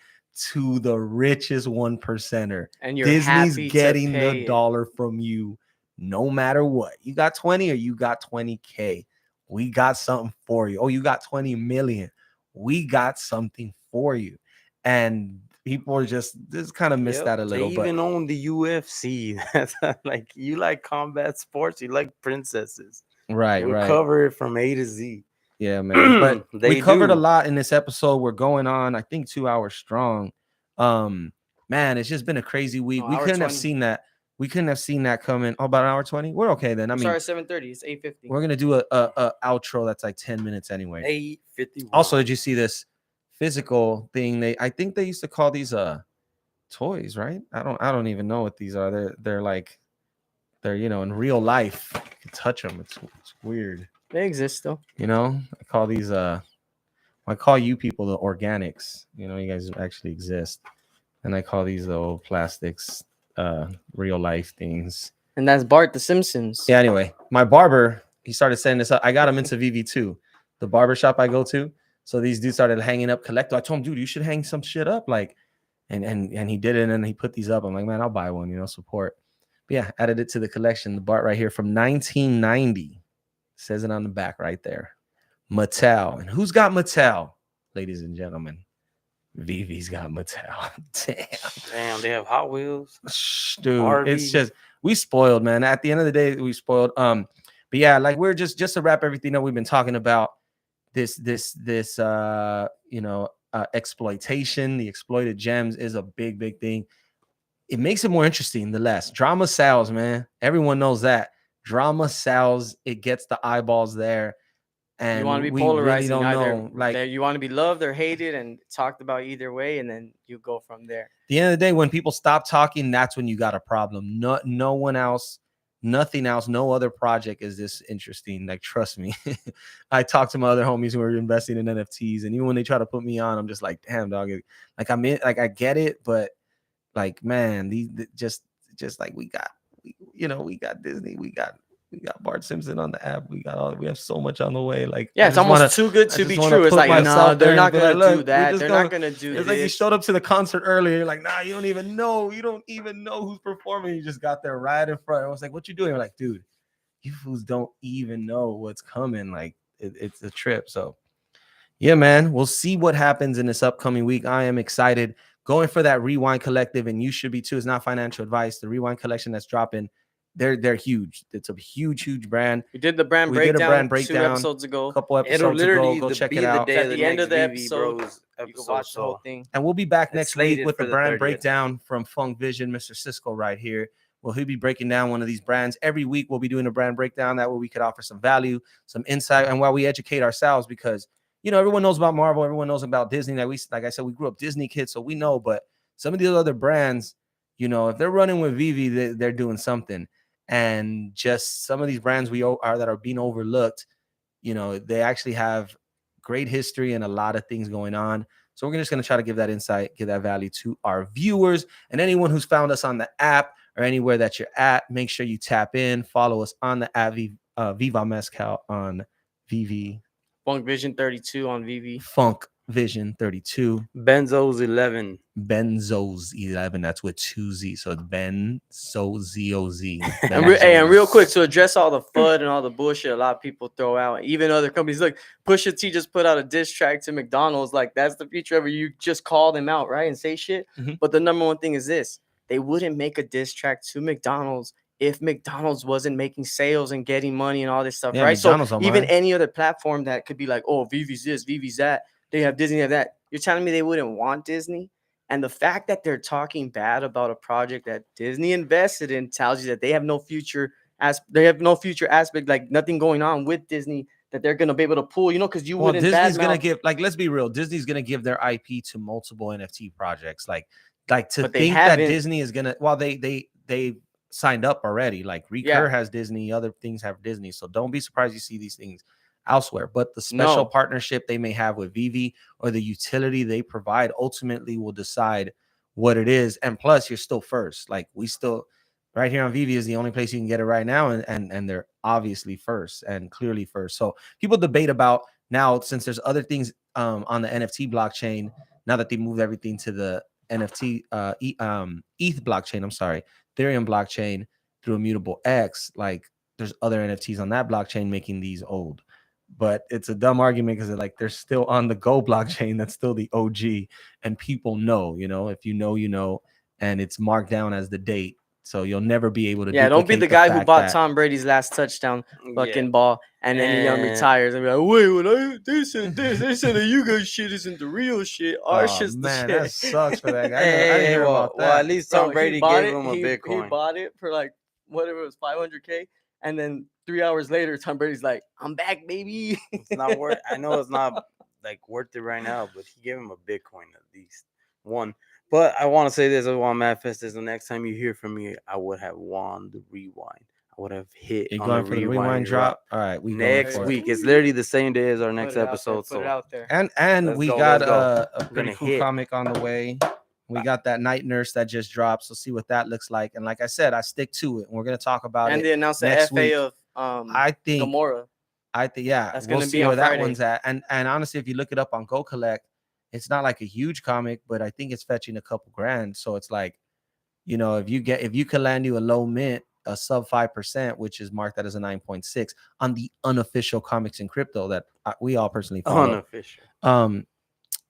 Speaker 2: to the richest 1%er.
Speaker 1: And you're
Speaker 2: Disney's
Speaker 1: happy
Speaker 2: getting
Speaker 1: to
Speaker 2: the
Speaker 1: pay it.
Speaker 2: dollar from you no matter what. You got 20 or you got 20K. We got something for you. Oh, you got 20 million. We got something for you. And people are just kind of miss that a little.
Speaker 3: They
Speaker 2: But
Speaker 3: even own the UFC. That's like, you like combat sports, you like princesses.
Speaker 2: right,
Speaker 3: We'll
Speaker 2: right.
Speaker 3: cover it from A to Z.
Speaker 2: Yeah, man. But
Speaker 3: They
Speaker 2: we covered a
Speaker 3: do.
Speaker 2: lot in this episode. We're going on, I think, 2 hours strong. Man, it's just been a crazy week.
Speaker 1: No,
Speaker 2: We
Speaker 1: hour
Speaker 2: couldn't have
Speaker 1: 20.
Speaker 2: seen that. We couldn't have seen that coming. Oh, about an hour 20. We're okay then. I
Speaker 1: I'm
Speaker 2: mean,
Speaker 1: sorry, 7:30. It's 8:50.
Speaker 2: we're gonna do a outro that's like 10 minutes anyway.
Speaker 3: 851.
Speaker 2: Also, did you see this physical thing? I think they used to call these toys, right? I don't even know what these are. They're like they're in real life. You can touch them. It's weird.
Speaker 1: They exist still.
Speaker 2: I call these I call you people the organics. You guys actually exist, and I call these the old plastics, real life things.
Speaker 1: And that's Bart the Simpsons.
Speaker 2: Yeah. Anyway, my barber, he started setting this up. I got him into VV too, the barber shop I go to. So these dudes started hanging up collector. I told him, dude, you should hang some shit up, like, and he did it, and he put these up. I'm like, man, I'll buy one. Support. But yeah, added it to the collection. The Bart right here from 1990 says it on the back right there. Mattel. And who's got Mattel, ladies and gentlemen? Vivi's got Mattel.
Speaker 3: Damn, they have Hot Wheels.
Speaker 2: Dude,
Speaker 3: Barbie.
Speaker 2: it's just we spoiled, man. At the end of the day, we spoiled. But yeah, like we're just to wrap everything up we've been talking about. This exploitation, the exploited gems is a big thing. It makes it more interesting. The less drama sells, man. Everyone knows that drama sells. It gets the eyeballs there. And
Speaker 1: you want to be
Speaker 2: we
Speaker 1: polarizing,
Speaker 2: really don't
Speaker 1: either
Speaker 2: know. Like,
Speaker 1: you want to be loved or hated and talked about either way, and then you go from there.
Speaker 2: At the end of the day, when people stop talking, that's when you got a problem. No one else, nothing else, no other project is this interesting. Like, trust me. I talked to my other homies who are investing in NFTs, and even when they try to put me on, I'm just like, damn, dog. Like, I get it, but like, man, these just like we got Disney, we got Bart Simpson on the app. We have so much on the way. Like,
Speaker 1: yeah, it's almost too good to be true. It's like, no, they're not gonna do that. They're not gonna do this.
Speaker 2: It's like you showed up to the concert earlier. You're like, nah, you don't even know who's performing. You just got there right in front. I was like, what you doing? I'm like, dude, you fools don't even know what's coming. Like, it's a trip. So yeah, man, we'll see what happens in this upcoming week. I am excited. Going for that Rewind Collective, and you should be too. It's not financial advice. The Rewind collection that's dropping, they're huge. It's a huge brand.
Speaker 1: We did the brand breakdown 2 episodes ago.
Speaker 2: A couple episodes ago. Go check it out.
Speaker 1: At the end of the episode, you can watch the whole thing.
Speaker 2: And we'll be back next week with the brand breakdown from Funk Vision, Mr. Cisco right here. Well, he'll be breaking down one of these brands. Every week we'll be doing a brand breakdown. That way we could offer some value, some insight, and while we educate ourselves, because everyone knows about Marvel, everyone knows about Disney. Like I said, we grew up Disney kids, so we know. But some of these other brands, if they're running with Veve, they're doing something. And just some of these brands that are being overlooked, they actually have great history and a lot of things going on. So we're just going to try to give that insight, give that value to our viewers, and anyone who's found us on the app or anywhere that you're at. Make sure you tap in, follow us on the app, Viva Mezcal on Veve.
Speaker 1: Funk Vision 32 on Veve.
Speaker 2: Funk Vision 32.
Speaker 3: Benzos 11.
Speaker 2: Benzos 11. That's with 2 Z. So it's Benzoz.
Speaker 1: And real quick, to address all the FUD and all the bullshit a lot of people throw out, even other companies, like Pusha T just put out a diss track to McDonald's. Like, that's the future ever. You just call them out, right, and say shit.
Speaker 2: Mm-hmm.
Speaker 1: But the number one thing is this: they wouldn't make a diss track to McDonald's if McDonald's wasn't making sales and getting money and all this stuff, right?
Speaker 2: McDonald's
Speaker 1: so even any other platform that could be like, oh, Vive's this, Vive's that, they have Disney, they have that. You're telling me they wouldn't want Disney? And the fact that they're talking bad about a project that Disney invested in tells you that they have no future aspect, like nothing going on with Disney that they're gonna be able to pull, because wouldn't.
Speaker 2: Disney's gonna give, like, let's be real, Disney's gonna give their IP to multiple NFT projects, like to think that Disney is gonna. Well, they signed up already. Like Recur has Disney, other things have Disney, so don't be surprised you see these things elsewhere. But the special partnership they may have with Veve or the utility they provide ultimately will decide what it is. And plus, you're still first. Like, we still right here on Veve is the only place you can get it right now, and they're obviously first and clearly first. So people debate about now, since there's other things on the NFT blockchain, now that they moved everything to the NFT ETH blockchain, Ethereum blockchain through Immutable X, like there's other NFTs on that blockchain making these old. But it's a dumb argument because they're still on the Go blockchain. That's still the OG, and people know, if you know, and it's marked down as the date. So you'll never be able to.
Speaker 1: Yeah, don't be the guy who bought Tom Brady's last touchdown ball, and then he retires and be like, wait, they said this. They said that you guys shit isn't the real shit. Our shit's the shit.
Speaker 2: That sucks for that guy. I didn't hear about that.
Speaker 3: Well, at least Tom Brady gave him a Bitcoin.
Speaker 1: He bought it for like whatever it was, $500K, and then 3 hours later, Tom Brady's like, I'm back, baby.
Speaker 3: It's not worth. I know it's not like worth it right now, but he gave him a Bitcoin at least one. But I want to say this. I want to manifest this. The next time you hear from me, I would have won the rewind. would have hit
Speaker 2: You
Speaker 3: on
Speaker 2: going
Speaker 3: the
Speaker 2: for the rewind drop? All right, we going
Speaker 3: next
Speaker 2: for
Speaker 3: week.
Speaker 2: it.
Speaker 3: It's literally the same day as our next
Speaker 1: Put it out there,
Speaker 3: episode.
Speaker 1: put it
Speaker 3: So
Speaker 1: out there.
Speaker 2: And
Speaker 3: Let's
Speaker 2: we
Speaker 3: go,
Speaker 2: got
Speaker 3: let's go.
Speaker 2: a
Speaker 3: We're
Speaker 2: pretty
Speaker 3: gonna
Speaker 2: cool
Speaker 3: hit.
Speaker 2: comic on the way. We got that Night Nurse that just dropped. So see what that looks like. And like I said, I stick to it. We're gonna talk about
Speaker 1: And
Speaker 2: it
Speaker 1: they announced the
Speaker 2: next
Speaker 1: FA
Speaker 2: week.
Speaker 1: of
Speaker 2: I think
Speaker 1: Gamora.
Speaker 2: yeah,
Speaker 1: That's
Speaker 2: we'll
Speaker 1: gonna
Speaker 2: see
Speaker 1: be on
Speaker 2: where that
Speaker 1: Friday.
Speaker 2: one's at. And honestly, if you look it up on Go Collect, it's not like a huge comic, but I think it's fetching a couple grand. So it's like, you know, if you can land you a low mint, a sub 5%, which is marked that as a 9.6 on the unofficial comics in crypto that we all personally follow.
Speaker 3: Unofficial.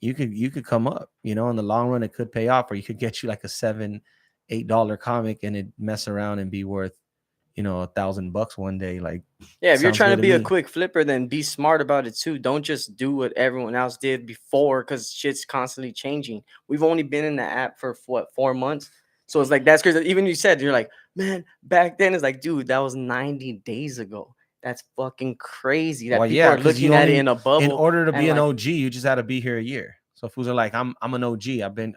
Speaker 2: You could come up, you know, in the long run, it could pay off, or you could get you like a $7-8 comic and it mess around and be worth, you know, $1,000 one day. Like,
Speaker 1: Yeah, if you're
Speaker 2: sounds
Speaker 1: trying
Speaker 2: good
Speaker 1: to be a
Speaker 2: me.
Speaker 1: quick flipper, then be smart about it too. Don't just do what everyone else did before, because shit's constantly changing. We've only been in the app for what, 4 months? So it's like that's crazy. Even you said, you're like, man, back then it's like, dude, that was 90 days ago. That's fucking crazy that
Speaker 2: Well,
Speaker 1: people
Speaker 2: yeah,
Speaker 1: are
Speaker 2: 'cause you
Speaker 1: looking at it
Speaker 2: only-
Speaker 1: in a bubble.
Speaker 2: in order to
Speaker 1: and
Speaker 2: be an
Speaker 1: like,
Speaker 2: OG, you just had to be here a year. So fools are like, I'm an OG. I've been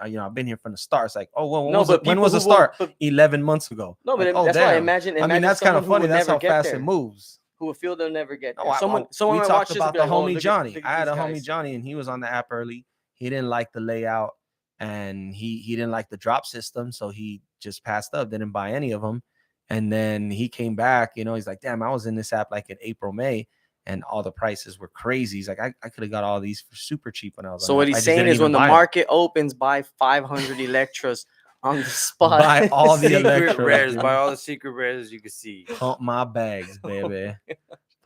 Speaker 2: here from the start. It's like, oh well, when
Speaker 1: No,
Speaker 2: was
Speaker 1: but
Speaker 2: when
Speaker 1: people
Speaker 2: was the
Speaker 1: who will-
Speaker 2: start?
Speaker 1: but-
Speaker 2: 11 months ago.
Speaker 1: no, but
Speaker 2: Like, oh
Speaker 1: that's why I
Speaker 2: damn.
Speaker 1: imagine.
Speaker 2: I mean, that's kind of
Speaker 1: someone who
Speaker 2: funny.
Speaker 1: will
Speaker 2: That's
Speaker 1: never
Speaker 2: how
Speaker 1: get
Speaker 2: fast
Speaker 1: there,
Speaker 2: it moves.
Speaker 1: who will feel they'll never get there.
Speaker 2: No,
Speaker 1: someone
Speaker 2: we
Speaker 1: might
Speaker 2: talked
Speaker 1: watch this and
Speaker 2: about
Speaker 1: be
Speaker 2: the
Speaker 1: like, oh,
Speaker 2: homie
Speaker 1: look
Speaker 2: Johnny.
Speaker 1: at
Speaker 2: I had a
Speaker 1: these
Speaker 2: homie
Speaker 1: guys.
Speaker 2: Johnny, and he was on the app early. He didn't like the layout, and he didn't like the drop system, so he just passed up. Didn't buy any of them, and then he came back. You know, he's like, damn, I was in this app like in April, May. And all the prices were crazy. He's like, I could have got all these for super cheap when I was.
Speaker 1: So
Speaker 2: on
Speaker 1: what
Speaker 2: app. I
Speaker 1: he's
Speaker 2: just
Speaker 1: saying
Speaker 2: didn't
Speaker 1: is,
Speaker 2: even
Speaker 1: when the
Speaker 2: buy 'em.
Speaker 1: market opens, buy 500 Electras on the spot.
Speaker 2: Buy all the
Speaker 3: Secret
Speaker 2: Electros,
Speaker 3: rares.
Speaker 2: dude.
Speaker 3: Buy all the secret rares you can see.
Speaker 2: Pump my bags, baby.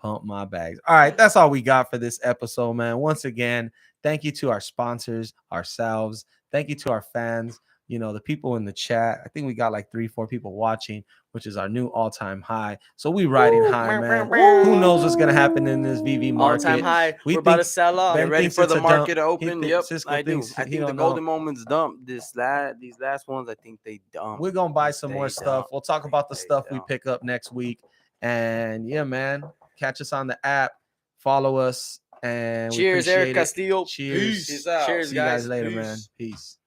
Speaker 2: Pump my bags. All right, that's all we got for this episode, man. Once again, thank you to our sponsors, ourselves. Thank you to our fans. You know, the people in the chat. I think we got like 3-4 people watching, which is our new all-time high. So we riding high, man. Who knows what's gonna happen in this VV market?
Speaker 1: All-time high.
Speaker 2: We
Speaker 1: We're about to
Speaker 2: think
Speaker 1: sell off.
Speaker 2: Ben
Speaker 3: Get ready
Speaker 2: thinks
Speaker 3: for
Speaker 2: it's
Speaker 3: the
Speaker 2: a
Speaker 3: market
Speaker 2: dump.
Speaker 3: to
Speaker 2: He
Speaker 3: open.
Speaker 2: think-
Speaker 3: Yep,
Speaker 2: Cisco
Speaker 3: I do.
Speaker 2: thinks
Speaker 3: I
Speaker 2: he
Speaker 3: think the
Speaker 2: don't know.
Speaker 3: golden moments dumped. These last ones, I think they dumped.
Speaker 2: We're gonna buy
Speaker 3: I
Speaker 2: some
Speaker 3: think
Speaker 2: more
Speaker 3: they
Speaker 2: stuff.
Speaker 3: dumped.
Speaker 2: We'll talk
Speaker 3: I
Speaker 2: about the
Speaker 3: think they
Speaker 2: stuff we
Speaker 3: dumped.
Speaker 2: pick up next week. And yeah, man, catch us on the app, follow us, and we
Speaker 1: Cheers, Eric
Speaker 2: appreciate it.
Speaker 1: Castillo.
Speaker 2: Cheers.
Speaker 1: Peace out. Cheers,
Speaker 2: See you guys
Speaker 1: guys.
Speaker 2: later,
Speaker 1: Peace.
Speaker 2: man. Peace.